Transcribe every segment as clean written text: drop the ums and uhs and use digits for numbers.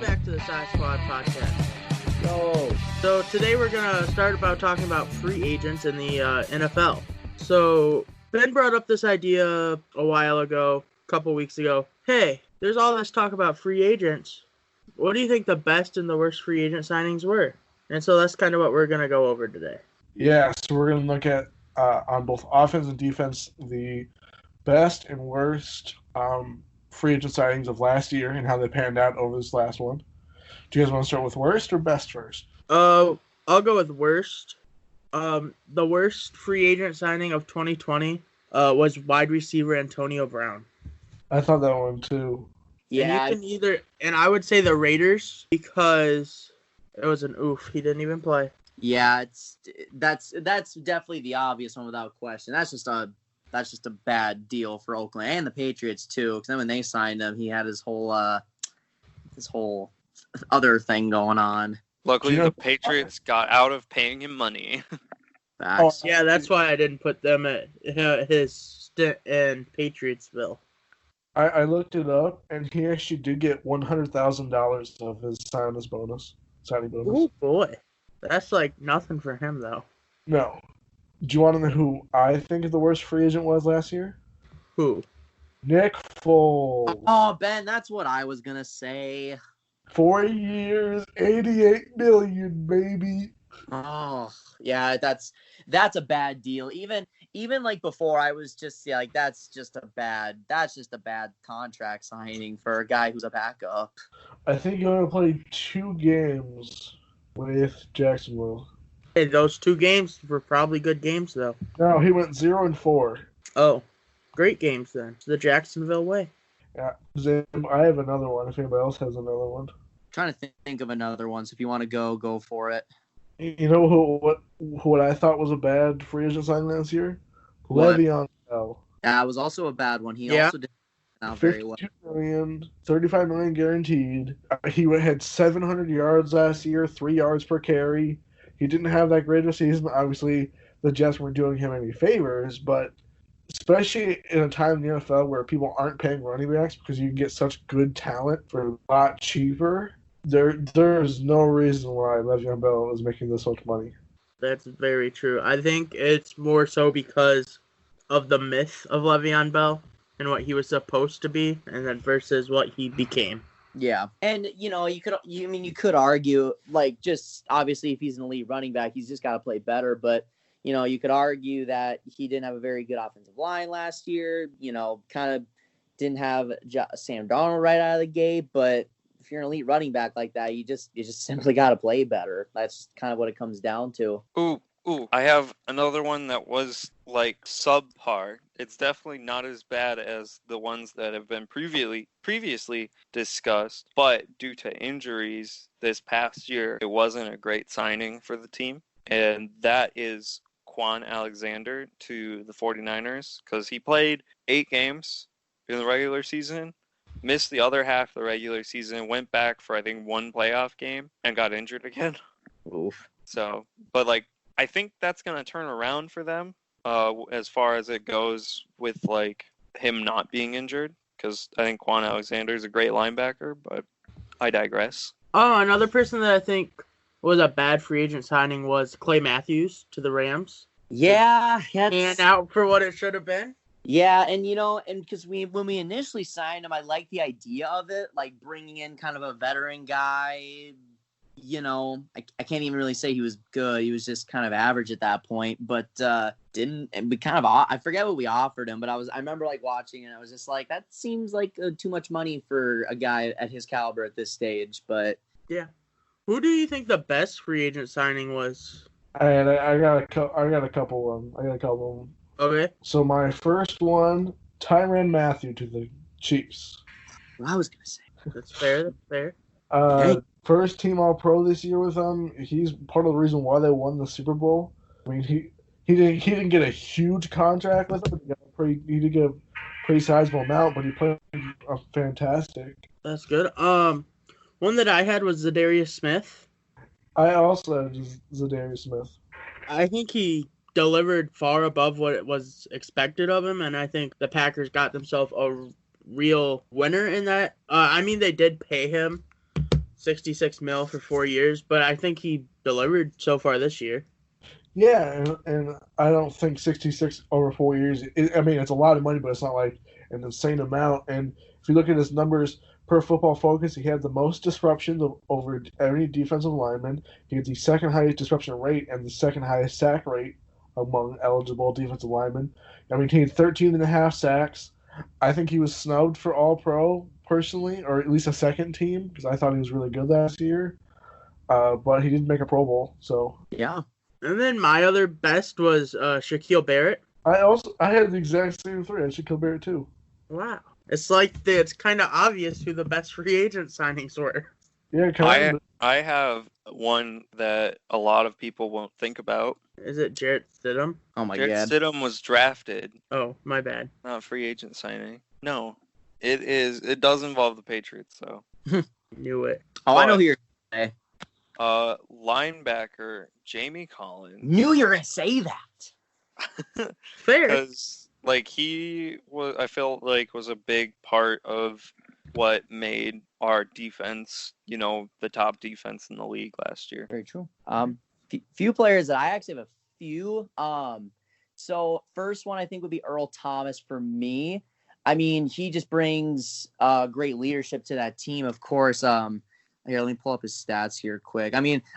back to the SighSquad podcast. Yo. So today we're going to start about talking about free agents in the NFL. So Ben brought up this idea a while ago, a couple weeks ago. Hey, there's all this talk about free agents. What do you think the best and the worst free agent signings were? And so that's kind of what we're going to go over today. Yeah, so we're going to look at, on both offense and defense, the best and worst free agent signings of last year and how they panned out over this last one. Do you guys want to start with worst or best first? I'll go with worst. The worst free agent signing of 2020 was wide receiver Antonio Brown. I thought that one too. Yeah. And I would say the Raiders because it was an oof. He didn't even play. Yeah, that's definitely the obvious one without question. That's just a bad deal for Oakland and the Patriots too. Because then when they signed him, he had his whole other thing going on. Luckily, the Patriots got out of paying him money. Facts. Yeah, that's why I didn't put them at his stint in Patriotsville. I looked it up, and he actually did get $100,000 of his signing bonus. Oh boy, that's like nothing for him though. No. Do you want to know who I think the worst free agent was last year? Who? Nick Foles. Oh, Ben, that's what I was gonna say. 4 years, $88 million, baby. Oh, yeah, that's a bad deal. Even like before, I was just that's just a bad contract signing for a guy who's a backup. I think he only played 2 games with Jacksonville. Hey, those 2 games were probably good games though. No, he went 0-4. Oh, great games then. It's the Jacksonville way. Yeah, I have another one. If anybody else has another one, Trying to think of another one. So if you want to go for it. you know what I thought was a bad free agent signing last year? What? Le'Veon Bell. That was also a bad one. He also did not very well. $52 million, $35 million guaranteed. He had 700 yards last year, 3 yards per carry. He didn't have that great of a season. Obviously, the Jets weren't doing him any favors, but especially in a time in the NFL where people aren't paying running backs because you can get such good talent for a lot cheaper, there's no reason why Le'Veon Bell is making this much money. That's very true. I think it's more so because of the myth of Le'Veon Bell and what he was supposed to be, and then versus what he became. Yeah, and you could argue just obviously if he's an elite running back, he's just got to play better. But you could argue that he didn't have a very good offensive line last year. Kind of didn't have Sam Darnold right out of the gate. But if you're an elite running back like that, you just simply got to play better. That's kind of what it comes down to. Ooh, I have another one that was subpar. It's definitely not as bad as the ones that have been previously discussed, but due to injuries this past year, it wasn't a great signing for the team. And that is Quan Alexander to the 49ers, because he played 8 games in the regular season, missed the other half of the regular season, went back for I think 1 playoff game, and got injured again. Oof. So, but I think that's going to turn around for them as far as it goes with him not being injured, because I think Quan Alexander is a great linebacker, but I digress. Oh, another person that I think was a bad free agent signing was Clay Matthews to the Rams. Yeah. And out for what it should have been. Yeah, and because when we initially signed him, I liked the idea of it, bringing in kind of a veteran guy. I can't even really say he was good. He was just kind of average at that point, but I forget what we offered him, but I remember watching and I was just that seems like too much money for a guy at his caliber at this stage. But yeah, who do you think the best free agent signing was? I got a couple of them. Okay. So my first one, Tyrann Mathieu to the Chiefs. What I was gonna say. That's fair. First team All-Pro this year with them. He's part of the reason why they won the Super Bowl. I mean, he didn't get a huge contract with them. He did get a pretty sizable amount, but he played fantastic. That's good. One that I had was Zadarius Smith. I also had Zadarius Smith. I think he delivered far above what it was expected of him, and I think the Packers got themselves a real winner in that. They did pay him $66 million for 4 years, but I think he delivered so far this year. Yeah, and I don't think 66 over 4 years. It's a lot of money, but it's not like an insane amount. And if you look at his numbers per Football Focus, he had the most disruptions over any defensive lineman. He had the second highest disruption rate and the second highest sack rate among eligible defensive linemen. He had 13 and a half sacks. I think he was snubbed for All-Pro personally, or at least a second team, because I thought he was really good last year. But he didn't make a Pro Bowl, so Yeah. And then my other best was Shaquille Barrett. I had the exact same three. I had Shaquille Barrett too. Wow. It's kind of obvious who the best free agent signings were. Yeah, kind of. I have one that a lot of people won't think about. Is it Jarrett Stidham? Oh my Jarrett God. Stidham was drafted, Oh, my bad. not free agent signing. No, it does involve the Patriots, so. Knew it. Oh, I know who you're going to say. Linebacker Jamie Collins. Knew you were going to say that. Fair. Because he was, I felt like, was a big part of what made our defense, the top defense in the league last year. Very true. Few players that I actually have a few. So first one I think would be Earl Thomas for me. He just brings great leadership to that team. Of course, here, let me pull up his stats here quick.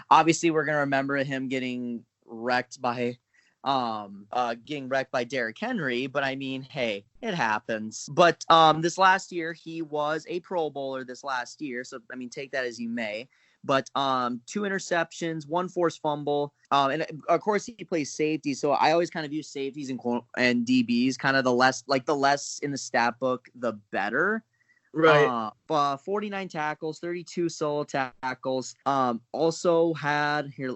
Obviously we're gonna remember him getting wrecked by Derrick Henry, but hey, it happens. But this last year he was a Pro Bowler this last year, so take that as you may. But 2 interceptions, 1 forced fumble, and of course he plays safety. So I always kind of view safeties and DBs kind of the less in the stat book, the better. Right. 49 tackles, 32 solo tackles. Also had here.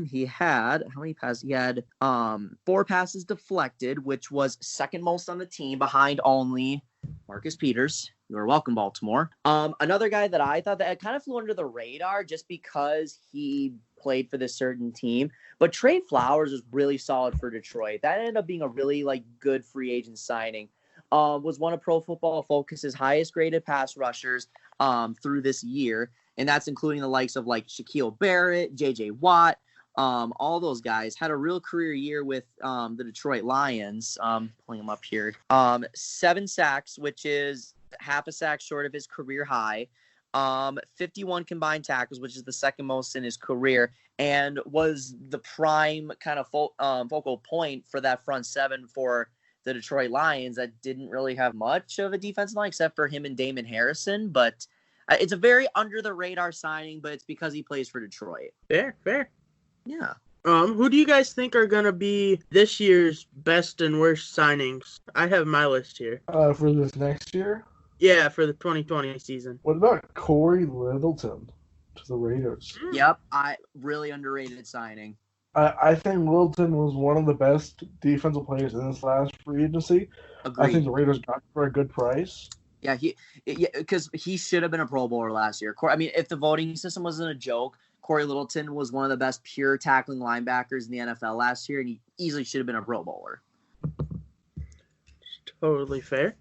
He had how many passes? He had 4 passes deflected, which was second most on the team, behind only Marcus Peters. You are welcome, Baltimore. Another guy that I thought that kind of flew under the radar just because he played for this certain team, but Trey Flowers was really solid for Detroit. That ended up being a really good free agent signing. Was one of Pro Football Focus's highest graded pass rushers through this year, and that's including the likes of Shaquille Barrett, J.J. Watt, all those guys. Had a real career year with the Detroit Lions. Pulling him up here. 7 sacks, which is half a sack short of his career high. 51 combined tackles, which is the second most in his career, and was the prime kind of focal point for that front seven for the Detroit Lions that didn't really have much of a defensive line except for him and Damon Harrison. But it's a very under the radar signing, but it's because he plays for Detroit. Fair. Yeah. Who do you guys think are going to be this year's best and worst signings? I have my list here. For this next year? Yeah, for the 2020 season. What about Corey Littleton to the Raiders? Yep. Really underrated signing. I think Littleton was one of the best defensive players in this last free agency. Agreed. I think the Raiders got him for a good price. Yeah, because he should have been a Pro Bowler last year. If the voting system wasn't a joke, Corey Littleton was one of the best pure tackling linebackers in the NFL last year, and he easily should have been a Pro Bowler. Totally fair.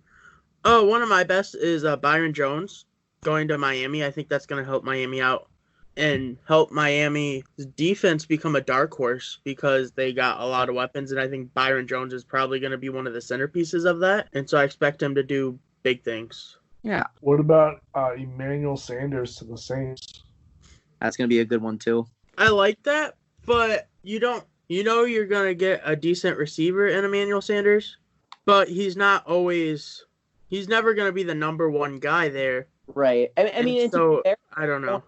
Oh, one of my best is Byron Jones going to Miami. I think that's going to help Miami out and help Miami's defense become a dark horse because they got a lot of weapons, and I think Byron Jones is probably going to be one of the centerpieces of that, and so I expect him to do big things. Yeah. What about Emmanuel Sanders to the Saints? That's going to be a good one, too. I like that, but you're going to get a decent receiver in Emmanuel Sanders, but he's never going to be the number one guy there. Right. I don't know.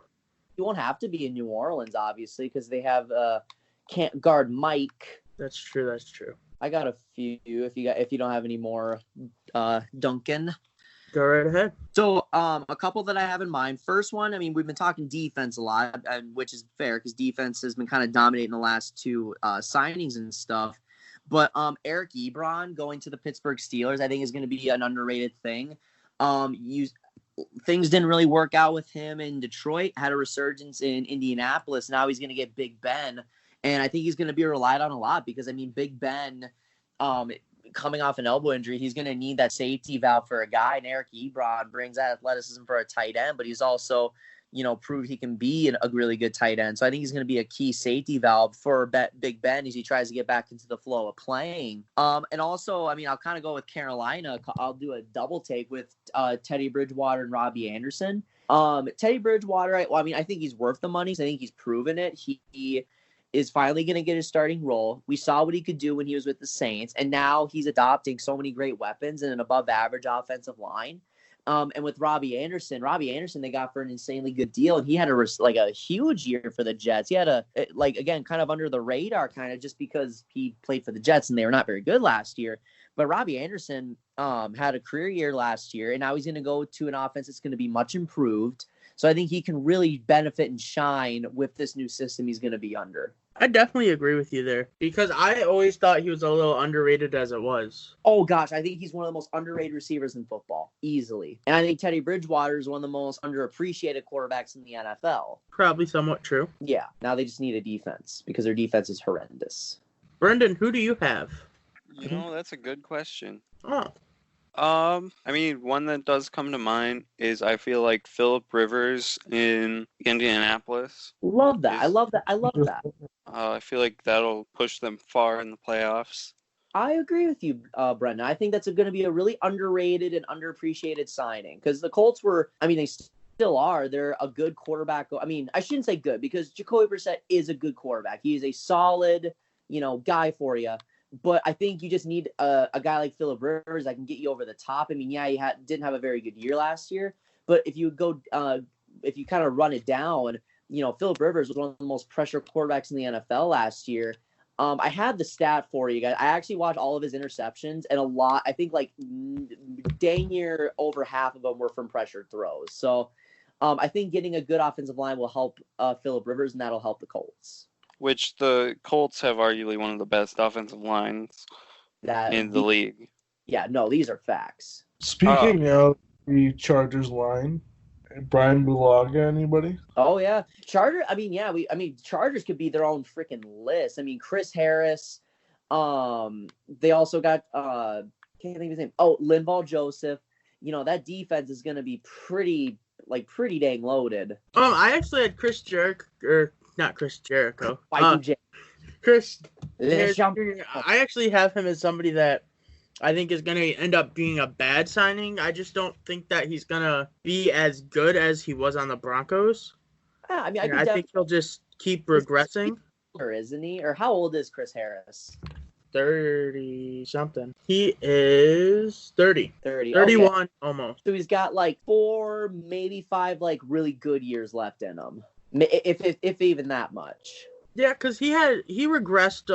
He won't have to be in New Orleans, obviously, because they have can't guard Mike. That's true. I got a few. If you don't have any more, Duncan. Go right ahead. So a couple that I have in mind. First one, we've been talking defense a lot, which is fair because defense has been kind of dominating the last 2 signings and stuff. But Eric Ebron going to the Pittsburgh Steelers, I think, is going to be an underrated thing. Things didn't really work out with him in Detroit, had a resurgence in Indianapolis. Now he's going to get Big Ben, and I think he's going to be relied on a lot because, Big Ben, coming off an elbow injury, he's going to need that safety valve for a guy, and Eric Ebron brings that athleticism for a tight end, but he's also, prove he can be a really good tight end. So I think he's going to be a key safety valve for Big Ben as he tries to get back into the flow of playing. And also, I mean, I'll kind of go with Carolina. I'll do a double take with Teddy Bridgewater and Robbie Anderson. Teddy Bridgewater, I think he's worth the money. So I think he's proven it. He is finally going to get his starting role. We saw what he could do when he was with the Saints, and now he's adopting so many great weapons and an above-average offensive line. And with Robbie Anderson, they got for an insanely good deal, and he had a huge year for the Jets. He had again, kind of under the radar, kind of just because he played for the Jets and they were not very good last year. But Robbie Anderson had a career year last year, and now he's going to go to an offense that's going to be much improved. So I think he can really benefit and shine with this new system he's going to be under. I definitely agree with you there because I always thought he was a little underrated as it was. Oh, gosh. I think he's one of the most underrated receivers in football, easily. And I think Teddy Bridgewater is one of the most underappreciated quarterbacks in the NFL. Probably somewhat true. Yeah. Now they just need a defense because their defense is horrendous. Brendan, who do you have? That's a good question. Oh. I mean, one that does come to mind is I feel like Phillip Rivers in Indianapolis. Love that. I love that. I feel like that'll push them far in the playoffs. I agree with you, Brendan. I think that's going to be a really underrated and underappreciated signing because the Colts they still are. They're a good quarterback. I mean, I shouldn't say good because Jacoby Brissett is a good quarterback. He is a solid, guy for you. But I think you just need a guy like Phillip Rivers that can get you over the top. I mean, yeah, he didn't have a very good year last year, but if you kind of run it down, Phillip Rivers was one of the most pressure quarterbacks in the NFL last year. I had the stat for you guys. I actually watched all of his interceptions, and I think dang near over half of them were from pressure throws. So I think getting a good offensive line will help Phillip Rivers, and that'll help the Colts. Which the Colts have arguably one of the best offensive lines in the league. Yeah, no, these are facts. Speaking of the Chargers line, Brian Bulaga, anybody? Oh, yeah. Chargers could be their own freaking list. I mean, Chris Harris. They also got, can't think of his name. Oh, Linval Joseph. That defense is going to be pretty dang loaded. I actually had Chris Jericho. Not Chris Jericho. Chris. I actually have him as somebody that I think is going to end up being a bad signing. I just don't think that he's going to be as good as he was on the Broncos. I think he'll just keep regressing. Or isn't he? Or how old is Chris Harris? 30-something. He is 30. 31, okay. Almost. So he's got 4, maybe 5, really good years left in him. If even that much. Yeah, because he regressed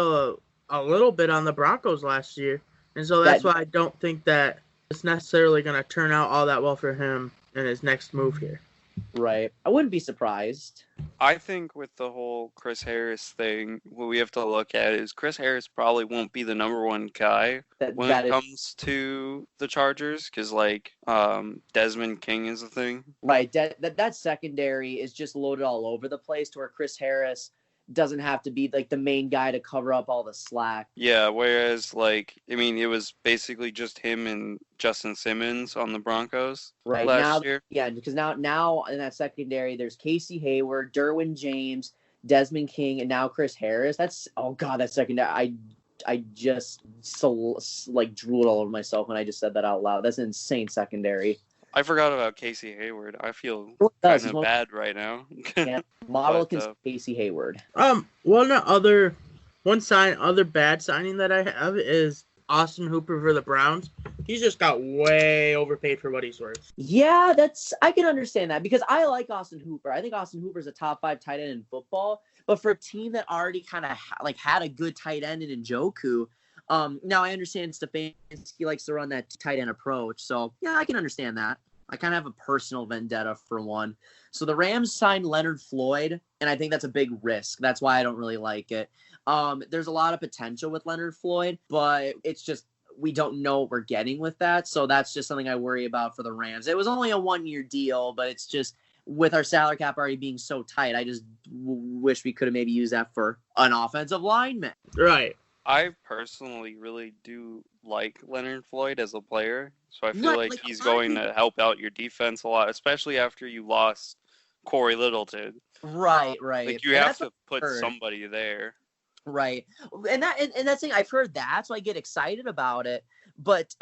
a little bit on the Broncos last year. And so that's why I don't think that it's necessarily going to turn out all that well for him in his next move here. Right. I wouldn't be surprised. I think with the whole Chris Harris thing, what we have to look at is Chris Harris probably won't be the number one guy when it comes to the Chargers because, Desmond King is a thing. Right. That secondary is just loaded all over the place to where Chris Harris doesn't have to be, the main guy to cover up all the slack. Yeah, whereas, it was basically just him and Justin Simmons on the Broncos last year. Yeah, because now in that secondary, there's Casey Hayward, Derwin James, Desmond King, and now Chris Harris. That secondary, I just drooled all over myself when I just said that out loud. That's an insane secondary. I forgot about Casey Hayward. I feel kind of bad right now. Yeah, Casey Hayward. Other bad signing that I have is Austin Hooper for the Browns. He's just got way overpaid for what he's worth. Yeah, I can understand that because I like Austin Hooper. I think Austin Hooper is a top 5 tight end in football. But for a team that already kind of had a good tight end in Njoku, now I understand Stefanski likes to run that tight end approach. So yeah, I can understand that. I kind of have a personal vendetta for one. So the Rams signed Leonard Floyd, and I think that's a big risk. That's why I don't really like it. There's a lot of potential with Leonard Floyd, but it's just we don't know what we're getting with that. So that's just something I worry about for the Rams. It was only a 1-year deal, but it's just with our salary cap already being so tight, I just wish we could have maybe used that for an offensive lineman. Right. I personally really do like Leonard Floyd as a player, so I feel like he's going to help out your defense a lot, especially after you lost Corey Littleton. Right. Like you And have that's to what put I've heard. somebody there. Right. And that's thing, I've heard that, so I get excited about it. But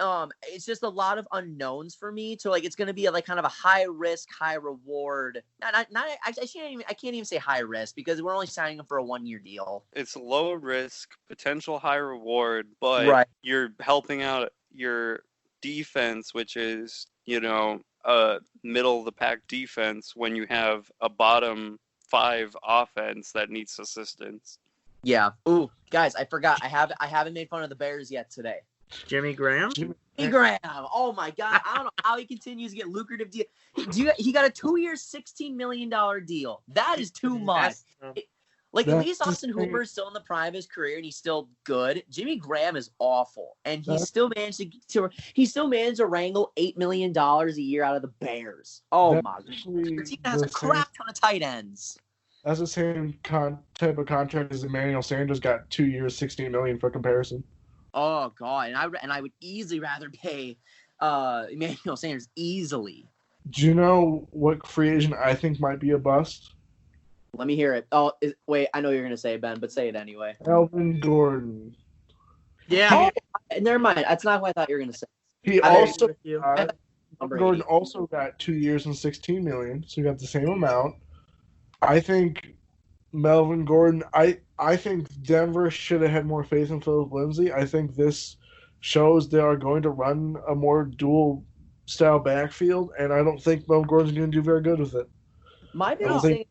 it's just a lot of unknowns for me. So like it's gonna be like kind of a high risk, high reward. I can't even say high risk because we're only signing him for a 1-year deal. It's low risk, potential high reward, but Right. you're helping out your defense, which is, a middle of the pack defense when you have a bottom 5 offense that needs assistance. Yeah. Ooh, guys, I forgot. I haven't made fun of the Bears yet today. Jimmy Graham? Jimmy Graham. Oh my God. I don't know how he continues to get lucrative deal. He got a 2-year, $16 million deal. That is too much. At least Austin Hooper is still in the prime of his career and he's still good. Jimmy Graham is awful, and he still managed to wrangle $8 million a year out of the Bears. Oh my God! The team has a crap ton of tight ends. That's the same type of contract as Emmanuel Sanders got 2 years, $16 million for comparison. Oh God, and I would easily rather pay Emmanuel Sanders easily. Do you know what free agent I think might be a bust? Let me hear it. Oh, wait, I know you're gonna say it, Ben, but say it anyway. Melvin Gordon. Yeah. Oh, never mind. That's not what I thought you were gonna say. Gordon also got 2 years and $16 million, so you got the same amount. I think Melvin Gordon. I think Denver should have had more faith in Philip Lindsay. I think this shows they are going to run a more dual style backfield, and I don't think Melvin Gordon's going to do very good with it. Melvin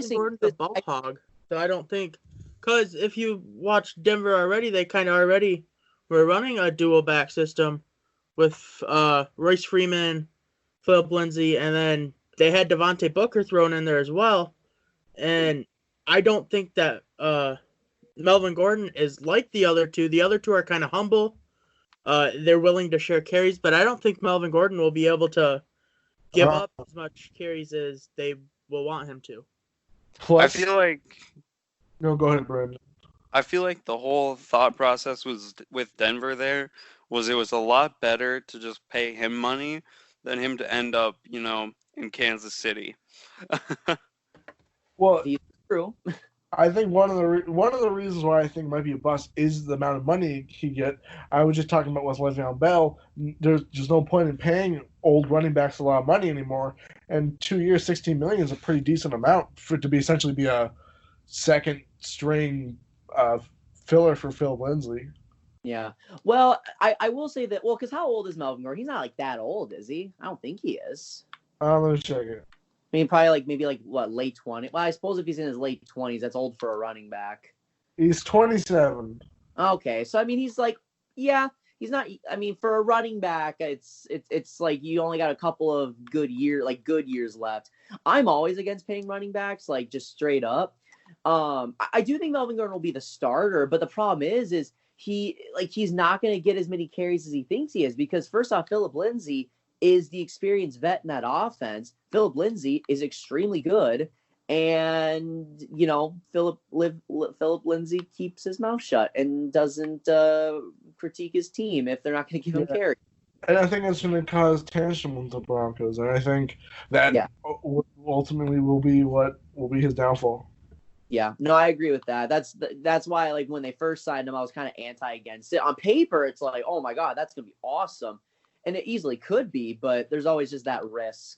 Gordon's a ball hog, so I don't think. Because if you watch Denver already, they kind of already were running a dual back system with Royce Freeman, Philip Lindsay, and then they had Devontae Booker thrown in there as well. And I don't think that Melvin Gordon is like the other two. The other two are kind of humble. They're willing to share carries, but I don't think Melvin Gordon will be able to give up as much carries as they will want him to. Plus, I feel like... No, go ahead, Brandon. I feel like the whole thought process was with Denver there was it was a lot better to just pay him money than him to end up, in Kansas City. Well, true. I think one of the reasons why I think it might be a bust is the amount of money he get. I was just talking about with Le'Veon Bell. There's no point in paying old running backs a lot of money anymore. And 2 years, $16 million is a pretty decent amount for it to be essentially be a second string filler for Phil Lindsay. Yeah. Well, I will say that. Well, because how old is Melvin Gordon? He's not like that old, is he? I don't think he is. Let me check it. I mean, probably maybe late 20s. Well, I suppose if he's in his late 20s, that's old for a running back. He's 27. Okay, so I mean, he's he's not. I mean, for a running back, it's like you only got a couple of good years left. I'm always against paying running backs, like just straight up. I do think Melvin Gordon will be the starter, but the problem is he's not going to get as many carries as he thinks he is because first off, Philip Lindsay is the experienced vet in that offense. Philip Lindsay is extremely good, and Philip Lindsay keeps his mouth shut and doesn't critique his team if they're not going to give him carry. And I think that's going to cause tension with the Broncos, and I think that ultimately will be what will be his downfall. Yeah, no, I agree with that. That's why, like, when they first signed him, I was kind of against it. On paper, it's like, oh my God, that's gonna be awesome, and it easily could be, but there's always just that risk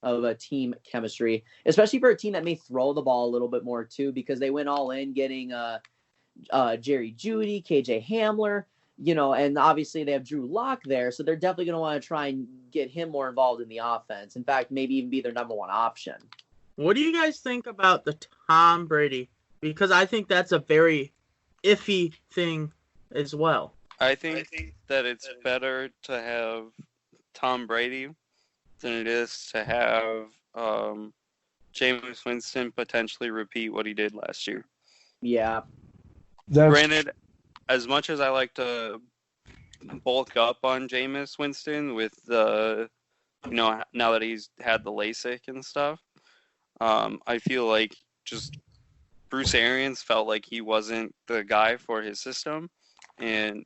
of a team chemistry, especially for a team that may throw the ball a little bit more too, because they went all in getting Jerry Jeudy, KJ Hamler, and obviously they have Drew Lock there, so they're definitely gonna want to try and get him more involved in the offense. In fact, maybe even be their number one option. What do you guys think about the Tom Brady? Because I think that's a very iffy thing as well. I think that it's better to have Tom Brady than it is to have Jameis Winston potentially repeat what he did last year. Yeah. Granted, as much as I like to bulk up on Jameis Winston with the, now that he's had the LASIK and stuff, I feel like just Bruce Arians felt like he wasn't the guy for his system, and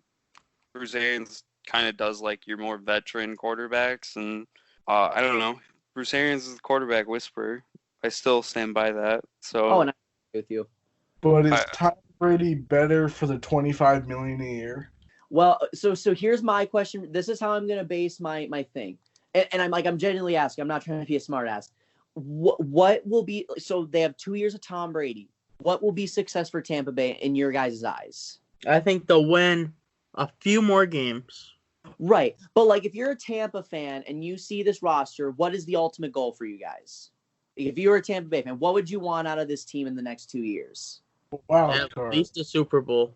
Bruce Arians kind of does like your more veteran quarterbacks, and I don't know. Bruce Arians is the quarterback whisperer. I still stand by that. So. Oh, and I agree with you. But is Tom Brady better for the $25 million a year? Well, so here's my question. This is how I'm gonna base my thing, and I'm genuinely asking. I'm not trying to be a smart ass. What will be? So they have 2 years of Tom Brady. What will be success for Tampa Bay in your guys' eyes? I think they'll win a few more games. Right, but like if you're a Tampa fan and you see this roster, what is the ultimate goal for you guys? If you were a Tampa Bay fan, what would you want out of this team in the next 2 years? Wow, At least a Super Bowl.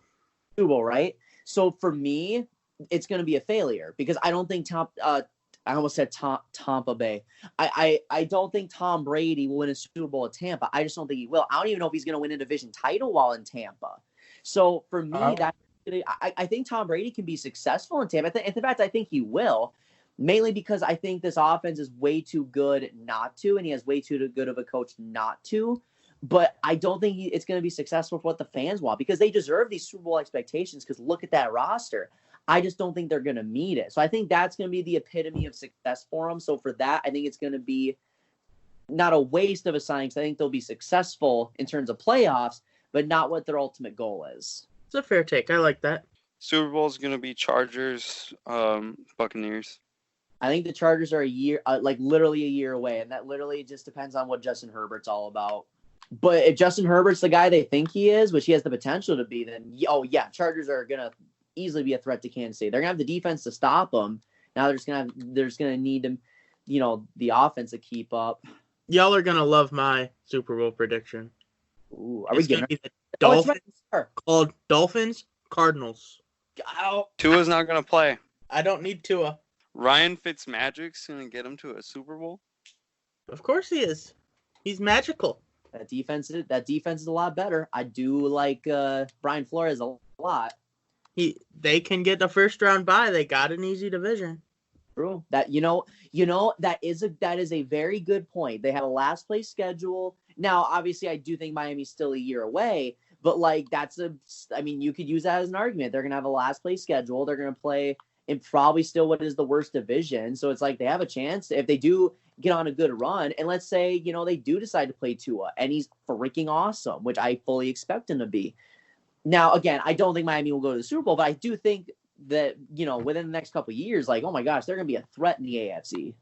Super Bowl, right? So for me, it's going to be a failure because I don't think I almost said Tampa Bay. I don't think Tom Brady will win a Super Bowl at Tampa. I just don't think he will. I don't even know if he's going to win a division title while in Tampa. So for me, I think Tom Brady can be successful in Tampa. In fact, I think he will, mainly because I think this offense is way too good not to, and he has way too good of a coach not to. But I don't think it's going to be successful for what the fans want because they deserve these Super Bowl expectations because look at that roster. I just don't think they're going to meet it. So I think that's going to be the epitome of success for them. So for that, I think it's going to be not a waste of a signing because I think they'll be successful in terms of playoffs, but not what their ultimate goal is. It's a fair take. I like that. Super Bowl is going to be Chargers, Buccaneers. I think the Chargers are literally a year away, and that literally just depends on what Justin Herbert's all about. But if Justin Herbert's the guy they think he is, which he has the potential to be, then, Chargers are going to easily be a threat to Kansas City. They're going to have the defense to stop them. Now they're just going to need them, the offense to keep up. Y'all are going to love my Super Bowl prediction. Ooh, are we getting the Dolphins? Dolphins, Cardinals. Tua's not going to play. I don't need Tua. Ryan Fitzmagic's going to get him to a Super Bowl? Of course he is. He's magical. That defense is a lot better. I do like Brian Flores a lot. They can get the first round bye. They got an easy division. True. That that is a very good point. They have a last place schedule. Now, obviously, I do think Miami's still a year away, but you could use that as an argument. They're gonna have a last place schedule. They're gonna play in probably still what is the worst division. So it's like they have a chance if they do get on a good run. And let's say, they do decide to play Tua and he's freaking awesome, which I fully expect him to be. Now, again, I don't think Miami will go to the Super Bowl, but I do think that, within the next couple of years, like, oh my gosh, they're going to be a threat in the AFC.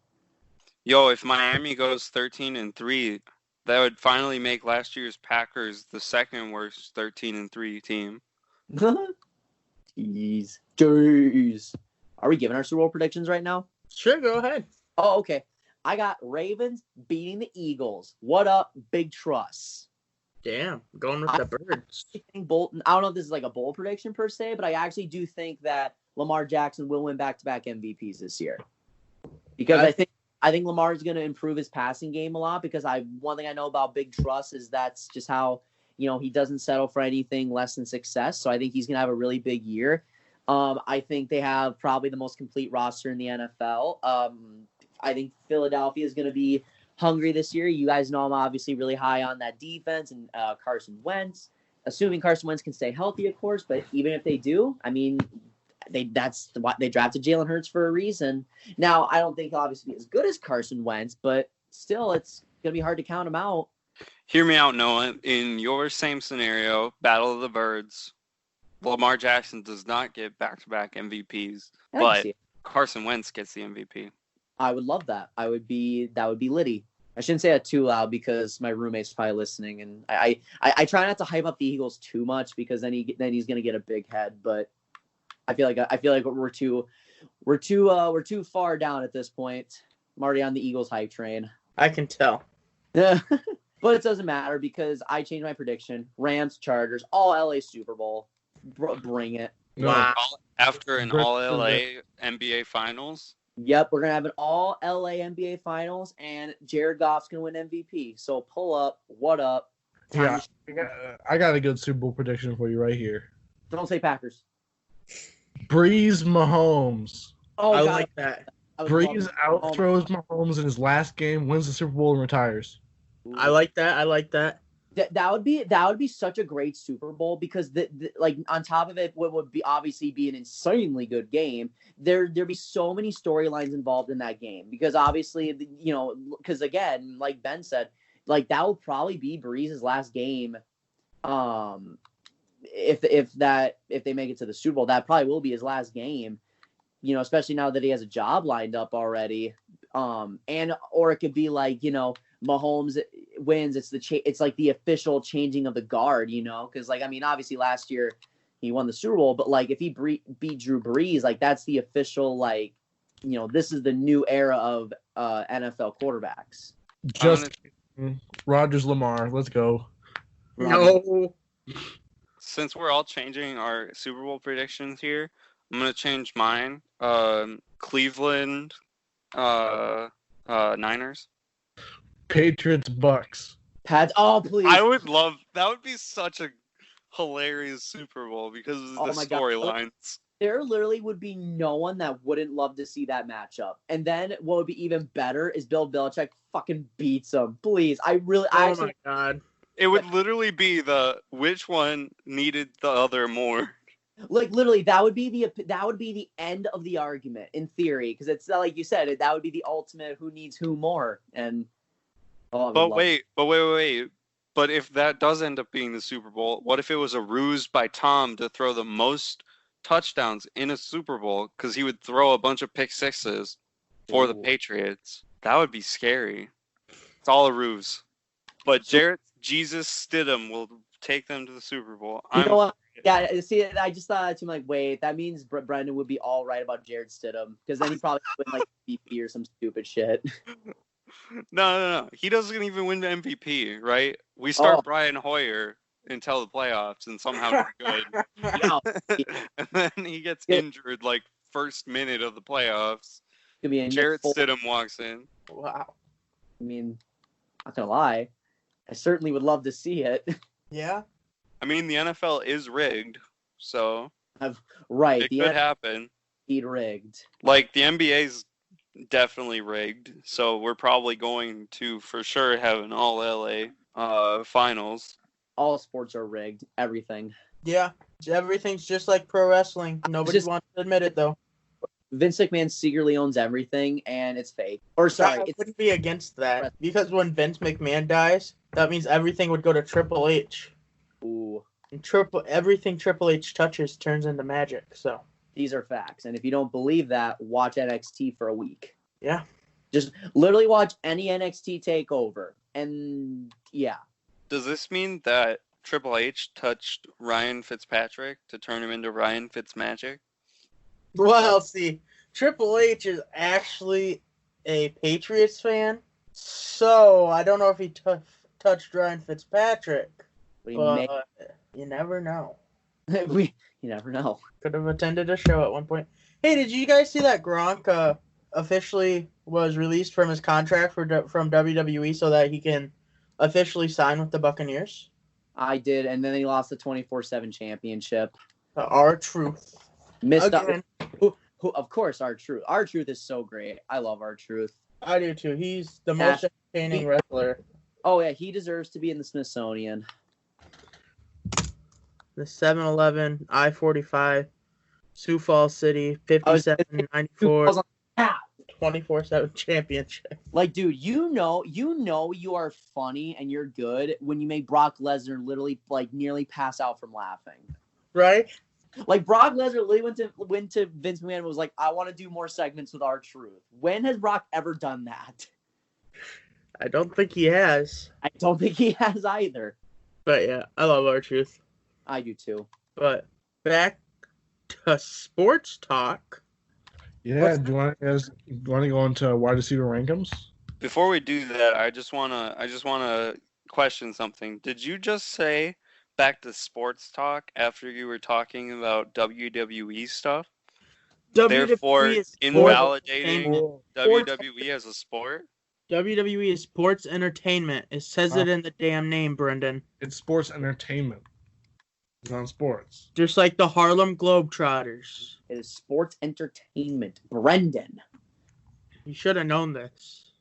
Yo, if Miami goes 13-3, that would finally make last year's Packers the second worst 13-3 team. Jeez. Are we giving our Super Bowl predictions right now? Sure, go ahead. Oh, okay. I got Ravens beating the Eagles. What up, Big Truss? Damn, going with the Birds. I don't know if this is like a bold prediction per se, but I actually do think that Lamar Jackson will win back-to-back MVPs this year. Because I think Lamar is going to improve his passing game a lot because one thing I know about Big Truss is that's just how, he doesn't settle for anything less than success. So I think he's going to have a really big year. I think they have probably the most complete roster in the NFL. I think Philadelphia is going to be hungry this year. You guys know I'm obviously really high on that defense and Carson Wentz, assuming Carson Wentz can stay healthy, of course. But even if they do, that's why they drafted Jalen Hurd for a reason. Now, I don't think he'll obviously be as good as Carson Wentz, but still, it's going to be hard to count him out. Hear me out, Noah. In your same scenario, Battle of the Birds, Lamar Jackson does not get back-to-back MVPs, but Carson Wentz gets the MVP. I would love that. That would be litty. I shouldn't say that too loud because my roommate's probably listening, and I try not to hype up the Eagles too much because then he's gonna get a big head. But I feel like we're too far down at this point. I'm already on the Eagles hype train. I can tell. But it doesn't matter because I changed my prediction. Rams, Chargers, all LA Super Bowl. Bring it. Wow. After an all LA NBA Finals. Yep, we're going to have an all LA NBA Finals, and Jared Goff's going to win MVP. So pull up. What up? Yeah, I got a good Super Bowl prediction for you right here. Don't say Packers. Breeze Mahomes. Oh, I God. like that. Breeze outthrows Mahomes in his last game, wins the Super Bowl, and retires. I like that. That would be such a great Super Bowl because like on top of it, what would be obviously be an insanely good game. There'd be so many storylines involved in that game because obviously because again, like Ben said, like that will probably be Breeze's last game. If they make it to the Super Bowl, that probably will be his last game. Especially now that he has a job lined up already. Or it could be like Mahomes wins. It's like the official changing of the guard, because like obviously last year he won the Super Bowl, but like if he beat Drew Brees, like that's the official this is the new era of NFL quarterbacks. Just Rodgers, Lamar. Let's go. No. Since we're all changing our Super Bowl predictions here, I'm gonna change mine. Cleveland, Niners. Patriots, Bucks. Pats. Oh, please. I would love that. Would be such a hilarious Super Bowl because of the storylines. There literally would be no one that wouldn't love to see that matchup. And then what would be even better is Bill Belichick fucking beats them. Please, my God. It would literally be which one needed the other more. Like literally, that would be the end of the argument in theory, because it's like you said, that would be the ultimate who needs who more. And but wait. But if that does end up being the Super Bowl, what if it was a ruse by Tom to throw the most touchdowns in a Super Bowl because he would throw a bunch of pick sixes for the Patriots? That would be scary. It's all a ruse. But Jarrett Jesus Stidham will take them to the Super Bowl. You know what? Yeah, see, I just thought to him like, wait, that means Brendan would be all right about Jarrett Stidham because then he probably win like MVP or some stupid shit. No. He doesn't even win the MVP, right? We start Brian Hoyer until the playoffs and somehow we're good. And then he gets injured like first minute of the playoffs. Jarrett Stidham walks in. Wow. Not gonna lie, I certainly would love to see it. Yeah. The NFL is rigged, so right. It could happen. Rigged. Like the NBA's definitely rigged, so we're probably going to for sure have an all LA finals. All sports are rigged. Everything. Yeah, everything's just like pro wrestling. Nobody wants to admit it though. Vince McMahon secretly owns everything, and it's fake. Or sorry, I wouldn't be against that because when Vince McMahon dies, that means everything would go to Triple H. Ooh. And everything Triple H touches turns into magic. So these are facts, and if you don't believe that, watch NXT for a week. Yeah. Just literally watch any NXT takeover, and yeah. Does this mean that Triple H touched Ryan Fitzpatrick to turn him into Ryan Fitzmagic? Well, see, Triple H is actually a Patriots fan, so I don't know if he touched Ryan Fitzpatrick. But you never know. You never know. Could have attended a show at one point. Hey, did you guys see that Gronk officially was released from his contract from WWE so that he can officially sign with the Buccaneers? I did, and then he lost the 24/7 championship. R-Truth. Missed up. Who, of course, R-Truth. R-Truth is so great. I love R-Truth. I do too. He's the most entertaining wrestler. Oh yeah, he deserves to be in the Smithsonian. The 7-Eleven, I-45, Sioux Falls City, 57-94, 24/7 championship. Like, dude, you know you are funny and you're good when you make Brock Lesnar literally like nearly pass out from laughing. Right? Like Brock Lesnar literally went to Vince McMahon and was like, I want to do more segments with R-Truth. When has Brock ever done that? I don't think he has. I don't think he has either. But yeah, I love R-Truth. I do too. But back to sports talk. Yeah, do you want to go into wide receiver rankings? Before we do that, I just wanna question something. Did you just say back to sports talk after you were talking about WWE stuff? Therefore, invalidating WWE as a sport? WWE is sports entertainment. It says it in the damn name, Brendan. It's sports entertainment. It's not sports. Just like the Harlem Globetrotters. It is sports entertainment. Brendan. You should have known this.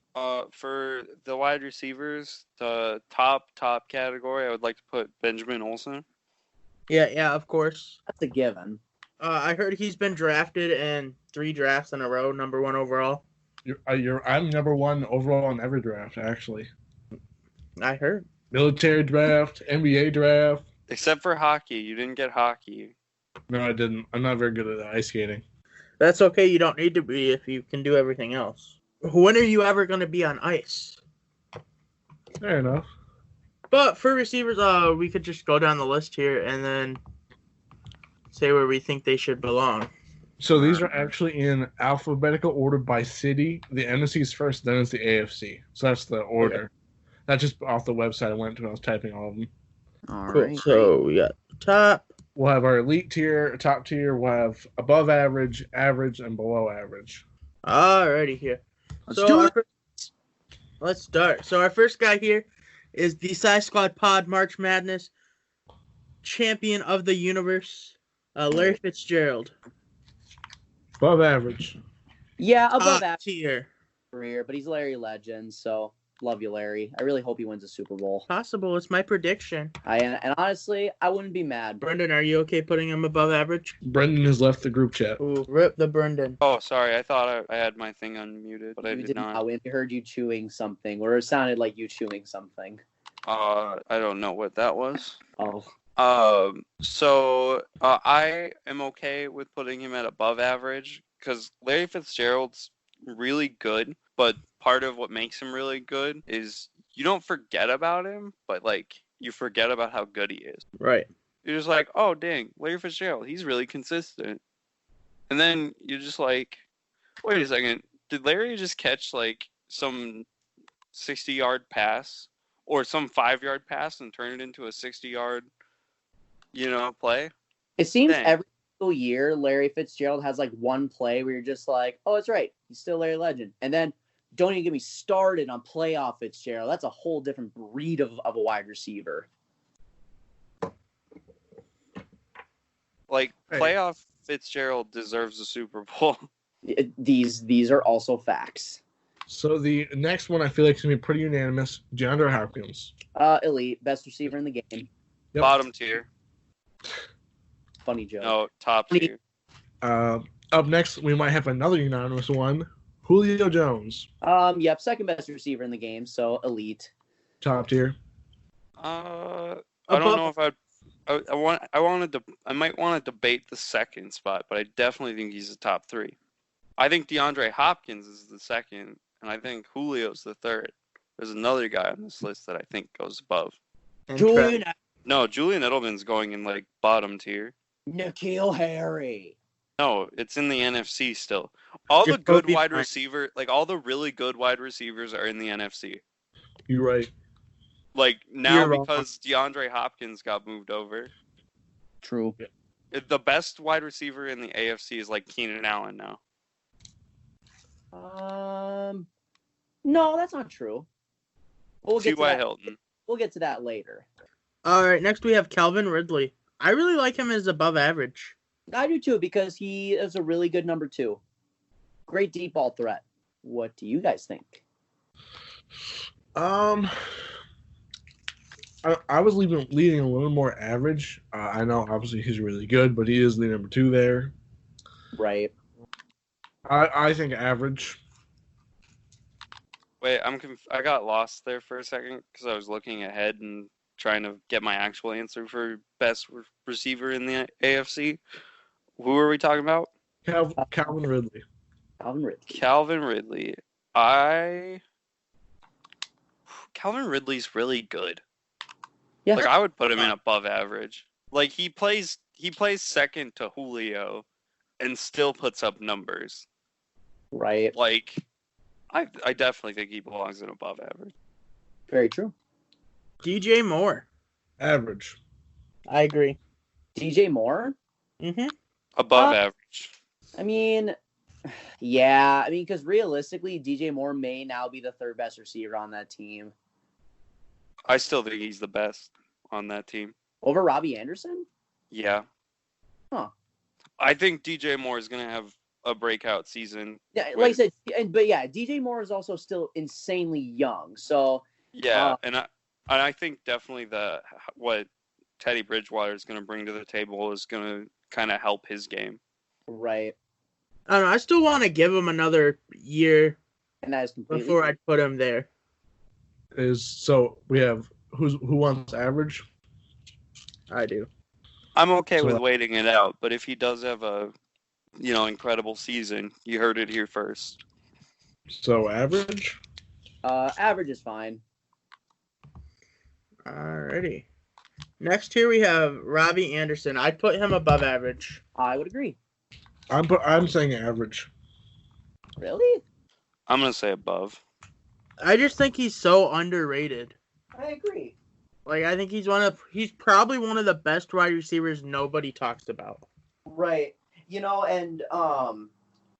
For the wide receivers, the top category, I would like to put Benjamin Olsen. Yeah, of course. That's a given. I heard he's been drafted in 3 drafts in a row, number 1 overall. I'm number 1 overall in every draft, actually. I heard. Military draft, NBA draft. Except for hockey. You didn't get hockey. No, I didn't. I'm not very good at ice skating. That's okay. You don't need to be if you can do everything else. When are you ever going to be on ice? Fair enough. But for receivers, we could just go down the list here and then say where we think they should belong. So these are actually in alphabetical order by city. The NFC is first, then it's the AFC. So that's the order. Okay. That's just off the website I went to when I was typing all of them. All cool. right. So we got top. We'll have our elite tier, top tier. We'll have above average, average, and below average. Alrighty here. Let's start. So our first guy here is the SighSquadPod March Madness champion of the universe, Larry Fitzgerald. Above average. Yeah, above top tier. Career, but he's Larry Legend, so love you, Larry. I really hope he wins a Super Bowl. Possible. It's my prediction. And honestly, I wouldn't be mad. Brendan, are you okay putting him above average? Brendan has left the group chat. Ooh, rip the Brendan. Oh, sorry. I thought I had my thing unmuted, but I did not. We heard you chewing something, or it sounded like you chewing something. I don't know what that was. Oh. So I am okay with putting him at above average because Larry Fitzgerald's really good, but part of what makes him really good is you don't forget about him, but like you forget about how good he is. Right. You're just like, oh dang, Larry Fitzgerald, he's really consistent. And then you're just like, wait a second, did Larry just catch like some 60-yard pass or some 5-yard pass and turn it into a 60-yard, play? It seems every single year Larry Fitzgerald has like one play where you're just like, oh, that's right, he's still Larry Legend. And then don't even get me started on playoff Fitzgerald. That's a whole different breed of a wide receiver. Like, playoff Fitzgerald deserves a Super Bowl. These are also facts. So the next one I feel like is going to be pretty unanimous. DeAndre Hopkins. Elite. Best receiver in the game. Yep. Bottom tier. Funny joke. No, top tier. Up next, we might have another unanimous one. Julio Jones. Yep, second best receiver in the game, so elite. Top tier. I don't know if I might want to debate the second spot, but I definitely think he's the top 3. I think DeAndre Hopkins is the second, and I think Julio's the third. There's another guy on this list that I think goes above. Julian Edelman's going in like bottom tier. N'Keal Harry. No, it's in the NFC still. All the good wide receiver, like all the really good wide receivers are in the NFC. You're right. Like now because DeAndre Hopkins got moved over. True. The best wide receiver in the AFC is like Keenan Allen now. No, that's not true. We'll get to T.Y. that. Hilton. We'll get to that later. All right, next we have Calvin Ridley. I really like him as above average. I do too because he is a really good number 2. Great deep ball threat. What do you guys think? I was leading a little more average. I know obviously he's really good, but he is the number 2 there. Right. I think average. Wait, I got lost there for a second because I was looking ahead and trying to get my actual answer for best receiver in the AFC. Who are we talking about? Calvin Ridley. Calvin Ridley. Calvin Ridley's really good. Yeah. Like I would put him in above average. Like he plays second to Julio and still puts up numbers. Right. Like I definitely think he belongs in above average. Very true. DJ Moore. Average. I agree. DJ Moore? Mm-hmm. Above average. I mean, yeah. I mean, because realistically, DJ Moore may now be the third best receiver on that team. I still think he's the best on that team. Over Robbie Anderson? Yeah. Huh. I think DJ Moore is going to have a breakout season. Yeah, like I said, but yeah, DJ Moore is also still insanely young. So yeah, and I think definitely what Teddy Bridgewater is going to bring to the table is going to kind of help his game. Right. I don't know. I still want to give him another year And that is completely before I'd put him there. So we have who wants average? I do. I'm okay with waiting it out, but if he does have a incredible season, you heard it here first. So average? Average is fine. Alrighty. Next here we have Robbie Anderson. I'd put him above average. I would agree. I'm saying average. Really? I'm going to say above. I just think he's so underrated. I agree. Like, I think he's probably one of the best wide receivers nobody talks about. Right. And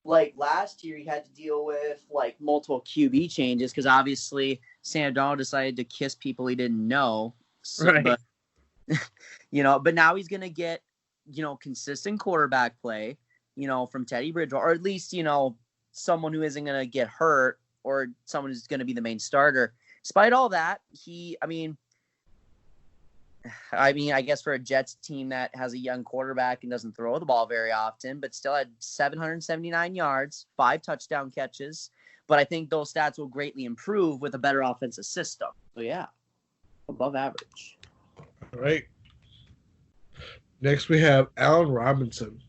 like last year he had to deal with like multiple QB changes because obviously Sam Darnold decided to kiss people he didn't know. So, Right. But, but now he's gonna get consistent quarterback play, from Teddy Bridgewater, or at least someone who isn't gonna get hurt or someone who's gonna be the main starter. Despite all that, I guess for a Jets team that has a young quarterback and doesn't throw the ball very often, but still had 779 yards, 5 touchdown catches. But I think those stats will greatly improve with a better offensive system. So, yeah, above average. All right. Next we have Allen Robinson.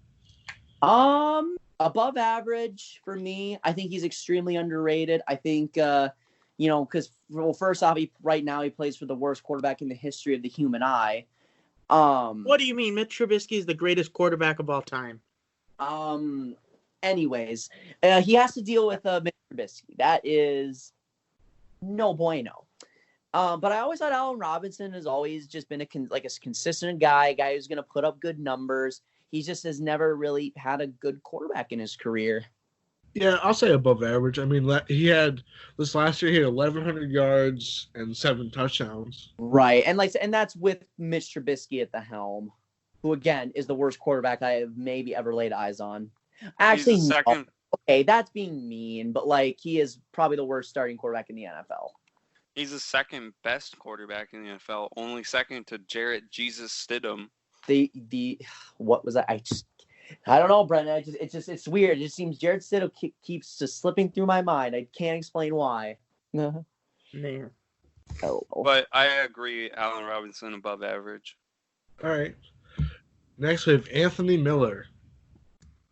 Above average for me. I think he's extremely underrated. I think, because first off, right now he plays for the worst quarterback in the history of the human eye. What do you mean? Mitch Trubisky is the greatest quarterback of all time. Anyways, he has to deal with Mitch Trubisky. That is no bueno. But I always thought Allen Robinson has always just been a consistent guy, a guy who's going to put up good numbers. He just has never really had a good quarterback in his career. Yeah, I'll say above average. I mean, he had this last year. He had 1,100 yards and 7 touchdowns. Right, and that's with Mitch Trubisky at the helm, who again is the worst quarterback I have maybe ever laid eyes on. Actually, no. Okay, that's being mean, but he is probably the worst starting quarterback in the NFL. He's the second best quarterback in the NFL, only second to Jarrett Jesus Stidham. What was that? I don't know, Brendan. It's weird. It just seems Jarrett Stidham keeps just slipping through my mind. I can't explain why. Man. Oh. But I agree, Allen Robinson above average. All right. Next we have Anthony Miller.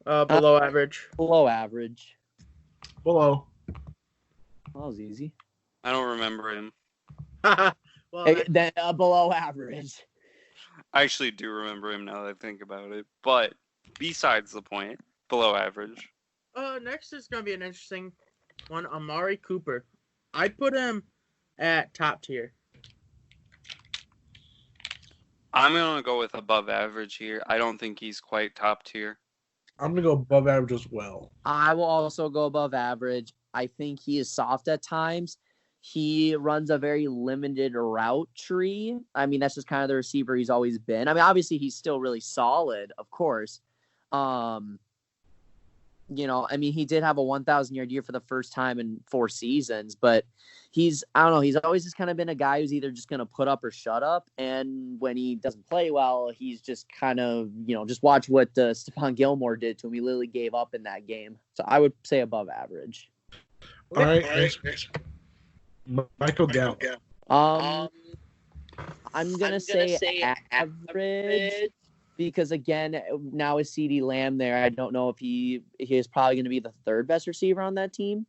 Below average. Below average. Below. That was easy. I don't remember him. Then below average. I actually do remember him now that I think about it. But besides the point, below average. Next is going to be an interesting one. Amari Cooper. I'd put him at top tier. I'm going to go with above average here. I don't think he's quite top tier. I'm going to go above average as well. I will also go above average. I think he is soft at times. He runs a very limited route tree. I mean, that's just kind of the receiver he's always been. I mean, obviously he's still really solid, of course. He did have a 1,000-yard year for the first time in 4 seasons, but he's always just kind of been a guy who's either just going to put up or shut up. And when he doesn't play well, he's just kind of, just watch what Stephon Gilmore did to him. He literally gave up in that game. So I would say above average. All right. Michael Gallup. I'm gonna say average because again, now with CeeDee Lamb there, I don't know if he is probably going to be the 3rd best receiver on that team.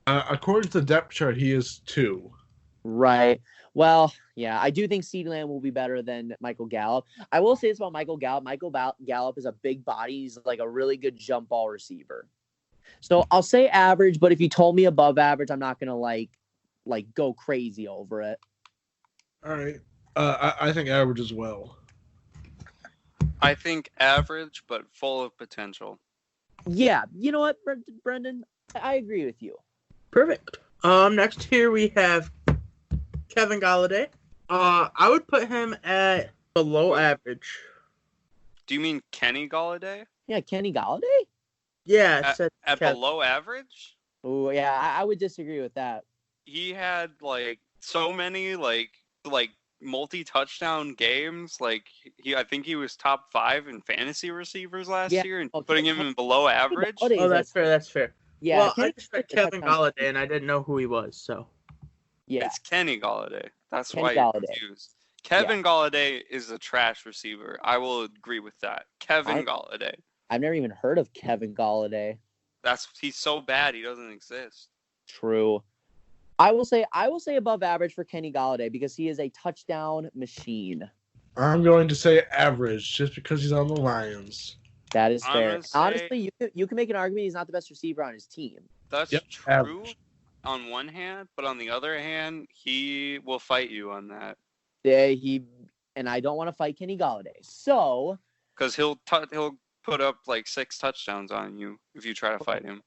According to the depth chart, he is 2. Right. Well, yeah, I do think CeeDee Lamb will be better than Michael Gallup. I will say this about Michael Gallup. Michael Gallup is a big body. He's like a really good jump ball receiver. So I'll say average, but if you told me above average, I'm not gonna like go crazy over it. All right. I think average as well. I think average, but full of potential. Yeah. You know what, Brendan? I agree with you. Perfect. Next here we have Kevin Galladay. I would put him at below average. Do you mean Kenny Galladay? Yeah, Kenny Galladay? Yeah, it said At Kev. below average? Oh yeah, I would disagree with that. He had like so many like multi-touchdown games. Like I think he was top 5 in fantasy receivers last Yeah. year, and Oh, putting him in below average. Galladay Oh, is that's fair. That's fair. Yeah, Well, Kenny I just read Galladay's a Kevin touchdown. Galladay, and I didn't know who he was. So Yeah, It's Kenny Galladay. That's Kenny why you're Galladay. confused. Kevin Galladay is a trash receiver. I will agree with that. Kevin Galladay. I've never even heard of Kevin Galladay. He's so bad he doesn't exist. True. I will say above average for Kenny Galladay because he is a touchdown machine. I'm going to say average just because he's on the Lions. That is I'm fair. gonna say- Honestly, you can make an argument he's not the best receiver on his team. That's Yep, true average. on one hand, but on the other hand, he will fight you on that Yeah, and I don't want to fight Kenny Galladay. So, because he'll put up like 6 touchdowns on you if you try to fight him.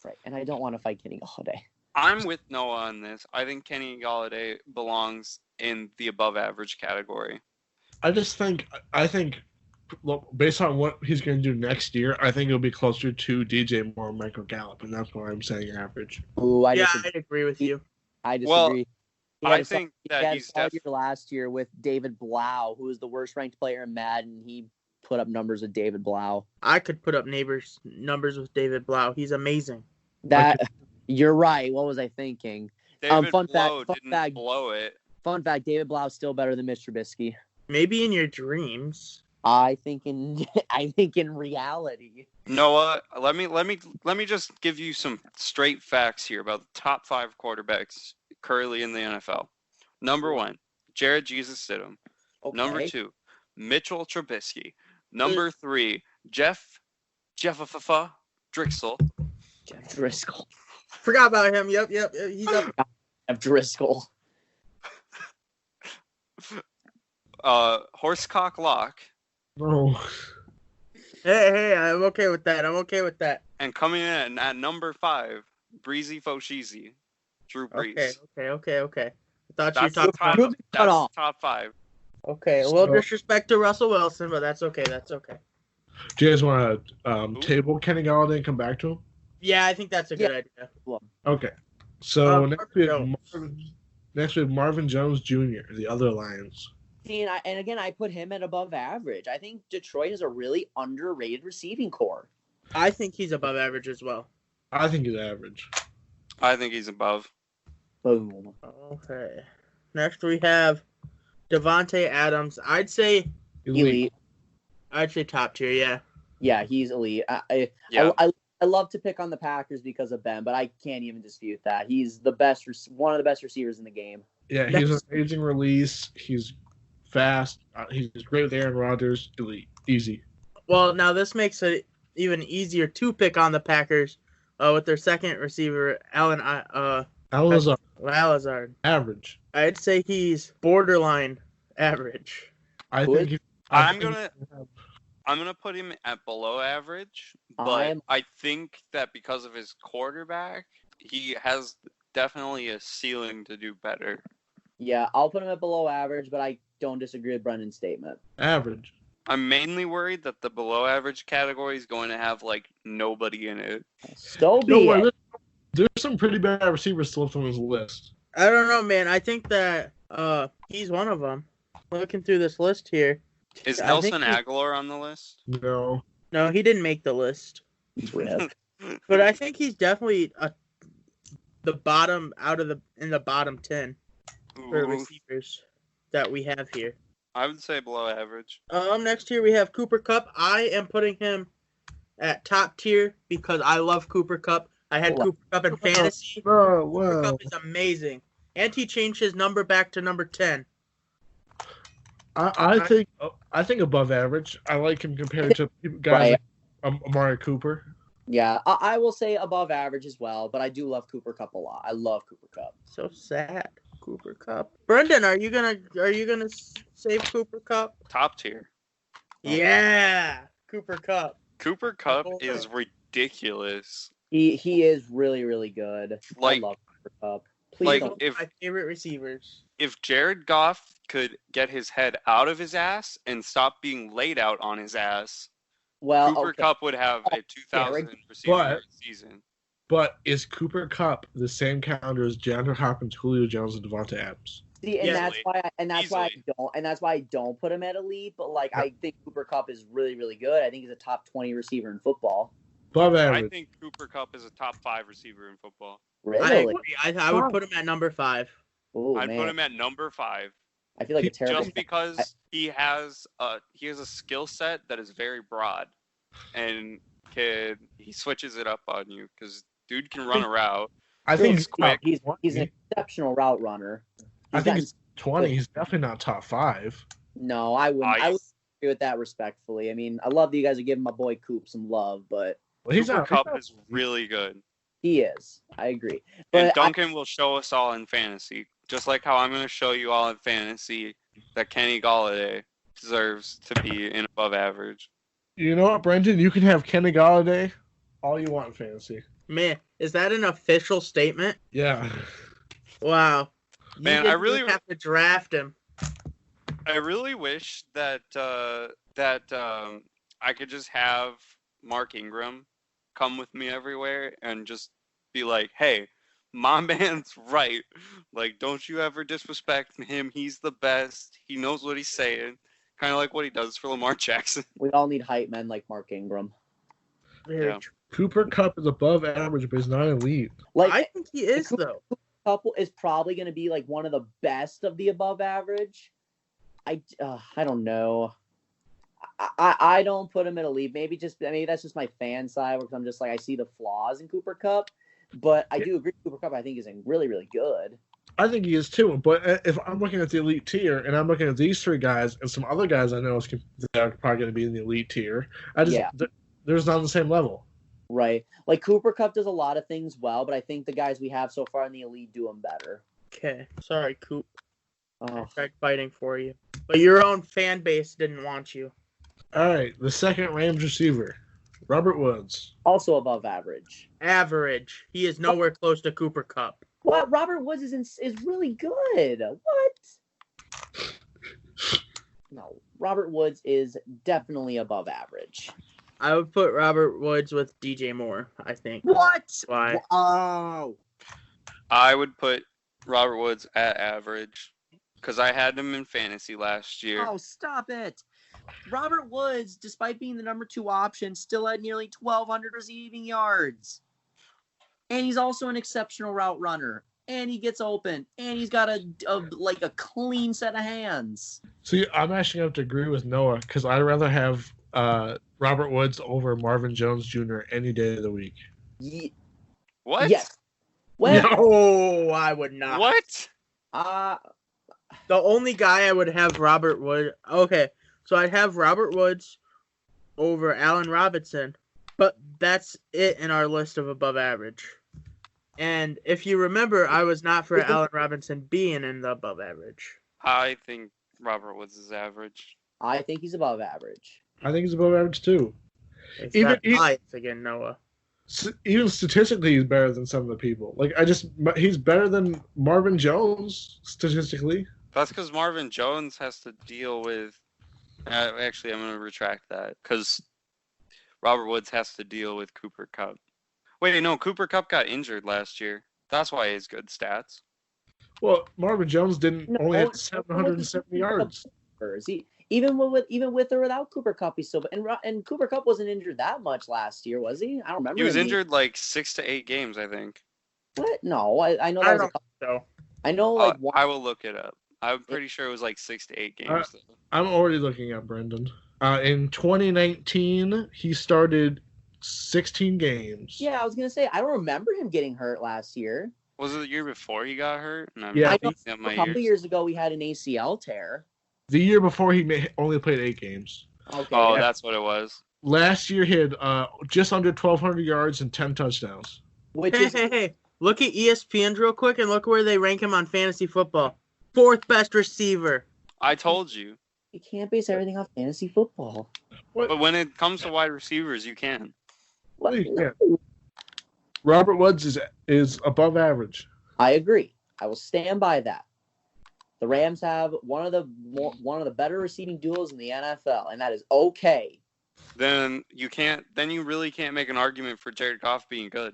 right, and I don't want to fight Kenny Galladay. I'm with Noah on this. I think Kenny Galladay belongs in the above average category. I think, look, based on what he's going to do next year, I think it'll be closer to DJ Moore and Michael Gallup, and that's why I'm saying average. Ooh, I yeah, disagree. I'd agree with you. I Well, disagree. I think that he's year last year with David Blau, who was the worst ranked player in Madden. He put up numbers with David Blau. I could put up numbers with David Blau. He's amazing. You're right. What was I thinking? David fun Blow fact, didn't blow it. Fun fact: David Blau is still better than Mitch Trubisky. Maybe in your dreams. I think in reality. Noah, let me just give you some straight facts here about the top 5 quarterbacks currently in the NFL. Number 1, Jared Jesus Stidham. Okay. Number 2, Mitchell Trubisky. Number 3, Jeff Drixel. Jeff Driscoll. Forgot about him. Yep. He's up. Jeff Driscoll. Horsecock Lock. No. Hey, I'm okay with that. And coming in at number 5, Breezy Foshizi. Drew Brees. Okay. I thought you were That's talking top, about... that's top 5. Okay, a little disrespect to Russell Wilson, but that's okay. Do you guys want to table Kenny Galladay and come back to him? Yeah, I think that's a good idea. Okay. So next we have Marvin Marvin Jones Jr., the other Lions. And again, I put him at above average. I think Detroit has a really underrated receiving core. I think he's above average as well. I think he's average. I think he's above. Boom. Okay. Next we have Davante Adams. I'd say Elite. I'd say top tier, yeah. Yeah, he's elite. I love to pick on the Packers because of Ben, but I can't even dispute that. He's one of the best receivers in the game. Yeah, he's an amazing release. He's fast. He's great with Aaron Rodgers. Elite. Easy. Well, now this makes it even easier to pick on the Packers with their second receiver, Alazard. Average. I'd say he's borderline average. I think I'm gonna put him at below average, but I think that because of his quarterback, he has definitely a ceiling to do better. Yeah, I'll put him at below average, but I don't disagree with Brendan's statement. average. I'm mainly worried that the below average category is going to have like nobody in it. So be it. There's some pretty bad receivers still from his list. I don't know, man. I think that he's one of them. Looking through this list here. Is I Nelson think Aguilar on the list? No. No, he didn't make the list. Rip. But I think he's definitely the bottom in the bottom 10 for Ooh, receivers that we have here. I would say below average. Next here we have Cooper Kupp. I am putting him at top tier because I love Cooper Kupp. I had Cooper Kupp in fantasy. Oh, Cooper wow. Kupp is amazing. And he changed his number back to number 10. I think above average. I like him compared to guys like Amari Cooper. Yeah, I will say above average as well, but I do love Cooper Kupp a lot. I love Cooper Kupp. So sad. Cooper Kupp. Brendan, are you gonna save Cooper Kupp? Top tier. Yeah, Cooper Kupp. Cooper Kupp is ridiculous. He is really, really good. Like- I love Cooper Kupp. Please like, don't. if My favorite receivers. if Jared Goff could get his head out of his ass and stop being laid out on his ass, Well, Cooper okay. Kupp would have a 2,000 receiver season. But is Cooper Kupp the same caliber as DeAndre Hopkins, Julio Jones, and Davante Adams? See, and Easily. that's why I don't put him at elite. But like, I think Cooper Kupp is really, really good. I think he's a top 20 receiver in football. Above average. I think Cooper Kupp is a top 5 receiver in football. Really? I agree. I would put him at number 5. Ooh, I'd man. put him at number 5. I feel like a terrible. Just because he has a skill set that is very broad, and he switches it up on you because dude can run a route. I think he's quick. He's an exceptional route runner. I think he's 20. He's definitely not top 5. No, I wouldn't. I would agree with that respectfully. I mean, I love that you guys are giving my boy Coop some love, but Cooper Kupp is really good. He is. I agree. And But Duncan will show us all in fantasy, just like how I'm going to show you all in fantasy that Kenny Galladay deserves to be in above average. You know what, Brendan? You can have Kenny Galladay all you want in fantasy. Man, is that an official statement? Yeah. Wow. Man, I really have to draft him. I really wish that I could just have Mark Ingram come with me everywhere and just be like, hey, my man's right. Like, don't you ever disrespect him. He's the best. He knows what he's saying. Kind of like what he does for Lamar Jackson. we all need hype men like Mark Ingram. Very Yeah. true. Cooper Kupp is above average, but he's not elite. Like, I think he is, though. Couple is probably going to be like one of the best of the above average. I don't know. I don't put him in elite. Maybe that's just my fan side because I'm just like I see the flaws in Cooper Kupp, but I do agree. Cooper Kupp I think is really, really good. I think he is too. But if I'm looking at the elite tier and I'm looking at these 3 guys and some other guys I know that are probably going to be in the elite tier, there's not on the same level. Right. Like Cooper Kupp does a lot of things well, but I think the guys we have so far in the elite do them better. Okay. Sorry, Coop. I Oh. tried fighting for you. But your own fan base didn't want you. All right, the second Rams receiver, Robert Woods. Also above average. Average. He is nowhere close to Cooper Kupp. What? Robert Woods is really good. What? No, Robert Woods is definitely above average. I would put Robert Woods with DJ Moore, I think. What? Why? Oh. I would put Robert Woods at average because I had him in fantasy last year. Oh, stop it. Robert Woods, despite being the number 2 option, still had nearly 1,200 receiving yards. And he's also an exceptional route runner. And he gets open. And he's got a clean set of hands. See, I'm actually going to have to agree with Noah because I'd rather have Robert Woods over Marvin Jones Jr. any day of the week. What? Yes. Well, No, I would not. What? The only guy I would have Robert Woods. Okay, so I'd have Robert Woods over Allen Robinson, but that's it in our list of above average. And if you remember, I was not for Allen Robinson being in the above average. I think Robert Woods is average. I think he's above average. I think he's above average too. It's Even- that bias again, Noah. Even statistically, he's better than some of the people. He's better than Marvin Jones statistically. That's because Marvin Jones has to deal with. Actually, I'm going to retract that because Robert Woods has to deal with Cooper Kupp. Wait, no, Cooper Kupp got injured last year. That's why he has good stats. Well, Marvin Jones only had 770 yards. Even with or without Cooper Kupp, he's still and Cooper Kupp wasn't injured that much last year, was he? I don't remember. He was injured like 6 to 8 games, I think. What? No, I know that was a couple. So I know one. I will look it up. I'm pretty sure it was like 6 to 8 games. I'm already looking at Brendan. In 2019, he started 16 games. Yeah, I was gonna say I don't remember him getting hurt last year. Was it the year before he got hurt? And Yeah, I know mixing up a my couple years. years ago we had an ACL tear. The year before, he only played 8 games. Okay. Oh, that's what it was. Last year, he had just under 1,200 yards and 10 touchdowns. Which hey, is hey, look at ESPN real quick and look where they rank him on fantasy football. 4th best receiver. I told you. you can't base everything off fantasy football. But when it comes to wide receivers, you can. What? You can't. Robert Woods is above average. I agree. I will stand by that. The Rams have one of the better receiving duos in the NFL, and that is okay. then you really can't make an argument for Jared Goff being good.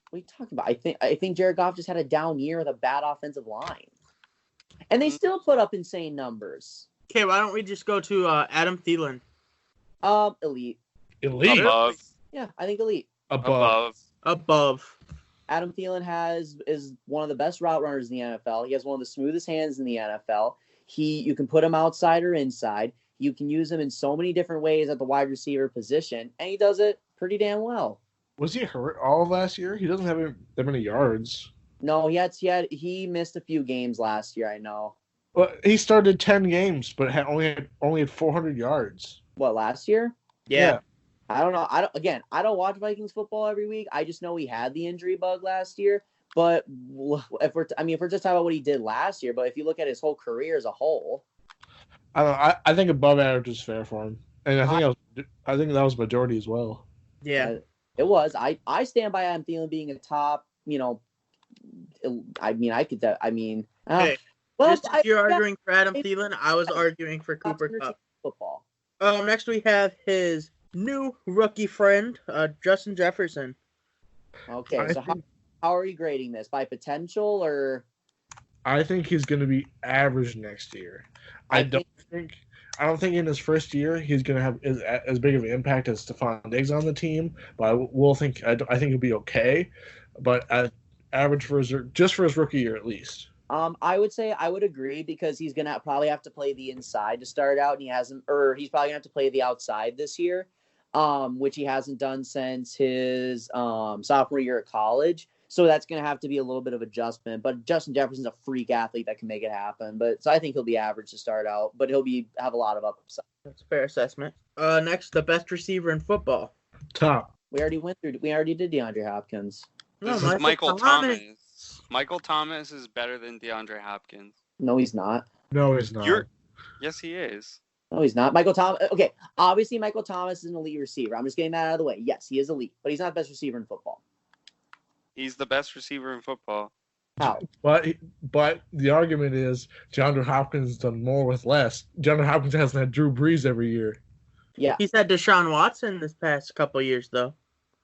What are you talking about? I think Jared Goff just had a down year with a bad offensive line. And they still put up insane numbers. Okay, why don't we just go to Adam Thielen? Elite. Elite. Above. Yeah, I think elite. Above. Adam Thielen is one of the best route runners in the NFL. He has one of the smoothest hands in the NFL. You can put him outside or inside. You can use him in so many different ways at the wide receiver position, and he does it pretty damn well. Was he hurt all of last year? He doesn't have that many yards. No, he missed a few games last year, I know. Well, he started 10 games, but only had 400 yards. What, last year? Yeah. I don't know. I don't watch Vikings football every week. I just know he had the injury bug last year. But if we're just talking about what he did last year, but if you look at his whole career as a whole, I think above average is fair for him, and I think that was majority as well. Yeah, it was. I stand by Adam Thielen being a top. Hey, if you're arguing for Adam Thielen, I was arguing for Cooper Kupp. Football. Next we have his new rookie friend, Justin Jefferson. Okay, so how are you grading this? By potential or? I think he's going to be average next year. I don't think in his first year he's going to have as big of an impact as Stephon Diggs on the team. But I think he'll be okay. But average for his rookie year at least. I would say I would agree because he's gonna probably have to play the inside to start out, and he's probably gonna have to play the outside this year, which he hasn't done since his sophomore year at college. So that's gonna have to be a little bit of adjustment. But Justin Jefferson's a freak athlete that can make it happen. So I think he'll be average to start out, but he'll have a lot of upside. That's a fair assessment. Next, the best receiver in football. Top. We already did DeAndre Hopkins. This is Michael Thomas. Michael Thomas is better than DeAndre Hopkins. No, he's not. No, he's not. Yes, he is. No, he's not. Michael Thomas. Okay, obviously Michael Thomas is an elite receiver. I'm just getting that out of the way. Yes, he is elite, but he's not the best receiver in football. He's the best receiver in football. How? But the argument is DeAndre Hopkins has done more with less. DeAndre Hopkins hasn't had Drew Brees every year. Yeah. He's had Deshaun Watson this past couple of years, though.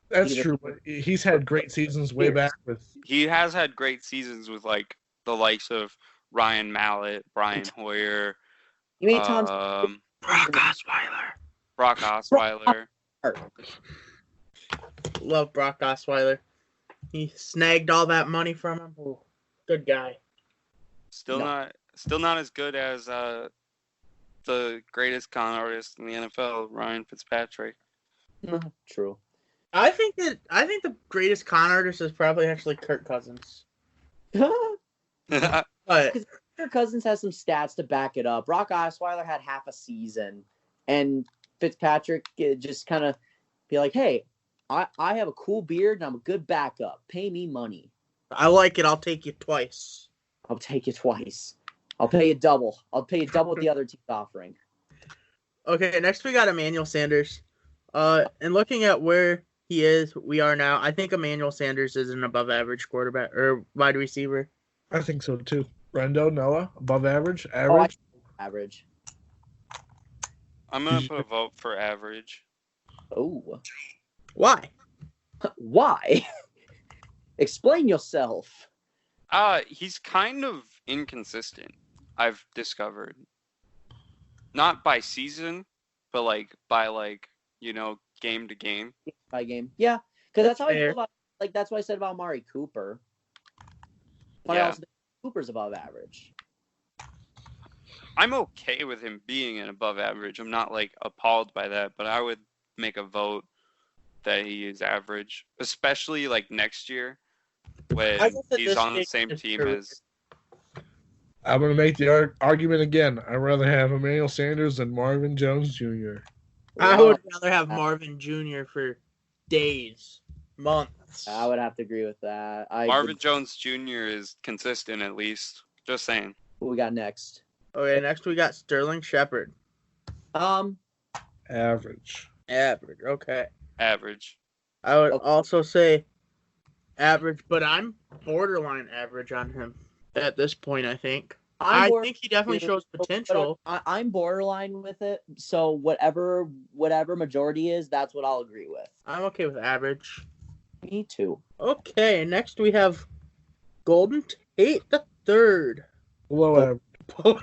That's true, but he's had great seasons way back with. He has had great seasons with like the likes of Ryan Mallett, Brian Hoyer. You mean Tom? Brock Osweiler. Brock Osweiler. Love Brock Osweiler. He snagged all that money from him. Ooh, good guy. Still not as good as the greatest con artist in the NFL, Ryan Fitzpatrick. True. I think the greatest con artist is probably actually Kirk Cousins. But Kirk Cousins has some stats to back it up. Brock Osweiler had half a season, and Fitzpatrick just kind of be like, "Hey, I have a cool beard and I'm a good backup. Pay me money. I like it. I'll take you twice. I'll take you twice. I'll pay you double. I'll pay you double what the other team's offering." Okay, next we got Emmanuel Sanders. And looking at where we are now, I think Emmanuel Sanders is an above average quarterback or wide receiver. I think so too. Rendo, Noah, above average, average. Average. I'm gonna put a vote for average. Oh. Why? Why? Explain yourself. He's kind of inconsistent, I've discovered. Not by season, but by game to game. By game. Yeah. Because that's how I feel about that's what I said about Amari Cooper. But I also think Cooper's above average. I'm okay with him being an above average. I'm not appalled by that, but I would make a vote that he is average, especially next year when he's on the same team as. I'm going to make the argument again. I'd rather have Emmanuel Sanders than Marvin Jones Jr. I would rather have Marvin Jr. for days, months. I would have to agree with that. Marvin Jones Jr. is consistent at least. Just saying. What we got next? Okay, next we got Sterling Shepard. Average. Average, okay. Average. I would also say average, but I'm borderline average on him at this point, I think. I think he definitely shows potential. I'm borderline with it. So whatever majority is, that's what I'll agree with. I'm okay with average. Me too. Okay, next we have Golden Tate the third. Below average.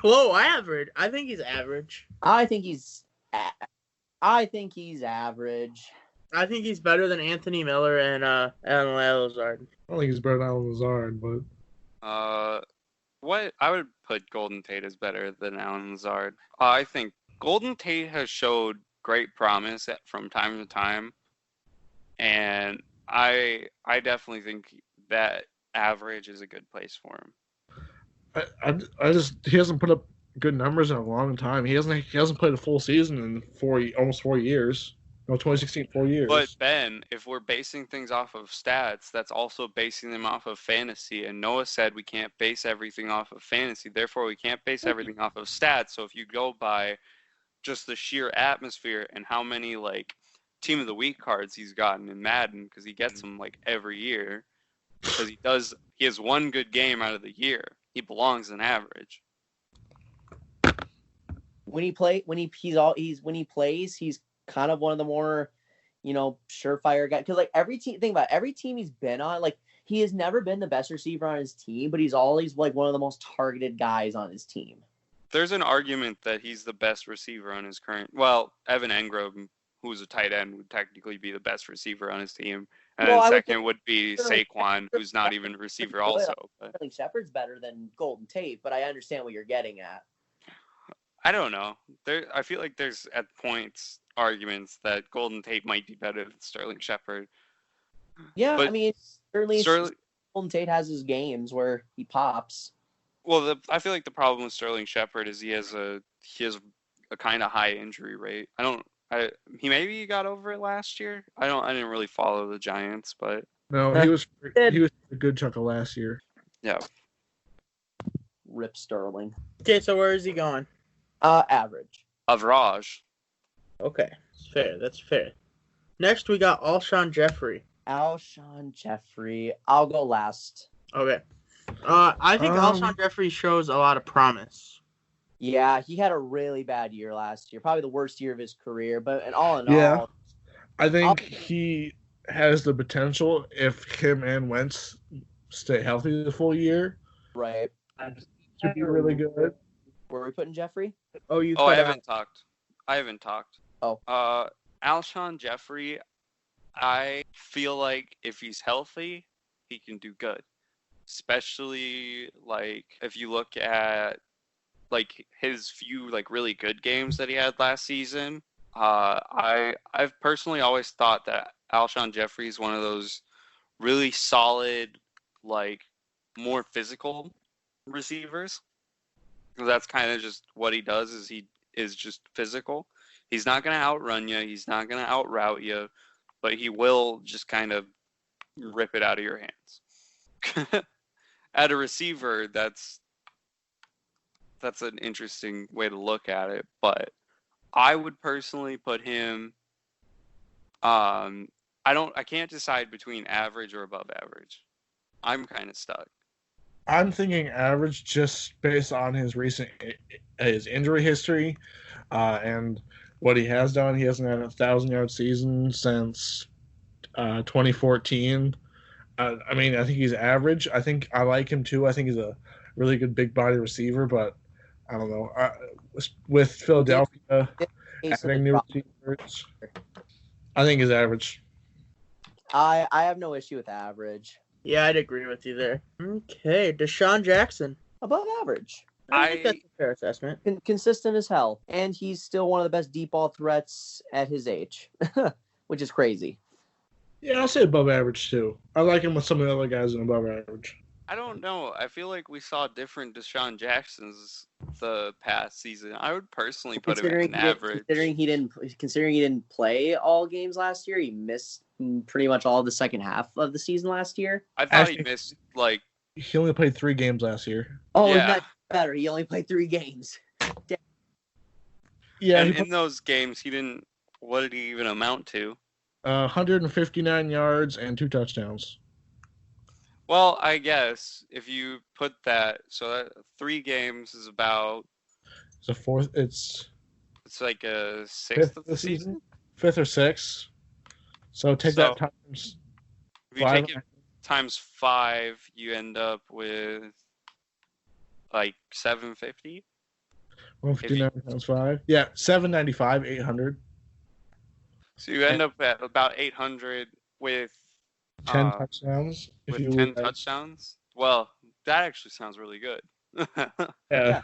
Below average. I think he's average. I think he's average. I think he's better than Anthony Miller and Alan Lazard. I don't think he's better than Alan Lazard, but what I would put Golden Tate as better than Alan Lazard. I think Golden Tate has showed great promise from time to time, and I definitely think that average is a good place for him. He hasn't put up good numbers in a long time. He hasn't played a full season in almost 4 years. No, 2016, 4 years. But Ben, if we're basing things off of stats, that's also basing them off of fantasy. And Noah said we can't base everything off of fantasy. Therefore, we can't base everything off of stats. So if you go by just the sheer atmosphere and how many team of the week cards he's gotten in Madden, because he gets them every year, because he has one good game out of the year. He belongs in average. When he plays, he's kind of one of the more, surefire guys. Because every team he's been on, he has never been the best receiver on his team, but he's always one of the most targeted guys on his team. There's an argument that he's the best receiver on his current. Well, Evan Engram, who's a tight end, would technically be the best receiver on his team, and then second would be Saquon, who's not even a receiver also. Sterling Shepard's better than Golden Tate, but I understand what you're getting at. I don't know. I feel like there's at points arguments that Golden Tate might be better than Sterling Shepard. Yeah, but certainly Golden Tate has his games where he pops. Well, I feel like the problem with Sterling Shepard is he has a kind of high injury rate. He maybe got over it last year. I didn't really follow the Giants, but no, he was a good chunk of last year. Yeah. Rip Sterling. Okay, so where is he going? Average. Average. Okay, fair. That's fair. Next, we got Alshon Jeffrey. Alshon Jeffrey. I'll go last. Okay. I think Alshon Jeffrey shows a lot of promise. Yeah, he had a really bad year last year. Probably the worst year of his career. But all, I think he has the potential if him and Wentz stay healthy the full year. Right. To be really good. Where are we putting Jeffrey? I haven't talked. Oh. Alshon Jeffrey, I feel like if he's healthy, he can do good. Especially if you look at his few really good games that he had last season. I've personally always thought that Alshon Jeffrey is one of those really solid, more physical receivers. That's kind of just what he does. Is he is just physical. He's not going to outrun you. He's not going to outroute you, but he will just kind of rip it out of your hands. At a receiver, that's an interesting way to look at it. But I would personally put him. I can't decide between average or above average. I'm kind of stuck. I'm thinking average just based on his injury history and what he has done. He hasn't had a 1,000-yard season since 2014. I think he's average. I think I like him too. I think he's a really good big body receiver, but I don't know. With Philadelphia adding new receivers, I think he's average. I have no issue with average. Yeah, I'd agree with you there. Okay, Deshaun Jackson. Above average. I think that's a fair assessment. Consistent as hell. And he's still one of the best deep ball threats at his age, which is crazy. Yeah, I'll say above average too. I like him with some of the other guys in above average. I don't know. I feel like we saw different Deshaun Jacksons the past season. I would personally put him at an average. Considering he didn't play all games last year, he missed pretty much all the second half of the season last year. I thought he missed He only played 3 games last year. Oh, yeah. Not better. He only played 3 games. Yeah. And in those games, he didn't. What did he even amount to? 159 yards and 2 touchdowns. Well, I guess if you put that, so that 3 games is about. It's like a fifth sixth of the this season. season, 5th or 6th. So take that times If you 5. take it times 5, you end up with like 750. 159 times 5. Yeah, 795, 800. So you end up at about 800 with 10 touchdowns. If with you 10 touchdowns. Well, that actually sounds really good. Yeah.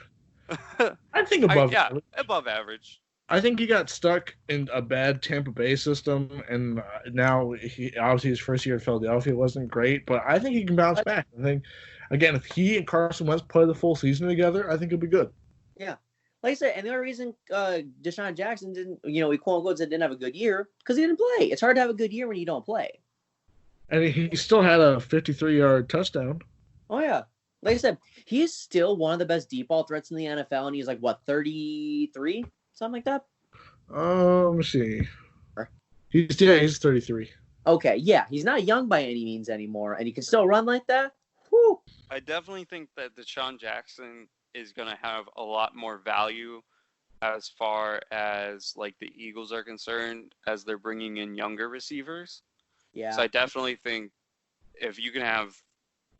I think above average. Above average. I think he got stuck in a bad Tampa Bay system, and now obviously his first year at Philadelphia wasn't great, but I think he can bounce back. I think, again, if he and Carson Wentz play the full season together, I think it'll be good. Yeah. Like I said, and the only reason Deshaun Jackson didn't, we quote unquote said didn't have a good year because he didn't play. It's hard to have a good year when you don't play. And he still had a 53-yard touchdown. Oh, yeah. Like I said, he is still one of the best deep ball threats in the NFL, and he's like, 33? Something like that? Let me see. He's 33. Okay, yeah. He's not young by any means anymore, and he can still run like that. Whew. I definitely think that Deshaun Jackson is going to have a lot more value as far as like the Eagles are concerned as they're bringing in younger receivers. Yeah. So I definitely think if you can have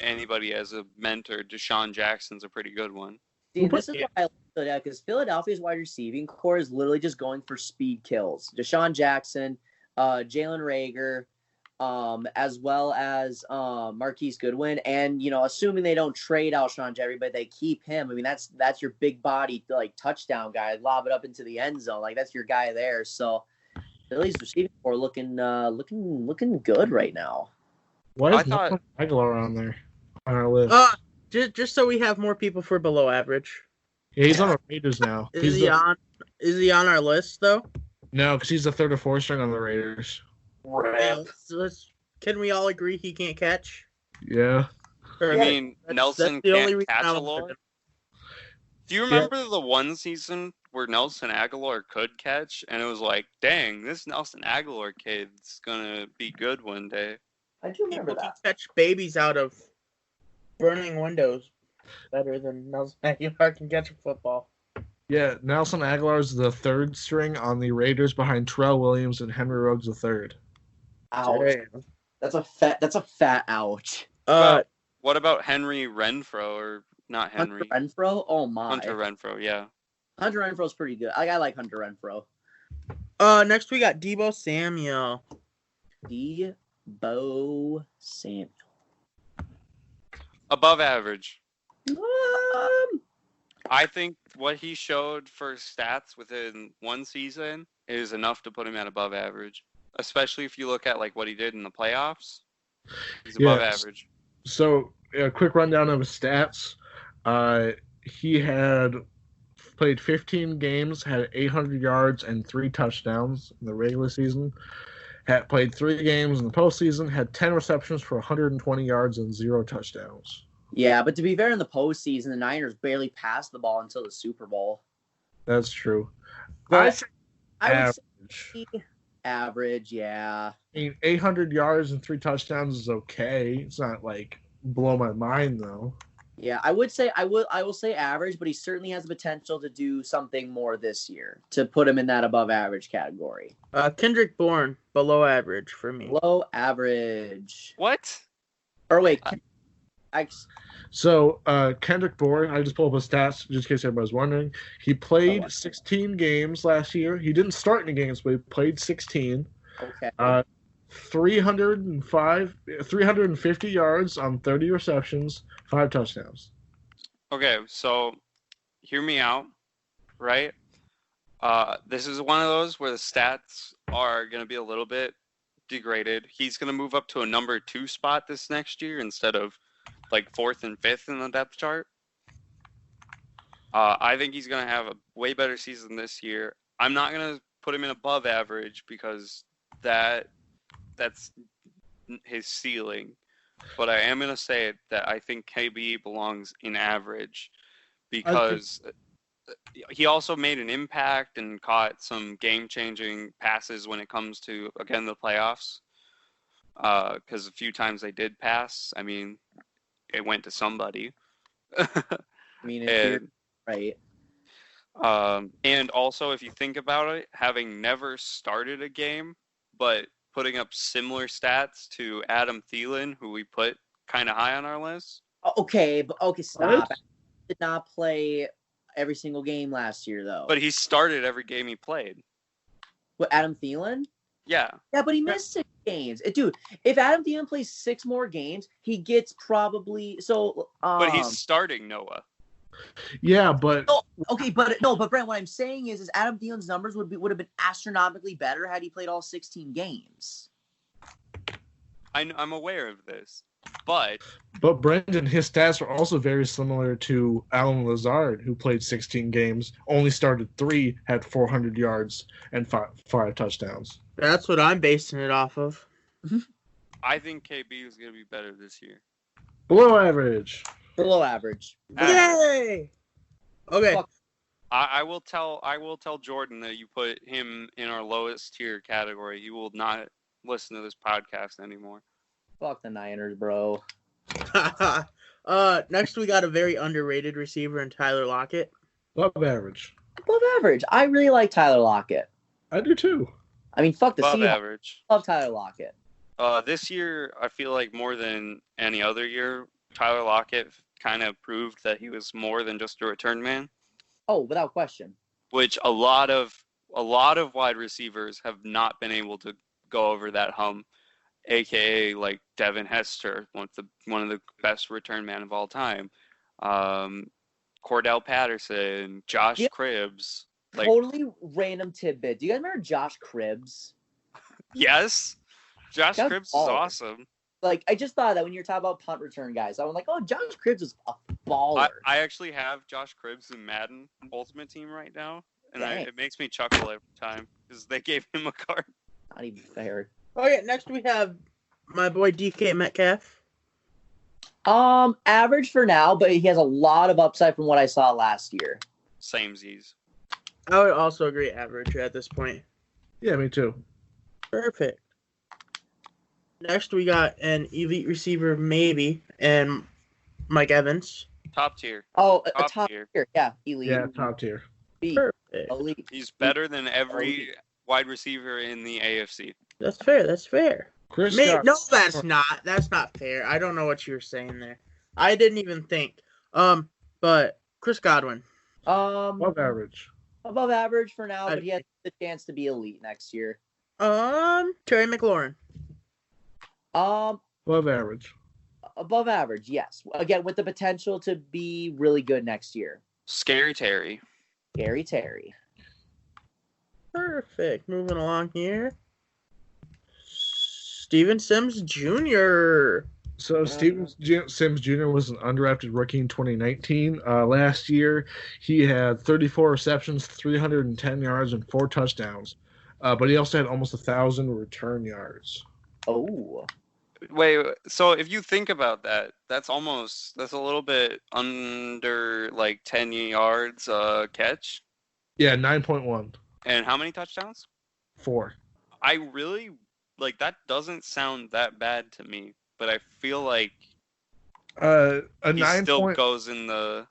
anybody as a mentor, Deshaun Jackson's a pretty good one. See, this is why I like that because Philadelphia's wide receiving core is literally just going for speed kills. Deshaun Jackson, Jalen Reagor, as well as Marquise Goodwin, and assuming they don't trade Alshon Jeffrey, but they keep him. I mean, that's your big body like touchdown guy, lob it up into the end zone, like that's your guy there. So Philly's receiving core looking good right now. Why is Mohamed Aguilar on there on our list? Just so we have more people for below average. Yeah, he's on the Raiders now. Is he on our list though? No, because he's the 3rd or 4th string on the Raiders. Can we all agree he can't catch? Yeah. I mean, Nelson can't catch a lot. Do you remember the one season where Nelson Aguilar could catch, and it was like, dang, this Nelson Aguilar kid's gonna be good one day. I do remember that. People can catch babies out of burning windows better than Nelson Aguilar can catch a football. Yeah, Nelson Aguilar is the 3rd string on the Raiders behind Terrell Williams and Henry Ruggs III. Ouch. That's a fat ouch. What about Henry Renfro or not Henry? Hunter Renfro? Oh my. Hunter Renfro, yeah. Hunter Renfro's pretty good. I like Hunter Renfro. Next we got Debo Samuel. Debo Samuel. Above average. I think what he showed for stats within one season is enough to put him at above average. Especially if you look at like what he did in the playoffs. He's above average. So, a quick rundown of his stats. He had played 15 games, had 800 yards and 3 touchdowns in the regular season. Had played 3 games in the postseason, had 10 receptions for 120 yards and 0 touchdowns. Yeah, but to be fair, in the postseason, the Niners barely passed the ball until the Super Bowl. That's true. But I would say average, yeah. I mean, 800 yards and 3 touchdowns is okay. It's not like blow my mind though. Yeah, I will say average, but he certainly has the potential to do something more this year to put him in that above average category. Kendrick Bourne, below average for me. Below average. What? Or wait, So, Kendrick Bourne, I just pulled up his stats just in case everybody's wondering. He played 16 games last year. He didn't start any games, but he played 16. Okay. 350 yards on 30 receptions, 5 touchdowns. Okay, so hear me out, right? This is one of those where the stats are going to be a little bit degraded. He's going to move up to a number 2 spot this next year instead of like 4th and 5th in the depth chart. I think he's going to have a way better season this year. I'm not going to put him in above average because that's his ceiling. But I am going to say that I think KB belongs in average because he also made an impact and caught some game-changing passes when it comes to, again, the playoffs. because a few times they did pass. I mean, it went to somebody. I mean, if you're right. And also, if you think about it, having never started a game, but putting up similar stats to Adam Thielen, who we put kind of high on our list. Okay, stop. What? Did not play every single game last year, though. But he started every game he played. What, Adam Thielen? Yeah. Yeah, but he missed 6 games. Dude, if Adam Thielen plays 6 more games, he gets probably so. But he's starting Noah. Yeah, but Okay, but Brent, what I'm saying is Adam Thielen's numbers would have been astronomically better had he played all 16 games. I'm aware of this, but Brendan, his stats are also very similar to Alan Lazard, who played 16 games, only started 3, had 400 yards and 5 touchdowns. That's what I'm basing it off of. I think KB is going to be better this year. Below average. Below average. Yay! Okay. Fuck. I will tell Jordan that you put him in our lowest tier category. He will not listen to this podcast anymore. Fuck the Niners, bro. Next we got a very underrated receiver in Tyler Lockett. Above average. Above average. I really like Tyler Lockett. I do too. I mean, fuck the Above Seahawks. average. Love Tyler Lockett. This year, I feel like more than any other year, Tyler Lockett kind of proved that he was more than just a return man. Oh, without question. Which a lot of wide receivers have not been able to go over that hump, aka like Devin Hester, one of the best return man of all time, Cordell Patterson, Josh Cribbs. Like, Totally random tidbit. Do you guys remember Josh Cribbs? yes, Josh That's Cribbs is baller. awesome. Like, I just thought that when you're talking about punt return guys, I was like, oh, Josh Cribbs is a baller. I actually have Josh Cribbs in Madden Ultimate Team right now, and Dang. it makes me chuckle every time because they gave him a card. Not even fair. Okay, next we have my boy DK Metcalf. Average for now, but he has a lot of upside from what I saw last year. Same Z's. I would also agree average at this point. Yeah, me too. Perfect. Next we got an elite receiver maybe, and Mike Evans. Top tier. Oh, a Top top tier. tier. Yeah, elite. Yeah, top tier. Perfect. Elite. He's better than every wide receiver in the AFC. That's fair. That's fair. Chris No, Scott. that's not. That's not fair. I don't know what you were saying there. I didn't even think. But Chris Godwin. Above average. Above average for now, but he has the chance to be elite next year. Terry McLaurin. Above average. Above average, yes. Again, with the potential to be really good next year. Scary Terry. Gary Terry. Perfect. Moving along here. Steven Sims Jr. So Steven Sims Jr. was an undrafted rookie in 2019. Last year, he had 34 receptions, 310 yards, and 4 touchdowns. But he also had almost 1,000 return yards. Oh. Wait, so if you think about that, that's a little bit under like 10 yards catch. Yeah, 9.1. And how many touchdowns? 4. I really like that. Doesn't sound that bad to me, but I feel like A he 9. still goes in the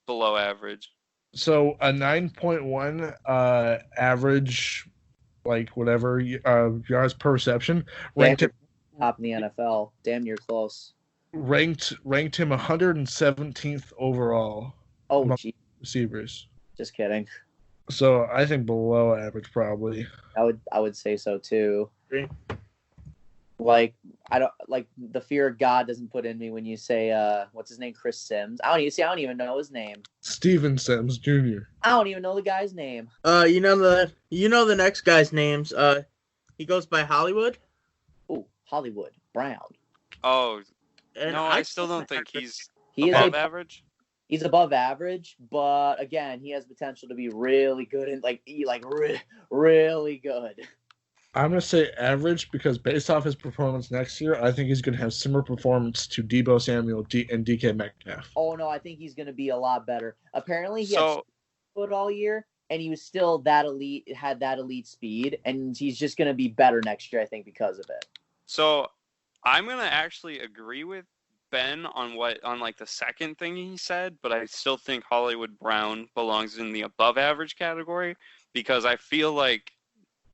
below average. So a 9.1 average, like whatever yards per reception, ranked him Top in the NFL. Damn near close. ranked him 117th overall Oh, among gee. receivers. Just kidding. So I think below average probably. I would say so too. Agree. Like, I don't like the fear of God doesn't put in me when you say what's his name? Chris Sims. I don't even know his name. Steven Sims Jr. I don't even know the guy's name. You know the next guy's names. He goes by Hollywood. Oh, Hollywood Brown. Oh, And no, I still don't think he's He is above average. He's above average, but again, he has potential to be really good and really good. I'm going to say average because based off his performance next year, I think he's going to have similar performance to Debo Samuel and DK Metcalf. Oh no, I think he's going to be a lot better. Apparently, he had So foot all year, and he was still that elite, had that elite speed, and he's just going to be better next year, I think, because of it. So I'm gonna actually agree with Ben on like the second thing he said, but I still think Hollywood Brown belongs in the above average category because I feel like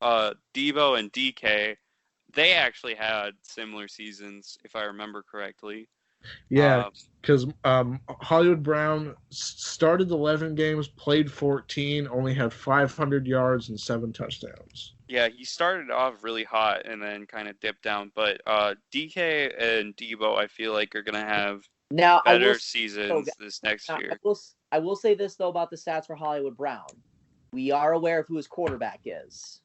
Debo and DK, they actually had similar seasons, if I remember correctly. Yeah, because Hollywood Brown started 11 games, played 14, only had 500 yards and 7 touchdowns. Yeah, he started off really hot and then kind of dipped down. But DK and Debo, I feel like, are going to have better seasons this next year. I will say this, though, about the stats for Hollywood Brown. We are aware of who his quarterback is.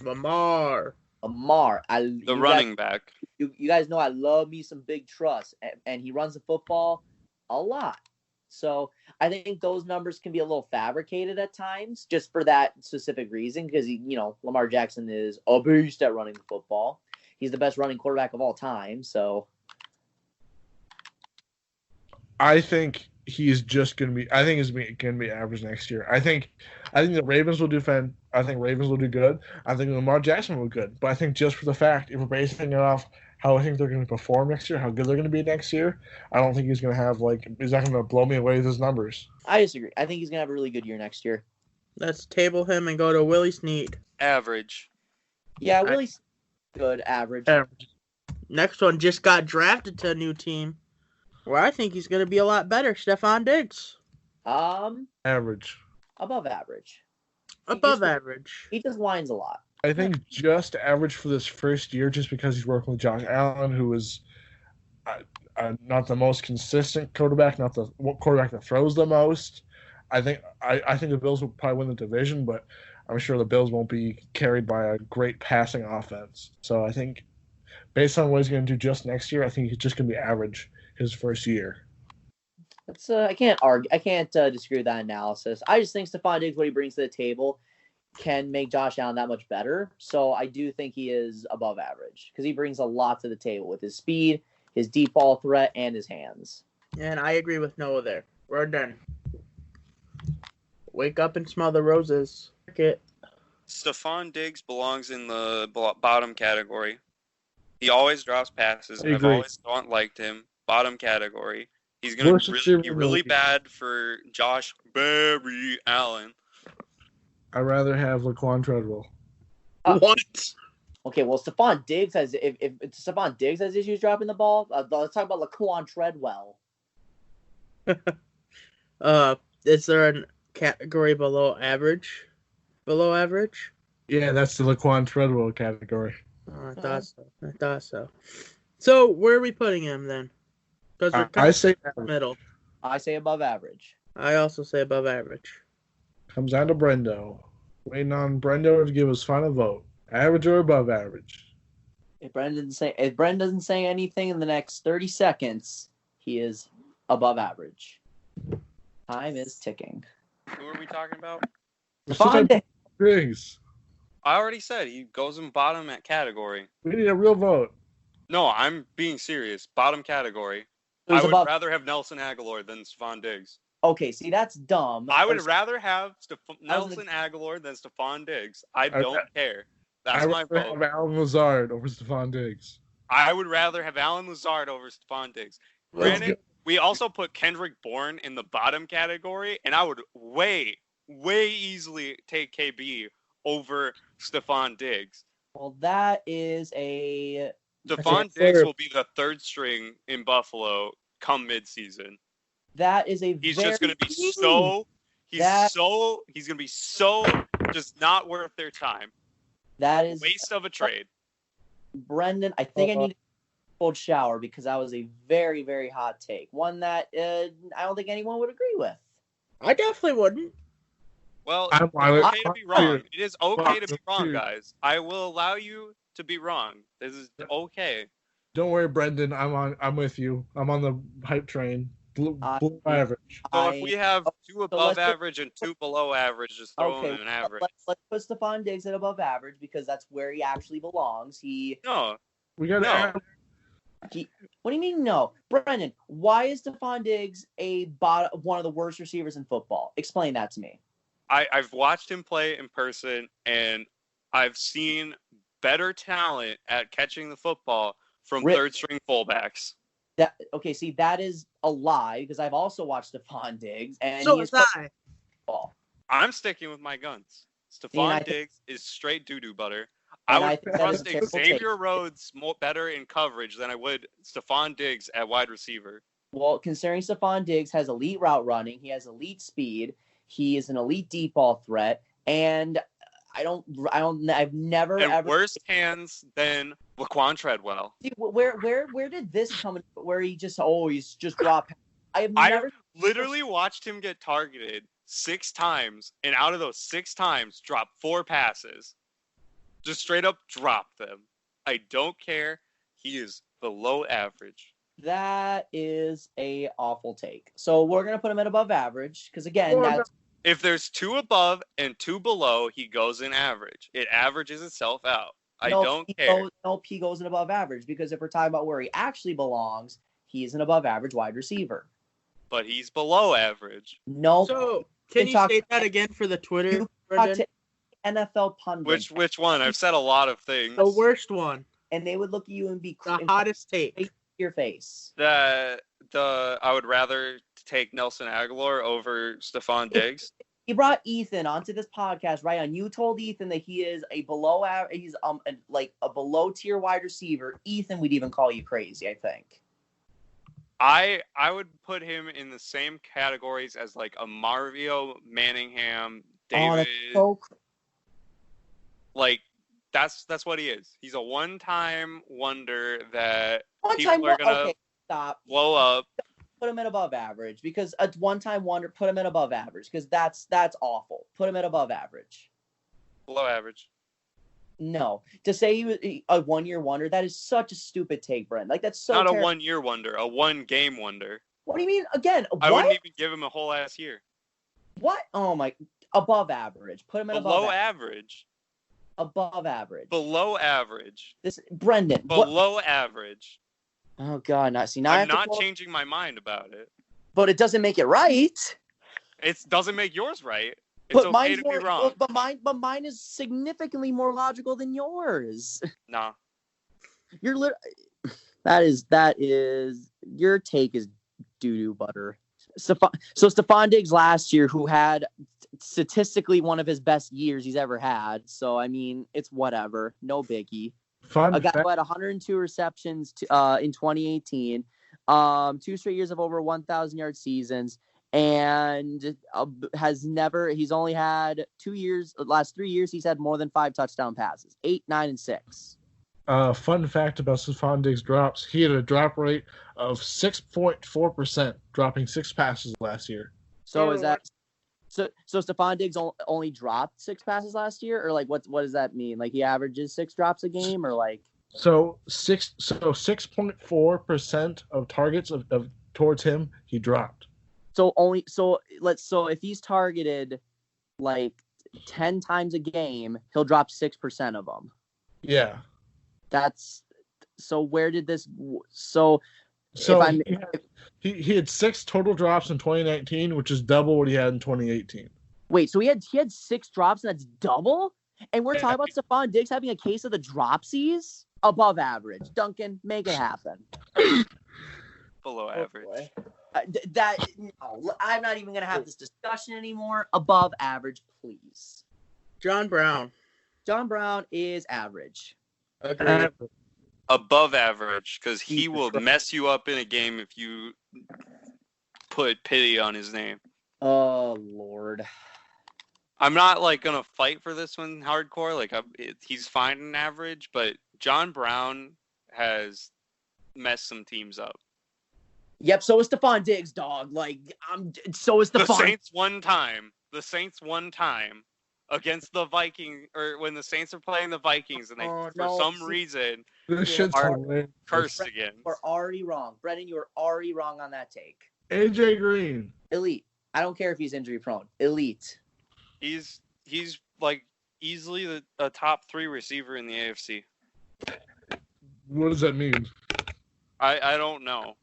Lamar. The running back. You guys know I love me some big trust, and he runs the football a lot. So I think those numbers can be a little fabricated at times, just for that specific reason, because Lamar Jackson is a beast at running the football. He's the best running quarterback of all time. So I think he's just going to be. I think he's going to be average next year. I think the Ravens will do fine. I think Ravens will do good. I think Lamar Jackson will do good. But I think just for the fact, if we're basing it off how I think they're going to perform next year, how good they're going to be next year, I don't think he's going to have he's not going to blow me away with his numbers. I disagree. I think he's going to have a really good year next year. Let's table him and go to Willie Snead. Average. Yeah, Willie's good. Average. Next one just got drafted to a new team, where I think he's going to be a lot better. Stephon Diggs. Average. Above average. Average. He just whines a lot. I think just average for this first year, just because he's working with Josh Allen, who is not the most consistent quarterback, not the quarterback that throws the most. I think the Bills will probably win the division, but I'm sure the Bills won't be carried by a great passing offense. So I think, based on what he's going to do just next year, I think he's just going to be average his first year. That's I can't argue. I can't disagree with that analysis. I just think Stephon Diggs, what he brings to the table, can make Josh Allen that much better. So I do think he is above average because he brings a lot to the table with his speed, his deep ball threat, and his hands. And I agree with Noah there. We're done. Wake up and smell the roses. Stephon Diggs belongs in the bottom category. He always drops passes. I've always not liked him. Bottom category. He's going to be really bad for Josh Barry Allen. I'd rather have Laquan Treadwell. What? Okay, well, Stephon Diggs has if Stephon Diggs has issues dropping the ball, let's talk about Laquan Treadwell. Is there a category below average? Below average? Yeah, that's the Laquan Treadwell category. Oh, I thought so. So where are we putting him then? Because I say middle. I say above average. I also say above average. Comes down to Brendo. Waiting on Brendo to give his final vote. Average or above average? If Brendan doesn't say anything in the next 30 seconds, he is above average. Time is ticking. Who are we talking about? Stephon Diggs. I already said he goes in bottom at category. We need a real vote. No, I'm being serious. Bottom category. I would rather have Nelson Aguilar than Stephon Diggs. Okay, see, that's dumb. I would rather have Nelson Aguilar than Stephon Diggs. I don't care. That's my vote. I would rather have Allen Lazard over Stephon Diggs. I would rather have Allen Lazard over Stephon Diggs. Granted, we also put Kendrick Bourne in the bottom category, and I would way easily take KB over Stephon Diggs. Well, that is a... Stephon Diggs will be the third string in Buffalo come midseason. That is a He's just going to be so... He's going to be so just not worth their time. That is... Waste of a trade. Brendan, I think I need a cold shower because that was a very, very hot take. One that I don't think anyone would agree with. I definitely wouldn't. Well, it's okay to be wrong. It is okay to be wrong, guys. I will allow you to be wrong. This is okay. Don't worry, Brendan. I'm with you. I'm on the hype train. Blue average. So if we have two above average and two below average, just throw in an average. Let's put Stephon Diggs at above average because that's where he actually belongs. We got to What do you mean no? Brendan, why is Stephon Diggs one of the worst receivers in football? Explain that to me. I've watched him play in person, and I've seen better talent at catching the football from third-string fullbacks. See, that is a lie because I've also watched Stephon Diggs, and So he is was I. ball. I'm sticking with my guns. Stephon Diggs is straight doo-doo butter. I would trust Xavier Rhodes better in coverage than I would Stephon Diggs at wide receiver. Well, considering Stephon Diggs has elite route running, he has elite speed, he is an elite deep ball threat, and I've never ever worse hands than Laquan Treadwell. See, where did this come in? Where he's just dropped. I literally watched him get targeted 6 times, and out of those 6 times, drop 4 passes. Just straight up drop them. I don't care. He is below average. That is a awful take. So we're gonna put him at above average because again, if there's 2 above and 2 below, he goes in average. It averages itself out. I don't care. He goes in above average because if we're talking about where he actually belongs, he's an above average wide receiver. But he's below average. No. So can you say that again for the Twitter? NFL pundit. Which one? I've said a lot of things. The worst one. And they would look at you and be the hottest take. Your face. I would rather take Nelson Aguilar over Stephon Diggs. He brought Ethan onto this podcast, right? And you told Ethan that he is a below average. He's like a below tier wide receiver. Ethan would even call you crazy, I think. I would put him in the same categories as like a Mario Manningham, David. Like that's what he is. He's a one-time wonder that people are gonna blow up. Put him at above average because a one-time wonder. Put him at above average because that's awful. Put him at above average. Below average. No, to say he was a one-year wonder, that is such a stupid take, Brent. Like that's so not a one-year wonder, a one-game wonder. What do you mean? Again, I wouldn't even give him a whole ass year. What? Oh my! Above average. Put him at below average. Above average. Below average. This Brendan. Below average. Oh God! Now I'm not changing my mind about it. But it doesn't make it right. It doesn't make yours right. It's okay to be wrong. But mine is significantly more logical than yours. Nah. That is your take is doo-doo butter. So Stephon Diggs last year, who had statistically one of his best years he's ever had. So I mean, it's whatever, no biggie. A guy who had 102 receptions in 2018, 2 straight years of over 1,000-yard seasons, and he's only had 2 years. The last 3 years, he's had more than 5 touchdown passes, 8, 9, and 6. Fun fact about Stephon Diggs drops: he had a drop rate of 6.4%, dropping 6 passes last year. So is that so Stephon Diggs only dropped 6 passes last year, or like what does that mean? Like he averages 6 drops a game, or like 6.4% of targets of towards him he dropped. So if he's targeted like 10 times a game, he'll drop 6% of them. Yeah. That's so. Where did this? So he had 6 total drops in 2019, which is double what he had in 2018. Wait, so he had 6 drops, and that's double? And we're talking about Stephon Diggs having a case of the dropsies? Above average. Duncan, make it happen. Below average. No, I'm not even gonna have this discussion anymore. Above average, please. John Brown is average. Agreed. Above average, because he will mess you up in a game if you put pity on his name. Oh Lord. I'm not like gonna fight for this one hardcore. Like he's fine in average, but John Brown has messed some teams up. Yep. So is Stephon Diggs, dog. Like so is Stephon. The Saints one time against the Vikings, or when the Saints are playing the Vikings, and they reason are cursed again. We're already wrong, Brendan. You were already wrong on that take. AJ Green, elite. I don't care if he's injury prone. Elite. He's like easily a top 3 receiver in the AFC. What does that mean? I don't know.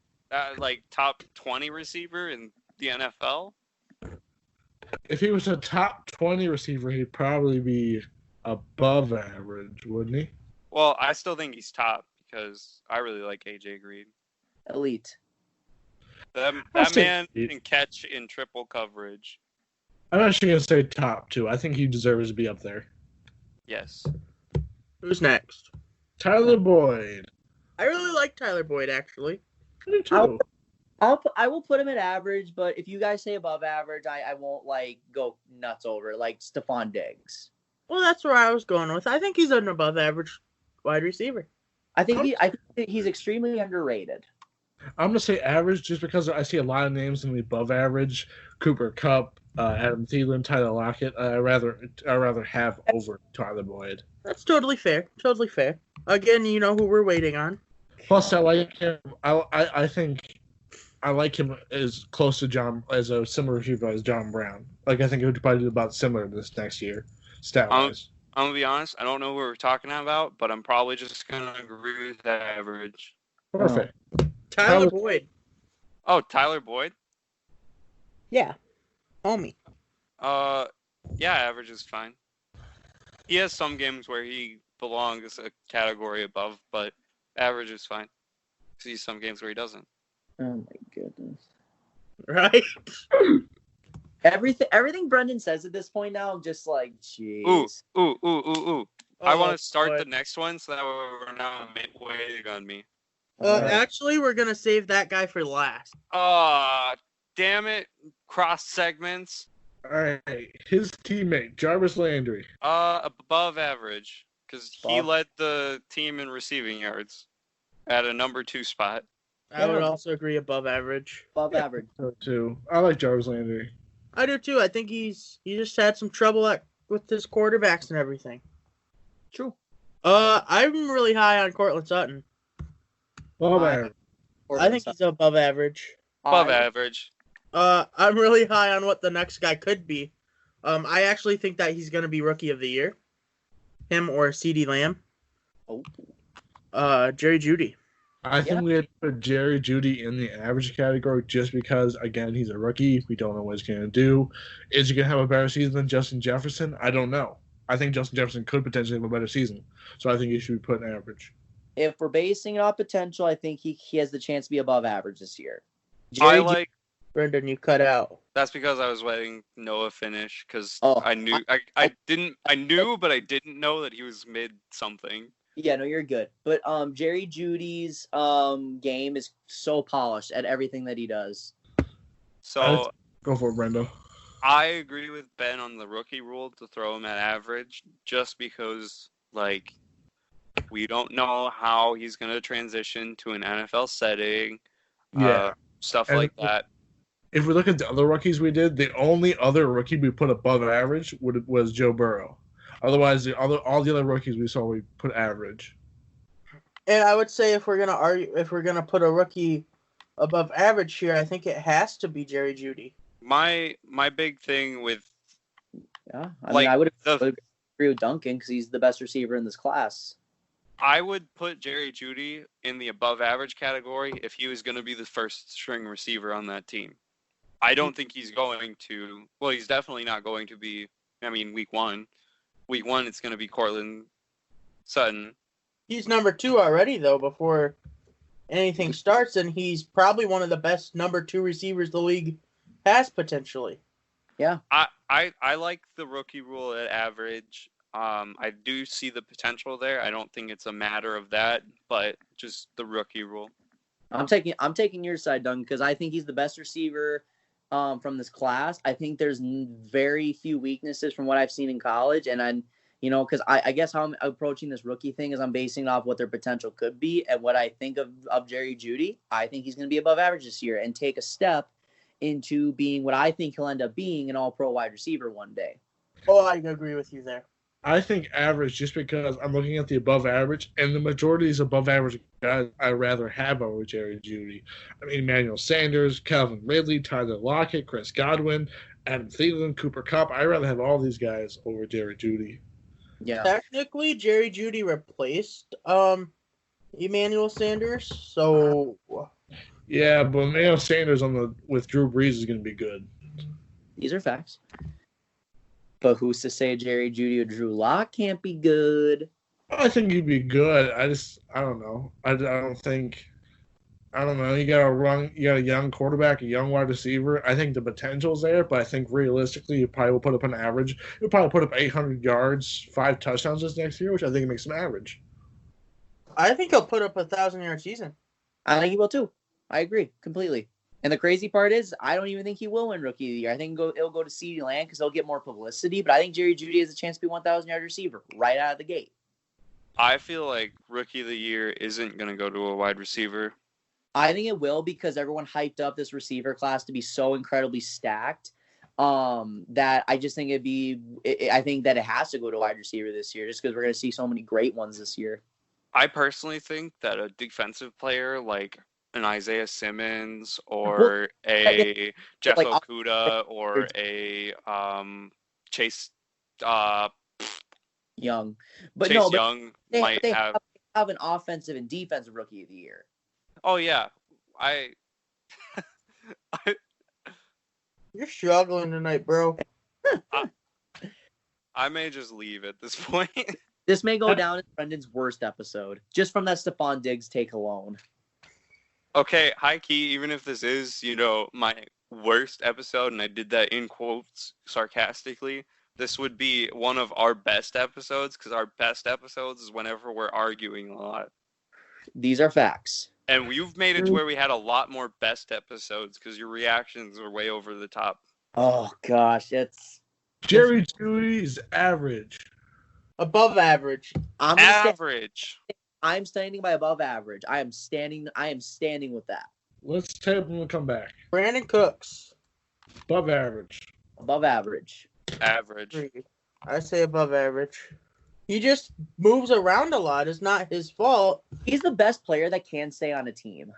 Like top 20 receiver in the NFL. If he was a top 20 receiver, he'd probably be above average, wouldn't he? Well, I still think he's top because I really like AJ Green. Elite. That I'll man say- can catch in triple coverage. I'm actually going to say top 2. I think he deserves to be up there. Yes. Who's next? Tyler Boyd. I really like Tyler Boyd, actually. I do too. I will put him at average, but if you guys say above average, I won't go nuts over it, like Stephon Diggs. Well, that's where I was going with. I think he's an above average wide receiver. I think he's extremely underrated. I'm going to say average just because I see a lot of names in the above average. Cooper Kupp, Adam Thielen, Tyler Lockett. I'd rather have over Tyler Boyd. That's totally fair. Totally fair. Again, you know who we're waiting on. Plus, I like him. I think I like him as close to as a similar receiver as John Brown. Like, I think it would probably do about similar this next year, stat-wise. I'm going to be honest. I don't know who we're talking about, but I'm probably just going to agree with that average. Perfect. Tyler Boyd. Oh, Tyler Boyd? Yeah. Homie. Yeah, average is fine. He has some games where he belongs a category above, but average is fine. Sees some games where he doesn't. Oh my goodness! Right? Everything Brendan says at this point now, I'm just like, jeez. Ooh. I want to start boy. the next one so that we're not waiting on me. Actually, we're going to save that guy for last. Damn it. Cross segments. All right. His teammate, Jarvis Landry. Above average. Because he Above. led the team in receiving yards at a number 2 spot. I would also agree above average. Above average. So, too. I like Jarvis Landry. I do too. I think he just had some trouble with his quarterbacks and everything. True. I'm really high on Cortland Sutton. Above average. I think he's above average. Above average. I'm really high on what the next guy could be. I actually think that he's going to be Rookie of the Year. Him or CeeDee Lamb. Oh. Jerry Jeudy. I think we had to put Jerry Jeudy in the average category just because, again, he's a rookie. We don't know what he's going to do. Is he going to have a better season than Justin Jefferson? I don't know. I think Justin Jefferson could potentially have a better season. So I think he should be put in average. If we're basing it on potential, I think he has the chance to be above average this year. Brendan, you cut out. That's because I was letting Noah finish because I knew, but I didn't know that he was mid something. Yeah, no, you're good. But Jerry Jeudy's game is so polished at everything that he does. So Go for it, Brendo. I agree with Ben on the rookie rule to throw him at average just because, like, we don't know how he's going to transition to an NFL setting. Yeah. Stuff And like that. If we look at the other rookies we did, the only other rookie we put above average was Joe Burrow. Otherwise, all the other rookies we saw, we put average. And I would say if we're gonna put a rookie above average here, I think it has to be Jerry Jeudy. My big thing with I would agree with Duncan because he's the best receiver in this class. I would put Jerry Jeudy in the above average category if he was going to be the first string receiver on that team. I don't think he's going to. Well, he's definitely not going to be. I mean, week one, it's going to be Cortland Sutton. He's number 2 already, though, before anything starts, and he's probably one of the best number 2 receivers the league has potentially. Yeah. I like the rookie rule at average. I do see the potential there. I don't think it's a matter of that, but just the rookie rule. I'm taking your side, Duncan, because I think he's the best receiver from this class. I think there's very few weaknesses from what I've seen in college, and because I guess how I'm approaching this rookie thing is I'm basing it off what their potential could be and what I think of Jerry Jeudy. I think he's going to be above average this year and take a step into being what I think he'll end up being, an all-pro wide receiver one day. Oh, I agree with you there. I think average just because I'm looking at the above average, and the majority of these above average guys I'd rather have over Jerry Jeudy. I mean, Emmanuel Sanders, Calvin Ridley, Tyler Lockett, Chris Godwin, Adam Thielen, Cooper Kupp. I'd rather have all these guys over Jerry Jeudy. Yeah. Technically, Jerry Jeudy replaced Emmanuel Sanders, so Yeah, but Emmanuel Sanders with Drew Brees is going to be good. These are facts. But who's to say Jerry Jeudy or Drew Lock can't be good? I think he'd be good. I don't know. I don't know. You got a young quarterback, a young wide receiver. I think the potential's there, but I think realistically, you probably will put up an average. You'll probably put up 800 yards, 5 touchdowns this next year, which I think makes him average. I think he'll put up a 1,000-yard season. I think he will too. I agree completely. And the crazy part is, I don't even think he will win Rookie of the Year. I think it'll go to CeeDee Lamb because he'll get more publicity. But I think Jerry Jeudy has a chance to be 1,000-yard receiver right out of the gate. I feel like Rookie of the Year isn't going to go to a wide receiver. I think it will because everyone hyped up this receiver class to be so incredibly stacked that I just think I think that it has to go to wide receiver this year just because we're going to see so many great ones this year. I personally think that a defensive player like an Isaiah Simmons or a Jeff Okudah or a Chase Young. Young might have an offensive and defensive Rookie of the Year. Oh, yeah. You're struggling tonight, bro. I may just leave at this point. This may go down as Brendan's worst episode, just from that Stephon Diggs take alone. Okay, high key, even if this is, my worst episode, and I did that in quotes sarcastically, this would be one of our best episodes, because our best episodes is whenever we're arguing a lot. These are facts. And you've made it to where we had a lot more best episodes, because your reactions were way over the top. Oh, gosh, it's... Jerry Jeudy's average. Above average. Average. I'm standing by above average. I am standing with that. Let's tape him and come back. Brandon Cooks. Above average. Above average. Average. I say above average. He just moves around a lot. It's not his fault. He's the best player that can stay on a team.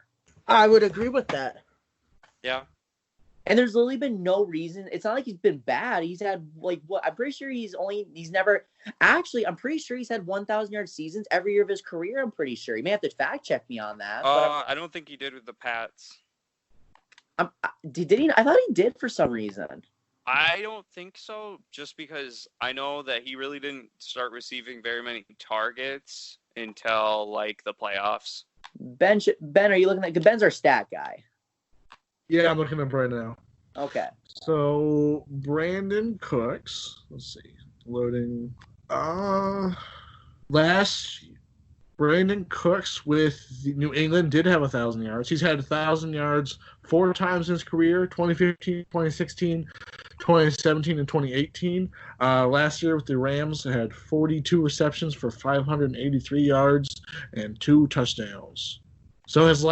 I would agree with that. Yeah. And there's literally been no reason. It's not like he's been bad. He's had I'm pretty sure I'm pretty sure he's had 1,000-yard seasons every year of his career. I'm pretty sure. He may have to fact check me on that. I don't think he did with the Pats. Did he? I thought he did for some reason. I don't think so, just because I know that he really didn't start receiving very many targets until, the playoffs. Ben, are you looking at... Ben's our stat guy. Yeah, I'm looking up right now. Okay. So, Brandon Cooks, let's see, loading. Brandon Cooks with New England did have 1,000 yards. He's had 1,000 yards 4 times in his career, 2015, 2016, 2017, and 2018. Last year with the Rams, they had 42 receptions for 583 yards and 2 touchdowns. So his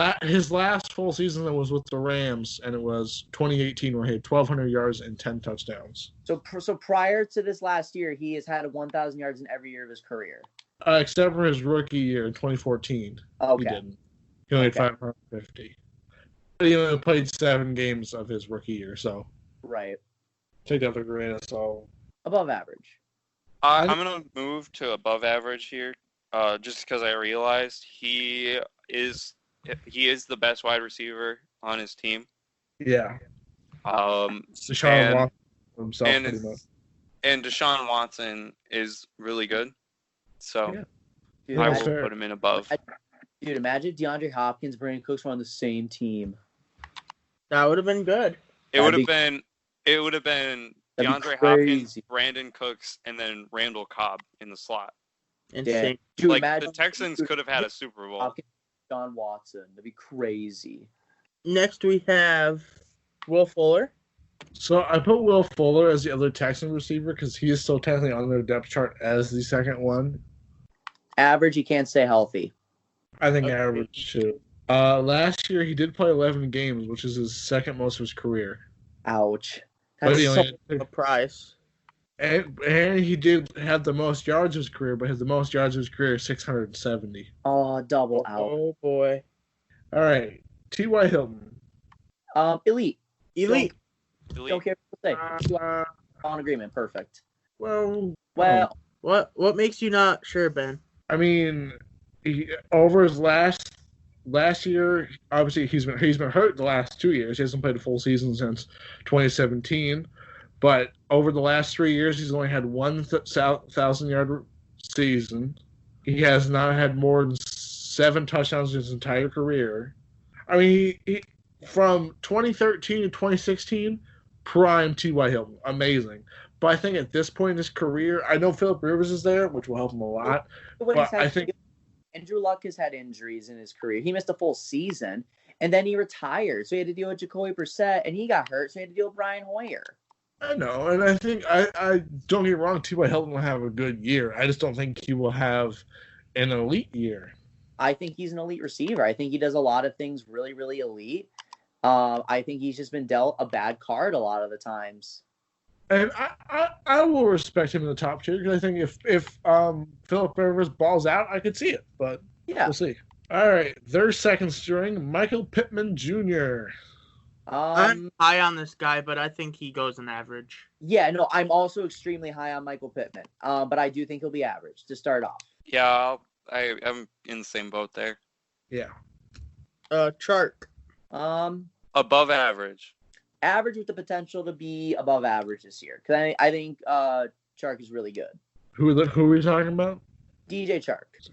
last full season was with the Rams, and it was 2018, where he had 1,200 yards and 10 touchdowns. So prior to this last year, he has had 1,000 yards in every year of his career. Except for his rookie year in 2014. Okay. He didn't. He only had 550. But he only played 7 games of his rookie year, so. Right. Take that with a grain of salt. Above average. I'm going to move to above average here, just because I realized he is the best wide receiver on his team. Yeah. Deshaun Watson himself, pretty much. And Deshaun Watson is really good. So Dude, I will put him in above. Dude, imagine DeAndre Hopkins, Brandon Cooks were on the same team. That would have been good. It would have been DeAndre Hopkins, Brandon Cooks, and then Randall Cobb in the slot. Insane. Yeah. The Texans could have had a Super Bowl. Hopkins, John Watson. That'd be crazy. Next we have Will Fuller. So I put Will Fuller as the other Texan receiver because he is still technically on their depth chart as the second one. Average, he can't stay healthy. I think average too. Last year he did play 11 games, which is his second most of his career. Ouch. That's a price. And he did have the most yards of his career, but the most yards of his career is 670. Oh, double out. Oh boy. All right, T.Y. Hilton. Elite. Delete. Don't care what people say. On agreement. Perfect. Well. What makes you not sure, Ben? I mean, over his last year, obviously he's been hurt the last 2 years. He hasn't played a full season since 2017. But over the last 3 years, he's only had 1,000-yard season. He has not had more than 7 touchdowns in his entire career. I mean, he from 2013 to 2016, prime T.Y. Hilton. Amazing. But I think at this point in his career, I know Phillip Rivers is there, which will help him a lot. But I think Andrew Luck has had injuries in his career. He missed a full season, and then he retired. So he had to deal with Jacoby Brissett, and he got hurt, so he had to deal with Brian Hoyer. I know, and I think I don't get me wrong, T.Y. Hilton will have a good year. I just don't think he will have an elite year. I think he's an elite receiver. I think he does a lot of things really, really elite. I think he's just been dealt a bad card a lot of the times. And I will respect him in the top tier because I think if Phillip Rivers balls out, I could see it. But yeah, we'll see. All right, their second string, Michael Pittman Jr. I'm high on this guy, but I think he goes an average. Yeah, no, I'm also extremely high on Michael Pittman. But I do think he'll be average to start off. Yeah, I'm in the same boat there. Yeah. Chark. Above average. Average with the potential to be above average this year. Because I think Chark is really good. Who are we talking about? DJ Chark.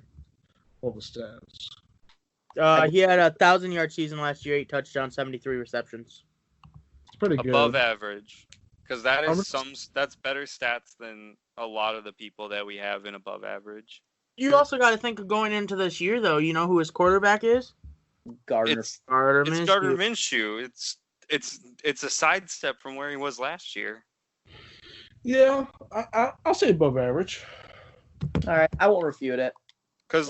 All the stats. He had a 1,000-yard season last year, 8 touchdowns, 73 receptions. It's pretty good. Above average. Because that's better stats than a lot of the people that we have in above average. You also got to think of going into this year, though. You know who his quarterback is? Gardner Minshew. It's a sidestep from where he was last year. Yeah, I'll say above average. All right, I won't refute it. Because,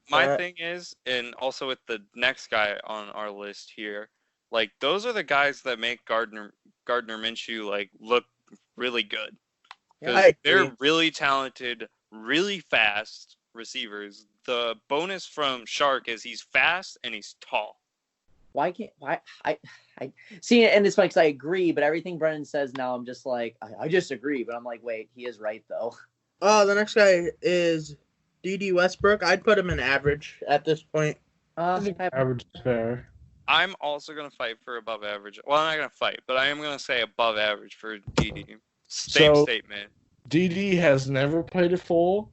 my thing is, and also with the next guy on our list here, those are the guys that make Gardner Minshew, look really good. Because they're really talented, really fast receivers. The bonus from Shark is he's fast and he's tall. I see it, and it's funny because I agree, but everything Brennan says now, I'm just like, I disagree, but I'm like, wait, he is right, though. The next guy is D.D. Westbrook. I'd put him in average at this point. I think average is fair. I'm also going to fight for above average. Well, I'm not going to fight, but I am going to say above average for D.D. Same statement. D.D. has never played a full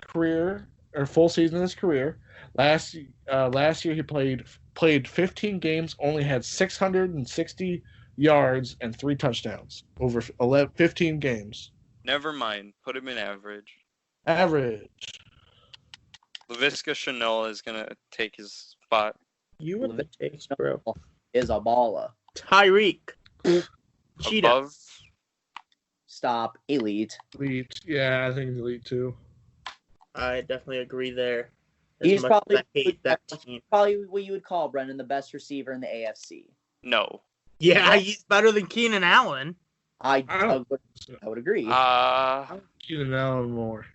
career or full season in his career. Last year he played 15 games, only had 660 yards and 3 touchdowns over 15 games. Never mind. Put him in average. Average. Laviska Shenault is going to take his spot. You with the takes, bro. Is a baller. Tyreek. Cheetah. Above. Stop. Elite. Elite. Yeah, I think he's elite too. I definitely agree there. He's probably team. what you would call, Brendan, the best receiver in the AFC. No. Yeah, he's better than Keenan Allen. I would agree. Keenan Allen more.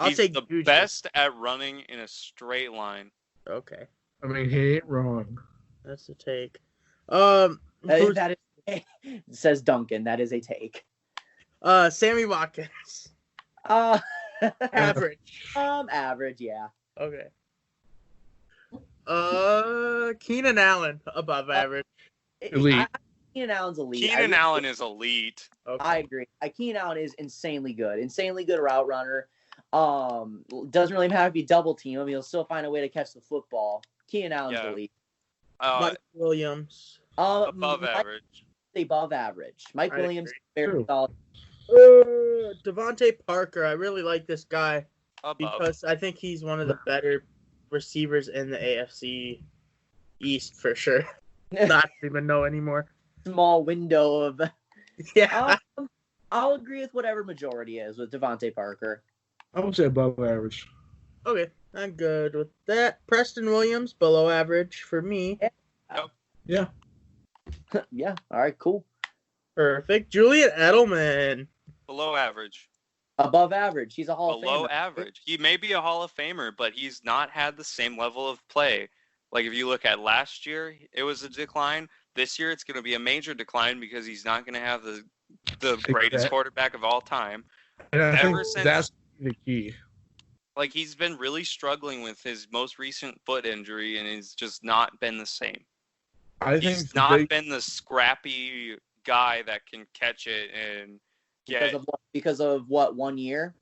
He's the best at running in a straight line. Okay. I mean, he ain't wrong. That's a take. That is, says Duncan. That is a take. Sammy Watkins. Average. Average, yeah. Okay. Keenan Allen above average. Elite. Keenan Allen's elite. Keenan Allen is elite. Okay. I agree. Keenan Allen is insanely good. Insanely good route runner. Doesn't really matter if you double team him, he'll still find a way to catch the football. Keenan Allen's elite. Mike Williams. Above average. Above average. Mike Williams, very solid. Devontae Parker. I really like this guy because I think he's one of the better receivers in the AFC East for sure. Not even know anymore. Small window of. Yeah. I'll agree with whatever majority is with Devontae Parker. I would say above average. Okay, I'm good with that. Preston Williams, below average for me. Yeah. Yeah. All right. Cool. Perfect. Julian Edelman. Below average. Above average. He's a Hall of Famer. Below average. He may be a Hall of Famer, but he's not had the same level of play. If you look at last year, it was a decline. This year, it's going to be a major decline because he's not going to have the greatest quarterback of all time. And I think that's the key. He's been really struggling with his most recent foot injury, and he's just not been the same. He's not been the scrappy guy that can catch it and get. Because of what? 1 year?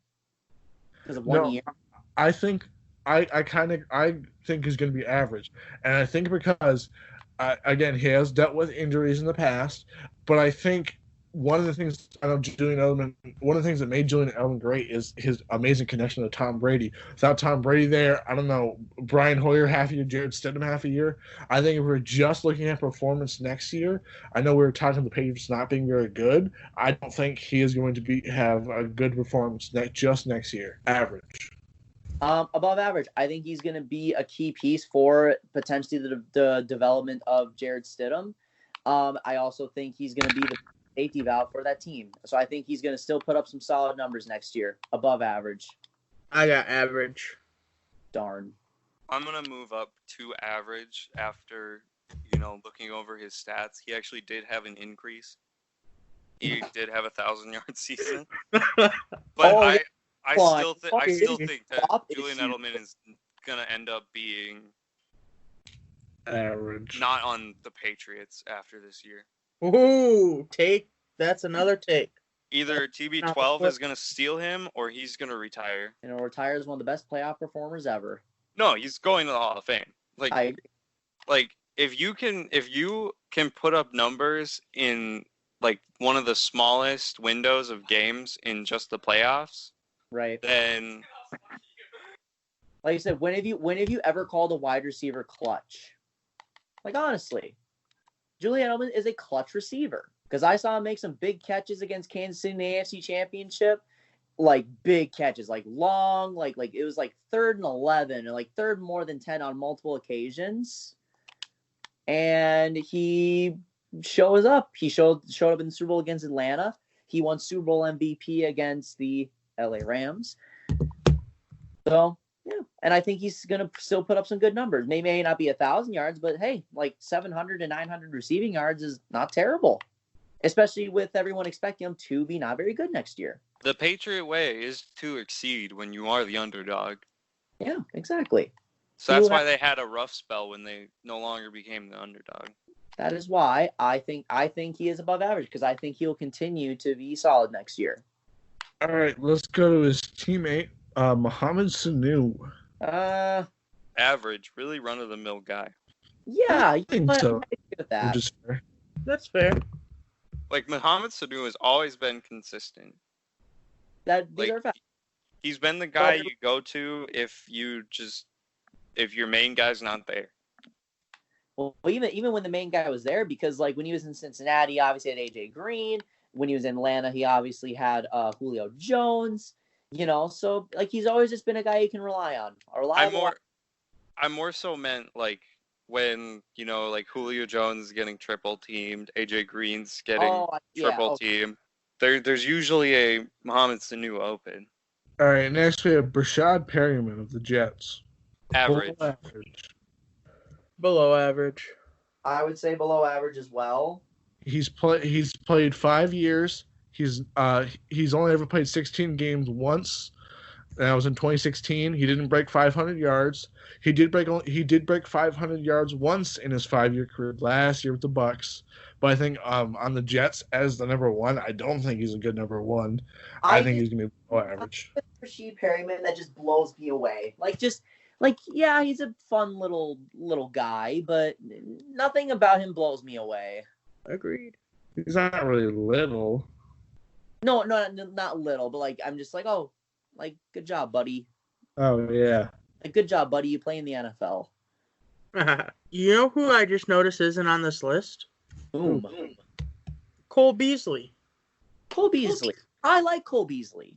because of one year. I think I think he's going to be average, and I think because again he has dealt with injuries in the past, but I think one of the things one of the things that made Julian Edelman great is his amazing connection to Tom Brady. Without Tom Brady there, I don't know, Brian Hoyer half a year, Jared Stidham half a year. I think if we're just looking at performance next year, I know we were talking about the Patriots not being very good. I don't think he is going to have a good performance just next year. Average. Above average. I think he's going to be a key piece for potentially the development of Jared Stidham. I also think he's going to be the safety valve for that team. So I think he's going to still put up some solid numbers next year. Above average. I got average. Darn. I'm going to move up to average after, looking over his stats. He actually did have an increase. He did have 1,000-yard season. But I still think that Julian Edelman is going to end up being average. Not on the Patriots after this year. Ooh, take. That's another take. Either TB12 is going to steal him or he's going to retire. And he'll retire as one of the best playoff performers ever. No, he's going to the Hall of Fame. I agree. Like if you can put up numbers in like one of the smallest windows of games in just the playoffs, right? Then, like I said, when have you ever called a wide receiver clutch? Like honestly, Julian Edelman is a clutch receiver because I saw him make some big catches against Kansas City in the AFC Championship, like big catches, like long, like it was like 3rd and 11 or like 3rd more than 10 on multiple occasions, and he shows up. He showed up in the Super Bowl against Atlanta. He won Super Bowl MVP against the LA Rams. So. Yeah, and I think he's going to still put up some good numbers. May not be 1,000 yards, but hey, like 700 to 900 receiving yards is not terrible, especially with everyone expecting him to be not very good next year. The Patriot way is to exceed when you are the underdog. Yeah, exactly. So that's why they had a rough spell when they no longer became the underdog. That is why I think he is above average because I think he'll continue to be solid next year. All right, let's go to his teammate. Mohamed Sanu. Average, really run-of-the-mill guy. Yeah, I think so. With that. Fair. That's fair. Like Mohamed Sanu has always been consistent. These are facts. He's been the guy you go to if your main guy's not there. Well, even when the main guy was there, because like when he was in Cincinnati, he obviously had AJ Green. When he was in Atlanta, he obviously had Julio Jones. So like he's always just been a guy you can rely on. I more so meant like when like Julio Jones is getting triple teamed, AJ Green's getting triple teamed. There's usually a Mohamed Sanu open. All right, next we have Brashad Perryman of the Jets. Average. Below average. I would say below average as well. He's played 5 years. He's only ever played 16 games once. That was in 2016. He didn't break 500 yards. He did break 500 yards once in his 5-year career last year with the Bucs. But I think on the Jets as the number one, I don't think he's a good number one. I think he's gonna be below average. Brashad Perryman, that just blows me away. Yeah, he's a fun little guy, but nothing about him blows me away. Agreed. He's not really little. No, not little, but like I'm just like, oh, like good job, buddy. Oh yeah. Like, good job, buddy. You play in the NFL. You know who I just noticed isn't on this list? Boom. Cole Beasley. Cole Beasley. I like Cole Beasley.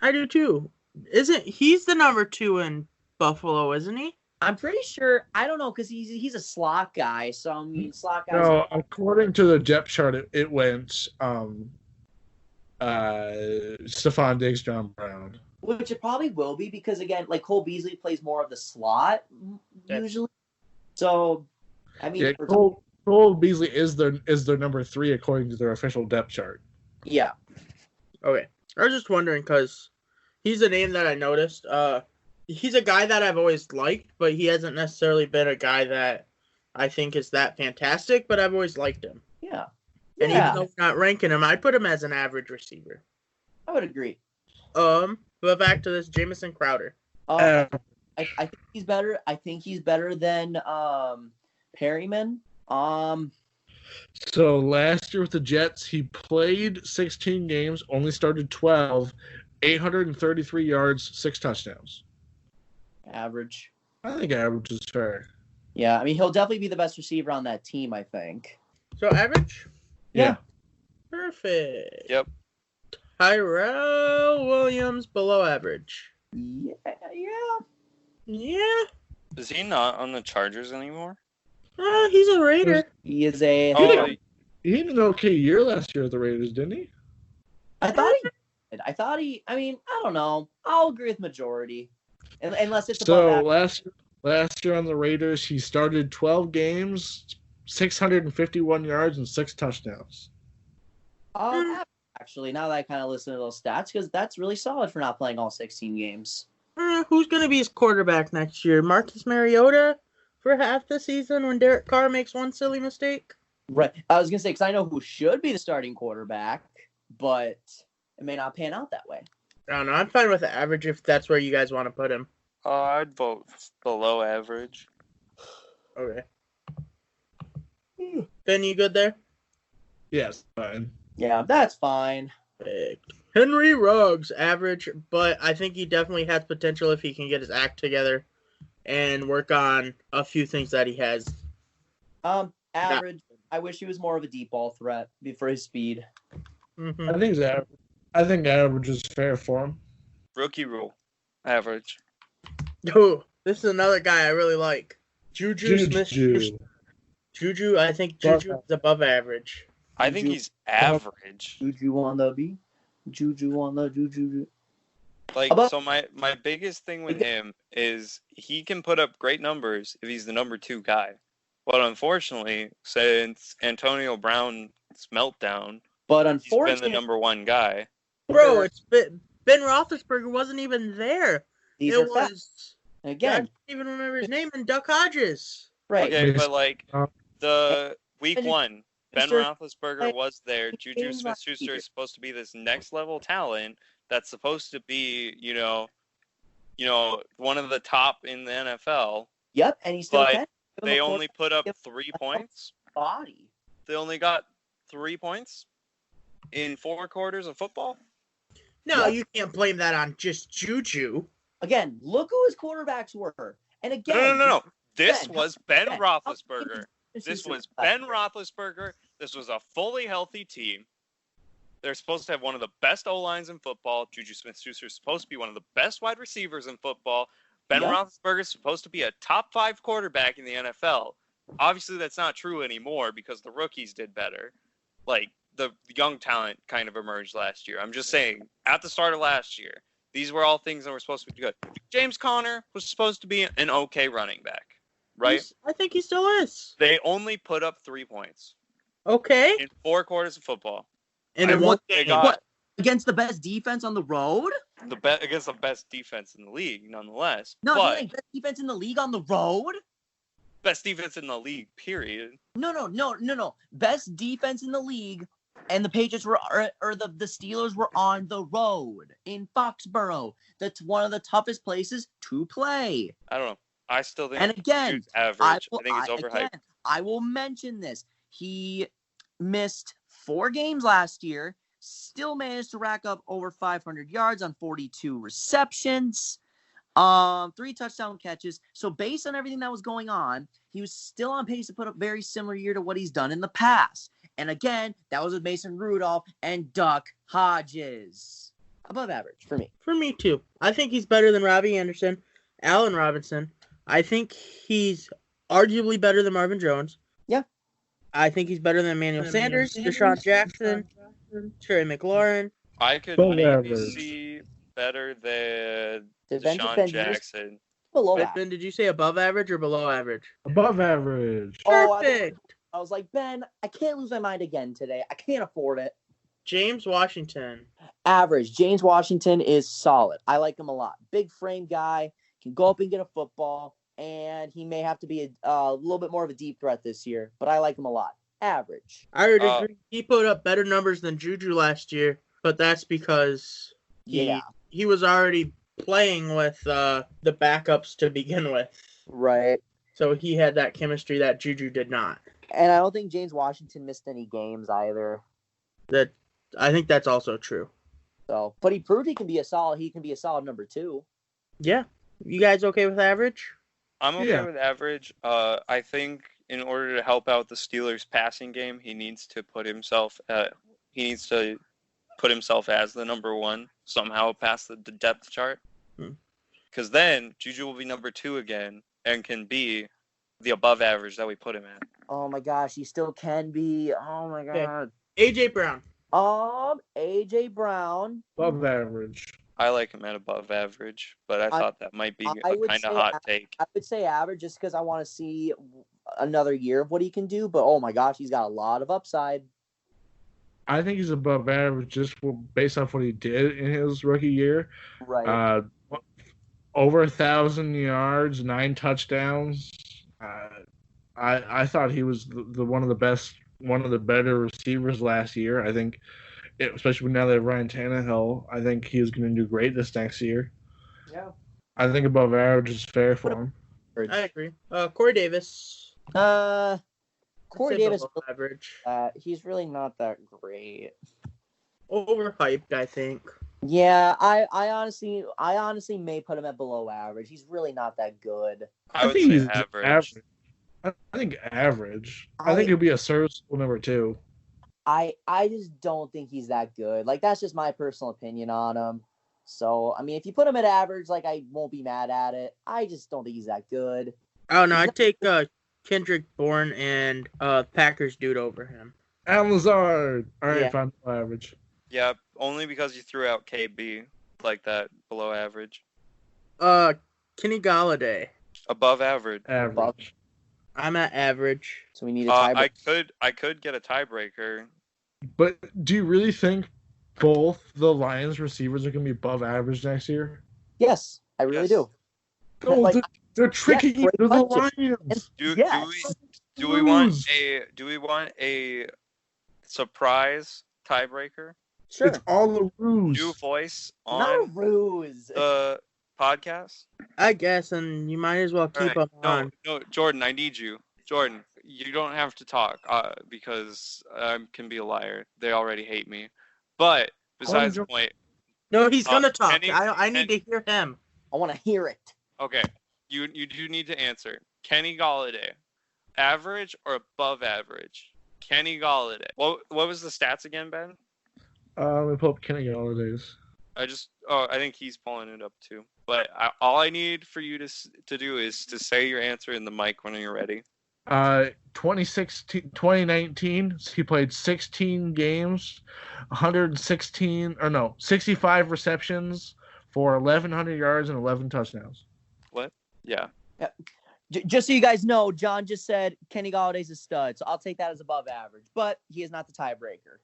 I do too. He's the number 2 in Buffalo, isn't he? I'm pretty sure. I don't know because he's a slot guy. So I mean, slot guys. No, according to the depth chart, it went Stephon Diggs, John Brown. Which it probably will be because again, like Cole Beasley plays more of the slot usually. So, I mean, Cole Beasley is their number 3 according to their official depth chart. Yeah. Okay. I was just wondering because he's a name that I noticed. He's a guy that I've always liked, but he hasn't necessarily been a guy that I think is that fantastic, but I've always liked him. Yeah. And even though we're not ranking him, I'd put him as an average receiver. I would agree. But but back to this Jameson Crowder. I think he's better. I think he's better than Perryman. So last year with the Jets, he played 16 games, only started 12, 833 yards, 6 touchdowns. Average. I think average is fair. Yeah, I mean, he'll definitely be the best receiver on that team, I think. So average? Yeah. Perfect. Yep. Tyrell Williams below average. Yeah. Yeah. Is he not on the Chargers anymore? He's a Raider. He is a. Oh, He had an okay year last year at the Raiders, didn't he? I thought he did. I mean, I don't know. I'll agree with majority. Unless it's So above last year on the Raiders, he started 12 games, 651 yards, and 6 touchdowns. Actually, now that I kind of listen to those stats, because that's really solid for not playing all 16 games. Who's going to be his quarterback next year? Marcus Mariota for half the season when Derek Carr makes one silly mistake? Right. I was going to say, because I know who should be the starting quarterback, but it may not pan out that way. I don't know. I'm fine with the average if that's where you guys want to put him. I'd vote below average. Okay. Ben, you good there? Yes, fine. Yeah, that's fine. Perfect. Henry Ruggs, average, but I think he definitely has potential if he can get his act together and work on a few things that he has. Average. I wish he was more of a deep ball threat for his speed. Mm-hmm. I think he's average. I think average is fair for him. Rookie rule. Average. Oh, this is another guy I really like. Juju Smith. Juju, I think Juju is above average. I think he's average. Juju on the B. Juju on the Juju. Like, so my biggest thing with him is he can put up great numbers if he's the number 2 guy. But unfortunately, since Antonio Brown's meltdown, he's been the number 1 guy. Bro, it's Ben Roethlisberger wasn't even there. It was again. I don't even remember his name. And Duck Hodges. Right. Okay, but like the week 1, Ben Roethlisberger was there. Juju Smith-Schuster is supposed to be this next level talent that's supposed to be, you know, one of the top in the NFL. Yep, and he's still but they only put up 3 points. Body. They only got 3 points in 4 quarters of football. No, you can't blame that on just Juju. Again, look who his quarterbacks were. And again, no. This was Ben Roethlisberger. This was Ben Roethlisberger. This was a fully healthy team. They're supposed to have one of the best O-lines in football. Juju Smith-Schuster is supposed to be one of the best wide receivers in football. Ben Roethlisberger is supposed to be a top 5 quarterback in the NFL. Obviously, that's not true anymore because the rookies did better. Like, the young talent kind of emerged last year. I'm just saying, at the start of last year, these were all things that were supposed to be good. James Conner was supposed to be an okay running back, right? I think he still is. They only put up 3 points. Okay. In 4 quarters of football. And in one game. Against the best defense on the road? Against the best defense in the league, nonetheless. No, but best defense in the league on the road? Best defense in the league, period. No. Best defense in the league, and the Patriots were, or the Steelers were on the road in Foxborough. That's one of the toughest places to play. I don't know. I still think he's average. I think he's overhyped. Again, I will mention this. He missed 4 games last year, still managed to rack up over 500 yards on 42 receptions, 3 touchdown catches. So based on everything that was going on, he was still on pace to put up a very similar year to what he's done in the past. And again, that was with Mason Rudolph and Duck Hodges. Above average for me. For me, too. I think he's better than Robbie Anderson, Allen Robinson. I think he's arguably better than Marvin Jones. Yeah. I think he's better than Emmanuel Sanders, Deshaun Jackson, Terry McLaurin. I could maybe see better than Deshaun Jackson. Below Ben, did you say above average or below average? Above average. Perfect. I was like, Ben, I can't lose my mind again today. I can't afford it. James Washington. Average. James Washington is solid. I like him a lot. Big frame guy. Can go up and get a football. And he may have to be a little bit more of a deep threat this year. But I like him a lot. Average. I would agree. He put up better numbers than Juju last year. But that's because he he was already playing with the backups to begin with. Right. So he had that chemistry that Juju did not. And I don't think James Washington missed any games either. I think that's also true. So, but he proved he can be a solid number 2. Yeah. You guys okay with average? I'm okay with average. I think in order to help out the Steelers' passing game, he needs to put himself as the number 1 somehow past the depth chart. Because then Juju will be number 2 again and can be the above average that we put him at. Oh my gosh, he still can be. Oh my god. AJ Brown. AJ Brown. Above average. I like him at above average, but I thought that might be a kind of hot take. I would say average just because I want to see another year of what he can do. But oh my gosh, he's got a lot of upside. I think he's above average just based off what he did in his rookie year. Right. Over 1,000 yards, 9 touchdowns. I thought he was one of the better receivers last year. I think, especially now they have Ryan Tannehill, I think he's going to do great this next year. Yeah. I think above average is fair for him. I agree. Corey Davis. Corey Davis, average. He's really not that great. Overhyped, I think. Yeah, I honestly may put him at below average. He's really not that good. I would think he's average. I think average. I think he'll be a serviceable number 2. I just don't think he's that good. Like, that's just my personal opinion on him. So, I mean, if you put him at average, like, I won't be mad at it. I just don't think he's that good. Oh, no, I'd take Kendrick Bourne and Packers dude over him. Alan Lazard. All right, Yeah. fine, below average. Yeah, only because you threw out KB like that below average. Kenny Galladay. Above average. Average. I'm at average. So we need a tiebreaker. I could get a tiebreaker. But do you really think both the Lions receivers are going to be above average next year? Yes, I really do. No, Like, they're tricking you. They're the Lions. Do we want a surprise tiebreaker? Sure. It's all a ruse. New voice Not a on ruse. the podcast? I guess, and you might as well keep them on. No, Jordan, I need you. Jordan, you don't have to talk because I can be a liar. They already hate me. But besides the point. No, he's gonna talk. I need to hear him. I want to hear it. Okay, you do need to answer. Kenny Galladay, average or above average? Kenny Galladay. What was the stats again, Ben? Let me pull up Kenny Galladay's. I think he's pulling it up too. But all I need for you to do is to say your answer in the mic when you're ready. 2019, he played 16 games, 65 receptions for 1,100 yards and 11 touchdowns. What? Yeah. Just so you guys know, John just said Kenny Galladay's a stud, so I'll take that as above average. But he is not the tiebreaker.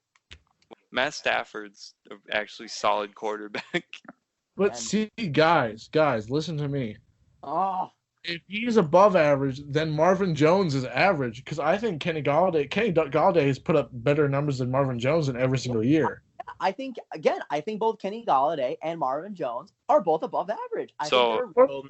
Matt Stafford's actually solid quarterback. But see, guys, listen to me. Oh. If he's above average, then Marvin Jones is average. Because I think Kenny Galladay has put up better numbers than Marvin Jones in every single year. I think both Kenny Galladay and Marvin Jones are both above average.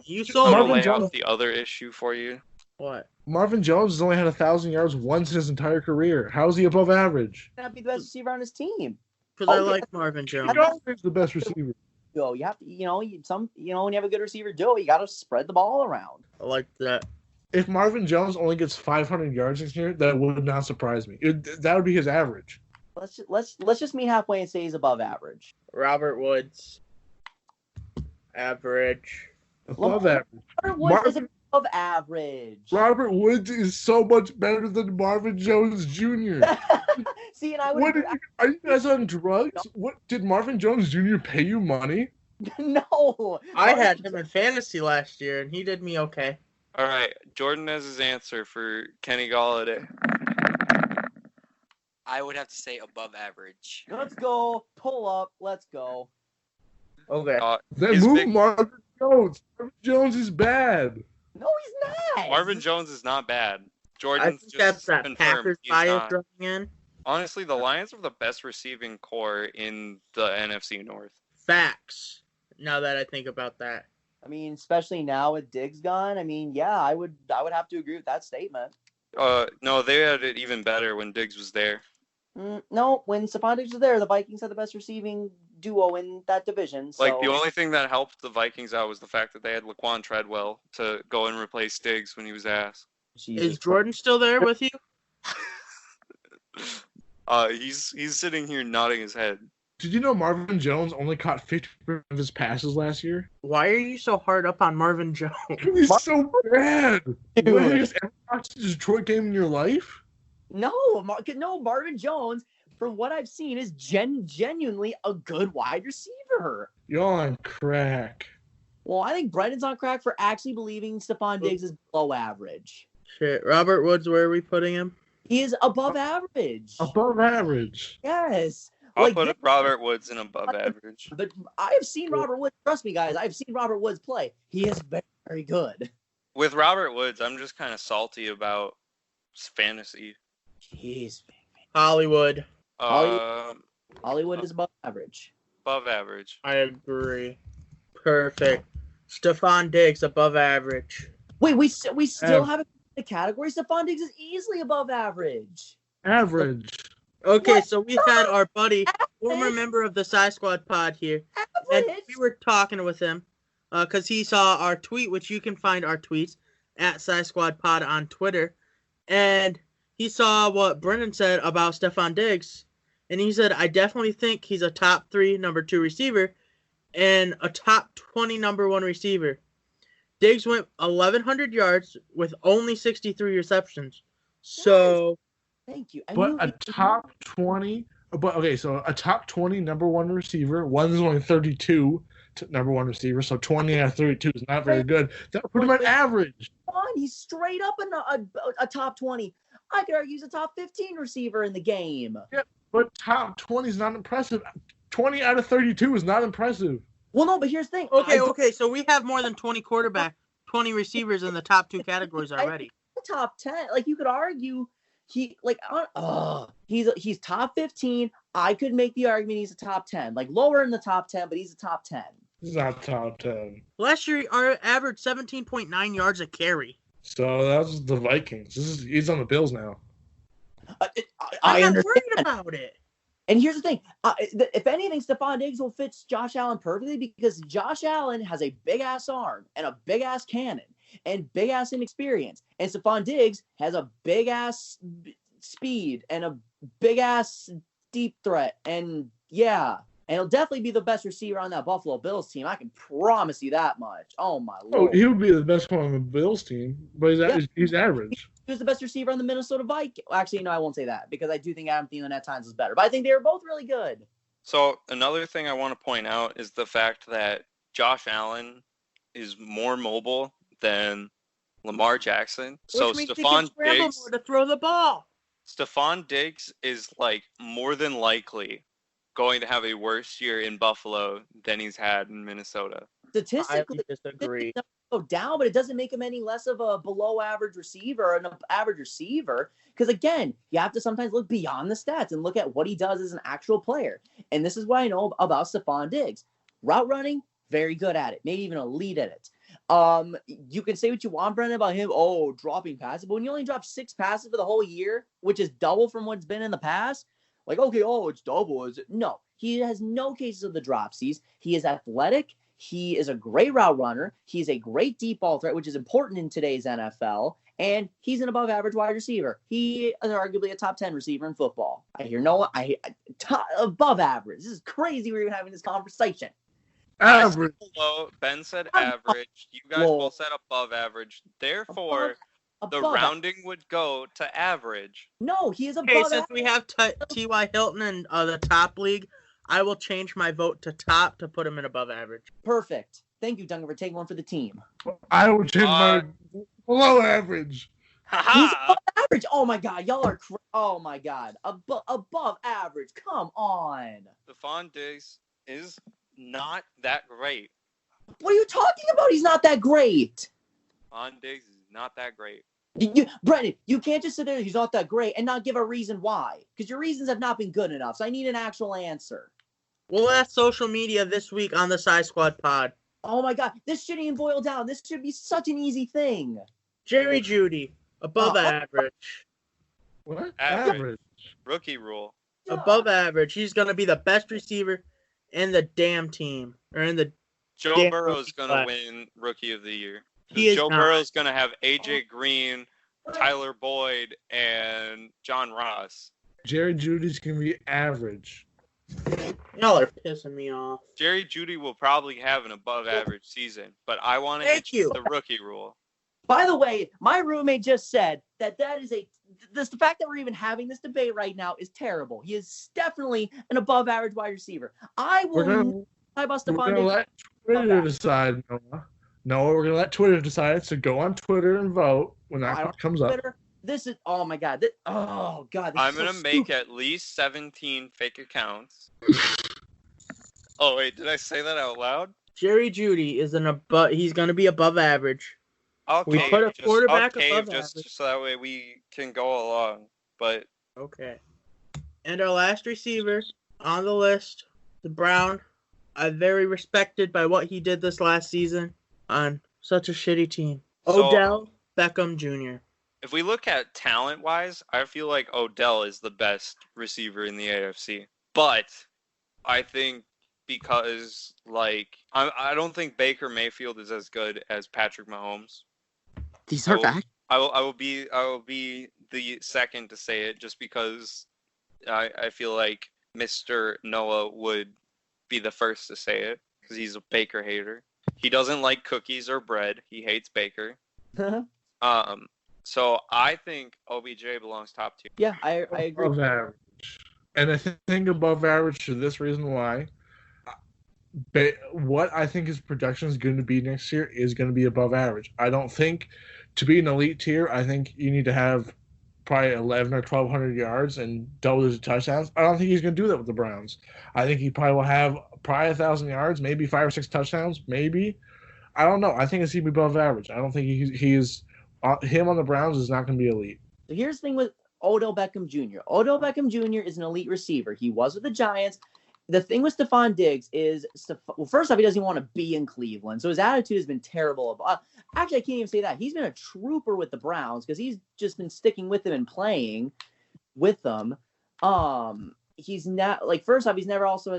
You sold Marvin Jones. The other issue for you. What? Marvin Jones has only had 1,000 yards once in his entire carear. How is he above average? Not be the best receiver on his team. Because I like Marvin Jones. He's the best receiver. You have to, when you have a good receiver, you got to spread the ball around. I like that. If Marvin Jones only gets 500 yards this year, that would not surprise me. That would be his average. Let's just meet halfway and say he's above average. Robert Woods, average. Above average. Robert Woods is above average. Robert Woods is so much better than Marvin Jones Jr. See, and I would. Are you guys on drugs? No. What did Marvin Jones Jr. pay you money? No. I had him in fantasy last year, and he did me okay. All right, Jordan has his answer for Kenny Galladay. I would have to say above average. Let's go. Pull up. Let's go. Okay. Then move Marvin Jones. Marvin Jones is bad. No, he's not. Marvin Jones is not bad. Jordan's I think that's that Packers bias dropping in. Honestly, the Lions are the best receiving core in the NFC North. Facts. now that I think about that. I mean, especially now with Diggs gone. I mean, yeah, I would have to agree with that statement. No, they had it even better when Diggs was there. No, when Stephon Diggs was there, the Vikings had the best receiving duo in that division. So. Like, the only thing that helped the Vikings out was the fact that they had Laquan Treadwell to go and replace Diggs when he was ass. Is Jordan still there with you? He's sitting here nodding his head. Did you know Marvin Jones only caught 50% of his passes last year? Why are you so hard up on Marvin Jones? He's so bad. Have you ever watched the Detroit game in your life? No, Marvin Jones, from what I've seen, is genuinely a good wide receiver. You're on crack. Well, I think Brendan's on crack for actually believing Stephon Diggs is below average. Shit, Robert Woods, where are we putting him? He is above average. Above average. Yes. I'll put Robert Woods in above average. But I have seen Robert Woods. Trust me, guys. I've seen Robert Woods play. He is very, very good. With Robert Woods, I'm just kind of salty about fantasy. Jeez. Hollywood. Hollywood is above average. Above average. I agree. Perfect. Stephon Diggs, above average. Wait, we still haven't the category. Stephon Diggs is easily above average. Average. Okay, so we had our buddy, former member of the SighSquadPod here, and we were talking with him because he saw our tweet, which you can find our tweets at SighSquadPod on Twitter, and he saw what Brendan said about Stephon Diggs, and he said, I definitely think he's a top 3 number 2 receiver and a top 20 number 1 receiver. Diggs went 1,100 yards with only 63 receptions. So... Thank you. But a top 20, so a top 20 number 1 receiver, one's only 32 number 1 receiver, so 20 out of 32 is not very good. That would put him at average. He's straight up a top 20. I could argue he's a top 15 receiver in the game. Yeah, but top 20 is not impressive. 20 out of 32 is not impressive. Well, no, but here's the thing. Okay, so we have more than 20 receivers in the top 2 categories already. Top 10, like you could argue. He's top 15. I could make the argument he's a top 10, like lower in the top 10, but he's a top 10. He's not top 10. Last year, our average 17.9 yards a carry. So that was the Vikings. He's on the Bills now. I'm not worried about it. And here's the thing. If anything, Stephon Diggs will fit Josh Allen perfectly because Josh Allen has a big-ass arm and a big-ass cannon and big-ass inexperience. And Stephon Diggs has a big-ass speed and a big-ass deep threat. And, yeah, and he'll definitely be the best receiver on that Buffalo Bills team. I can promise you that much. Oh, my Lord. Oh, he would be the best one on the Bills team, but he's average. He was the best receiver on the Minnesota Vikings. Actually, no, I won't say that because I do think Adam Thielen at times was better. But I think they were both really good. So another thing I want to point out is the fact that Josh Allen is more mobile than Lamar Jackson. So Stephon Diggs more to throw the ball. Stephon Diggs is like more than likely going to have a worse year in Buffalo than he's had in Minnesota. Statistically, I disagree. Go down, but it doesn't make him any less of a below average receiver or an average receiver. Because again, you have to sometimes look beyond the stats and look at what he does as an actual player. And this is what I know about Stephon Diggs. Route running, very good at it, maybe even elite at it. You can say what you want, Brendan, about him. Oh, dropping passes, but when you only drop 6 passes for the whole year, which is double from what's been in the past, like it's double, is it? No, he has no cases of the dropsies. He is athletic. He is a great route runner. He's a great deep ball threat, which is important in today's NFL. And he's an above average wide receiver. He is arguably a top 10 receiver in football. Above average. This is crazy. We're even having this conversation. Average. Ben said average. You guys both said above average. Therefore, the rounding would go to average. No, he is above average. Okay, since we have T.Y. Hilton in the top league, I will change my vote to top to put him in above average. Perfect. Thank you, Duncan, for taking one for the team. I would change my below average. He's above average. Oh, my God. Y'all are oh, my God. Above average. Come on. Stephon Diggs is not that great. What are you talking about? He's not that great. Stephon Diggs is not that great. Brendan, you can't just sit there, he's not that great, and not give a reason why. Because your reasons have not been good enough. So I need an actual answer. We'll ask social media this week on the SighSquadPod. Oh my God, this shouldn't even boil down. This should be such an easy thing. Jerry Jeudy, above average. What? Average. Rookie rule. Above average. He's going to be the best receiver in the damn team. Or in the Joe Burrow's going to win Rookie of the Year. Joe Burrow's going to have A.J. Green, Tyler Boyd, and John Ross. Jerry Jeudy's going to be average. Y'all are pissing me off. Jerry Jeudy will probably have an above average season, but I want to get the rookie rule. By the way, my roommate just said that is the fact that we're even having this debate right now is terrible. He is definitely an above average wide receiver. I will talk about Stephon Diggs. We're going to let Twitter decide, Noah. No, we're going to let Twitter decide, so go on Twitter and vote when that comes up. This is, oh my God. I'm going to make at least 17 fake accounts. Oh, wait, did I say that out loud? Jerry Jeudy is he's going to be above average. Okay, we put a quarterback above just average. So that way we can go along, but... Okay. And our last receiver on the list, the Brown, very respected by what he did this last season on such a shitty team. Odell Beckham Jr. If we look at talent-wise, I feel like Odell is the best receiver in the AFC. But I think because, I don't think Baker Mayfield is as good as Patrick Mahomes. These are facts. I will be the second to say it just because I feel like Mr. Noah would be the first to say it because he's a Baker hater. He doesn't like cookies or bread. He hates Baker. So I think OBJ belongs top 2. Yeah, I agree. Above average. And I think above average for this reason why. What I think his production is going to be next year is going to be above average. I don't think to be an elite tier, I think you need to have probably 11 or 1,200 yards and double-digit touchdowns. I don't think he's going to do that with the Browns. I think he probably will have 1,000 yards, maybe 5 or 6 touchdowns, maybe. I don't know. I think it's going to be above average. I don't think he's him on the Browns is not going to be elite. So here's the thing with Odell Beckham Jr. Odell Beckham Jr. is an elite receiver. He was with the Giants. The thing with Stephon Diggs is, first off, he doesn't want to be in Cleveland. So his attitude has been terrible. Actually, I can't even say that. He's been a trooper with the Browns because he's just been sticking with them and playing with them. He's not, first off, has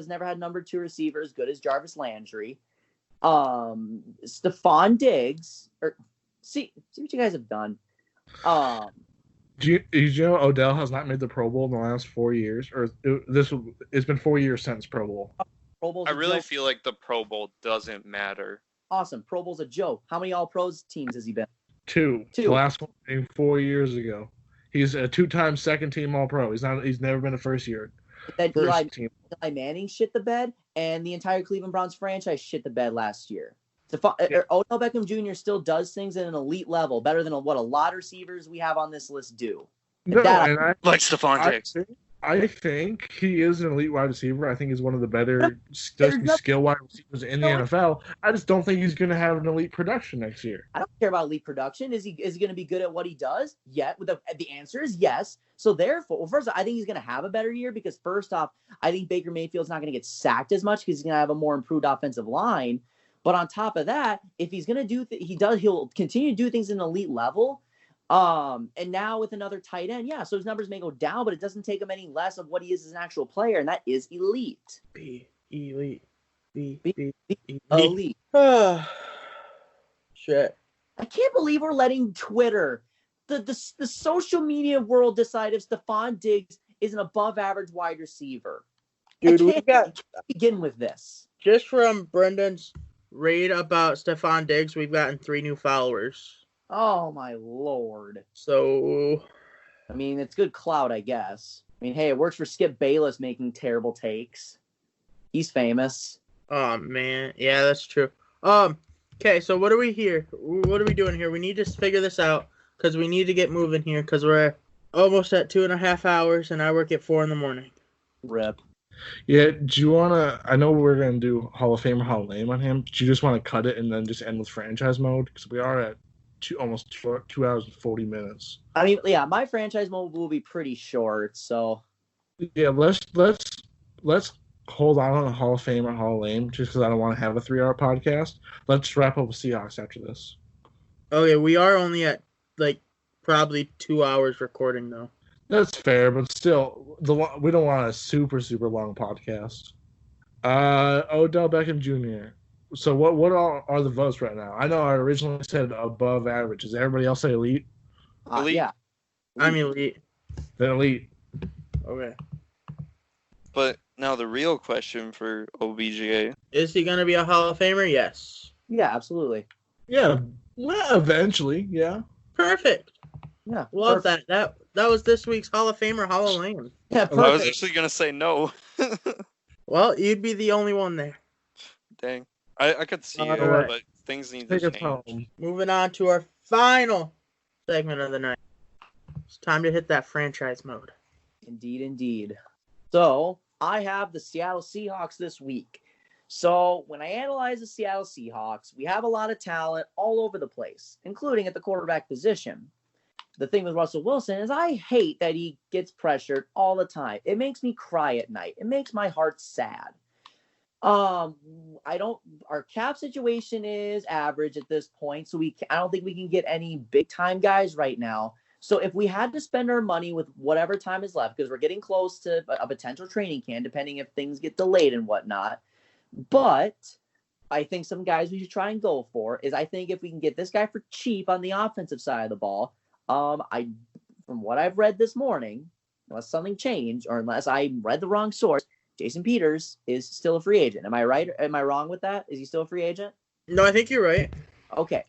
never had number 2 receiver as good as Jarvis Landry. Stephon Diggs, see what you guys have done. Do you know Odell has not made the Pro Bowl in the last 4 years? It's been 4 years since Pro Bowl. I really feel like the Pro Bowl doesn't matter. Awesome. Pro Bowl's a joke. How many All-Pros teams has he been? 2. The last one came 4 years ago. He's a 2-time second-team All-Pro. He's never been a first year. Then Eli Manning shit the bed, and the entire Cleveland Browns franchise shit the bed last year. Odell Beckham Jr. still does things at an elite level, better than what a lot of receivers we have on this list do. Like Stephon Diggs. I think he is an elite wide receiver. I think he's one of the better skill wide receivers in the NFL. I just don't think he's going to have an elite production next year. I don't care about elite production. Is he going to be good at what he does? Yeah. The answer is yes. So therefore, first off, I think he's going to have a better year because first off, I think Baker Mayfield's not going to get sacked as much because he's going to have a more improved offensive line. But on top of that, if he's going to do he'll continue to do things in an elite level. And now with another tight end, so his numbers may go down, but it doesn't take him any less of what he is as an actual player, and that is elite. Elite. Shit. I can't believe we're letting Twitter, the social media world, decide if Stephon Diggs is an above-average wide receiver. Dude, we got begin with this. Just from Brendan's read about Stephon Diggs, we've gotten 3 new followers. Oh, my Lord. So, I mean, it's good clout, I guess. I mean, hey, it works for Skip Bayless making terrible takes. He's famous. Oh, man. Yeah, that's true. Okay, so what are we doing here? We need to figure this out because we need to get moving here because we're almost at 2.5 hours and I work at 4 in. Rip. Yeah, do you want to... I know we're going to do Hall of Fame or Hall of Fame on him. Do you just want to cut it and then just end with franchise mode? Because we are at almost 2 hours and 40 minutes. I mean, yeah, my franchise mode will be pretty short, so... Yeah, let's hold on Hall of Fame or Hall of Lame just because I don't want to have a 3-hour podcast. Let's wrap up with Seahawks after this. Okay, we are only at like probably 2 hours recording though. That's fair, but still, we don't want a super long podcast. Odell Beckham Jr. So what are the votes right now? I know I originally said above average. Does everybody else say elite? Elite. Yeah. I'm elite. Then elite. Okay. But now the real question for OBGA. Is he gonna be a Hall of Famer? Yes. Yeah, absolutely. Yeah, well, eventually, yeah. Perfect. Yeah. Love perfect. that. That was this week's Hall of Famer, Hall of Lame. Yeah, I was perfect. actually gonna say no. Well, you'd be the only one there. Dang. I could see it, Alright. but things need Take to us change. home. Moving on to our final segment of the night. It's time to hit that franchise mode. Indeed. So I have the Seattle Seahawks this week. So when I analyze the Seattle Seahawks, we have a lot of talent all over the place, including at the quarterback position. The thing with Russell Wilson is I hate that he gets pressured all the time. It makes me cry at night. It makes my heart sad. Our cap situation is average at this point, so I don't think we can get any big time guys right now. So if we had to spend our money with whatever time is left, because we're getting close to a potential training camp, depending if things get delayed and whatnot. But I think some guys we should try and go for is I think if we can get this guy for cheap on the offensive side of the ball, from what I've read this morning, unless something changed or unless I read the wrong source, Jason Peters is still a free agent. Am I right? Am I wrong with that? Is he still a free agent? No, I think you're right. Okay.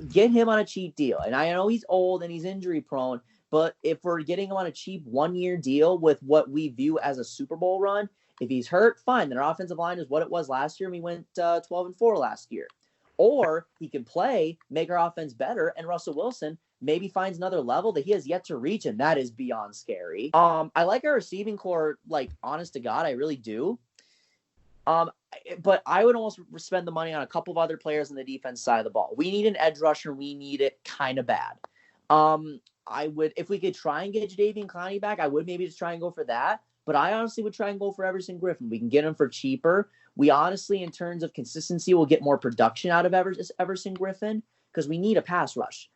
Get him on a cheap deal. And I know he's old and he's injury prone, but if we're getting him on a cheap 1-year deal with what we view as a Super Bowl run, if he's hurt, fine. Then our offensive line is what it was last year, and we went 12-4 last year. Or he can play, make our offense better, and Russell Wilson maybe finds another level that he has yet to reach, and that is beyond scary. I like our receiving core, like, honest to God, I really do. But I would almost spend the money on a couple of other players on the defense side of the ball. We need an edge rusher. We need it kind of bad. I would, if we could try and get Jadeveon Clowney back, I would maybe just try and go for that. But I honestly would try and go for Everson Griffin. We can get him for cheaper. We honestly, in terms of consistency, will get more production out of Everson Griffin because we need a pass rush.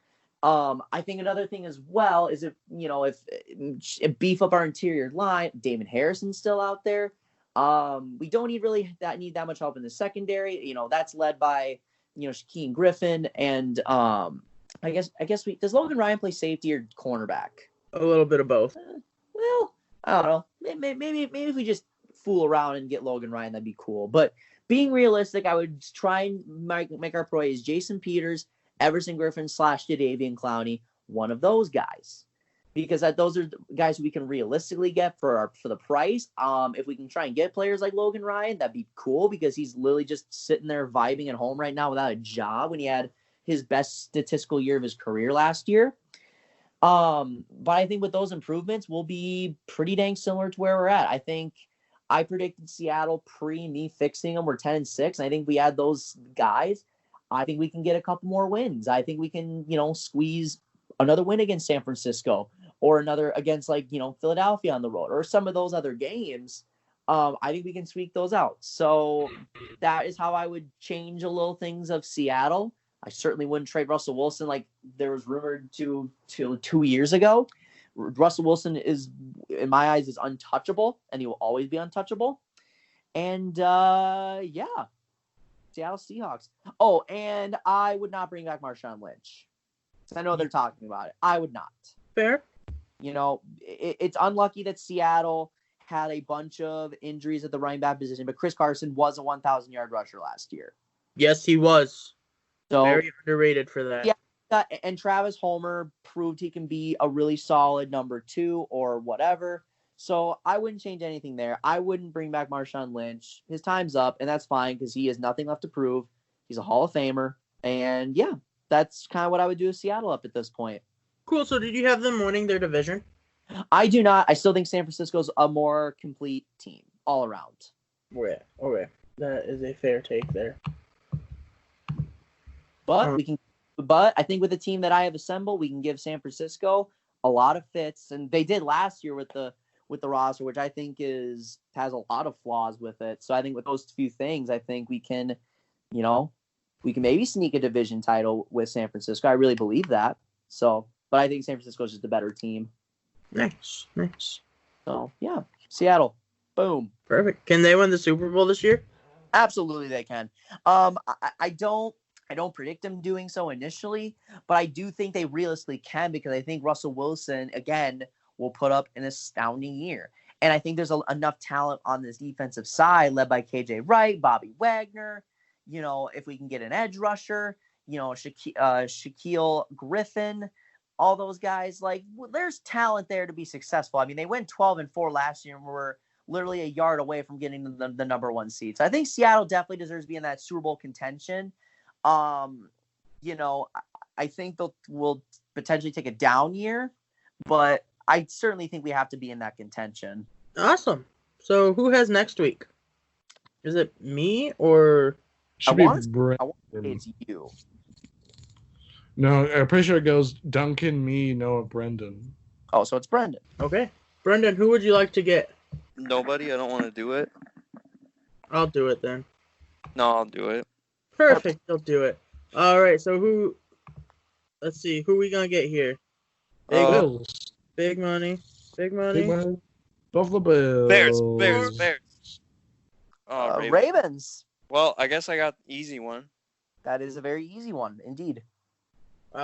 I think another thing as well is if beef up our interior line. Damon Harrison's still out there. We don't need that much help in the secondary. That's led by Shaquem Griffin and I guess does Logan Ryan play safety or cornerback? A little bit of both. Well, I don't know. Maybe if we just fool around and get Logan Ryan, that'd be cool. But being realistic, I would try and make our priorities Jason Peters, Everson Griffin / Jadeveon Clowney, one of those guys. Because those are guys we can realistically get for the price. If we can try and get players like Logan Ryan, that'd be cool because he's literally just sitting there vibing at home right now without a job when he had his best statistical year of his career last year. But I think with those improvements, we'll be pretty dang similar to where we're at. I think I predicted Seattle pre me fixing them. We're 10-6. And I think we add those guys. I think we can get a couple more wins. I think we can, squeeze another win against San Francisco or another against Philadelphia on the road or some of those other games. I think we can squeak those out. So that is how I would change a little things of Seattle. I certainly wouldn't trade Russell Wilson like there was rumored to 2 years ago. Russell Wilson is, in my eyes, is untouchable, and he will always be untouchable. And, Seattle Seahawks. Oh, and I would not bring back Marshawn Lynch. I know they're talking about it. I would not. Fair. It's unlucky that Seattle had a bunch of injuries at the running back position, but Chris Carson was a 1,000-yard rusher last year. Yes, he was. So very underrated for that. Yeah, and Travis Homer proved he can be a really solid number 2 or whatever. So I wouldn't change anything there. I wouldn't bring back Marshawn Lynch. His time's up, and that's fine because he has nothing left to prove. He's a Hall of Famer. And, yeah, that's kind of what I would do with Seattle up at this point. Cool. So did you have them winning their division? I do not. I still think San Francisco's a more complete team all around. Okay. That is a fair take there. But I think with the team that I have assembled, we can give San Francisco a lot of fits, and they did last year with the with the roster, which I think has a lot of flaws with it. So I think with those few things, I think we can maybe sneak a division title with San Francisco. I really believe that. So, but I think San Francisco is just a better team. Nice. So yeah, Seattle, boom, Perfect. Can they win the Super Bowl this year? absolutely they can. I don't predict them doing so initially, but I do think they realistically can because I think Russell Wilson again will put up an astounding year. And I think there's enough talent on this defensive side led by KJ Wright, Bobby Wagner. If we can get an edge rusher, Shaquille Griffin, all those guys, there's talent there to be successful. I mean, they went 12-4 last year and were literally a yard away from getting the number 1 seed. So I think Seattle definitely deserves to be in that Super Bowl contention. I think we'll potentially take a down year, but I certainly think we have to be in that contention. Awesome. So who has next week? Is it me or? Should I be want to Brendan. say it's you. No, I'm pretty sure it goes Duncan, me, Noah, Brendan. Oh, so it's Brendan. Okay. Brendan, who would you like to get? Nobody. I don't want to do it. I'll do it then. No, I'll do it. Perfect. You'll do it. All right. So let's see. Who we going to get here? Bills. Big money. Big man. Buffalo Bills. Bears. Oh, Ravens. Well, I guess I got the easy one. That is a very easy one, indeed.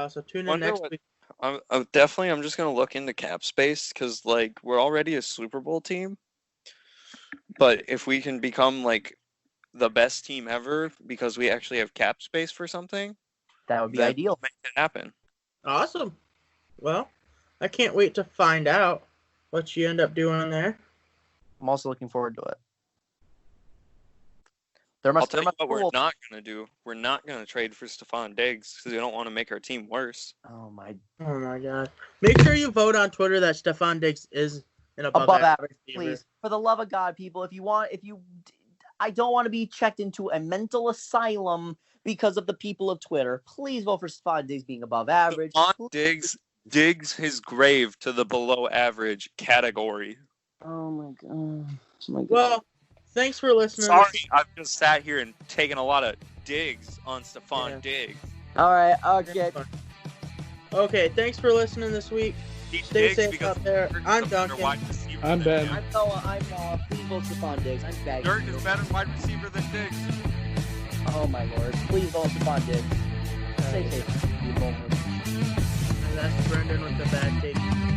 So tune in Wonder next what- week. I'm just gonna look into cap space because we're already a Super Bowl team, but if we can become the best team ever because we actually have cap space for something, That would be that ideal. Make it happen. Awesome. Well, I can't wait to find out what you end up doing there. I'm also looking forward to it. I'll tell you what we're not gonna do. We're not gonna trade for Stephon Diggs because we don't want to make our team worse. Oh my God. Make sure you vote on Twitter that Stephon Diggs is an above average, receiver. please. For the love of God, people, I don't want to be checked into a mental asylum because of the people of Twitter. Please vote for Stephon Diggs being above average. Stephon Diggs digs his grave to the below average category. Oh my God. Oh my God. Well, thanks for listening. Sorry, I've just sat here and taken a lot of digs on Stephon Diggs. All right. Okay. Okay, thanks for listening this week. Stay safe out there. I'm Duncan. I'm Ben. I'm Noah. Please vote Stephon Diggs. I'm begging Dirk you. is better wide receiver than Diggs. Oh my Lord. Please vote Stephon Diggs. Stay safe, people. And that's Brendan with the bad take.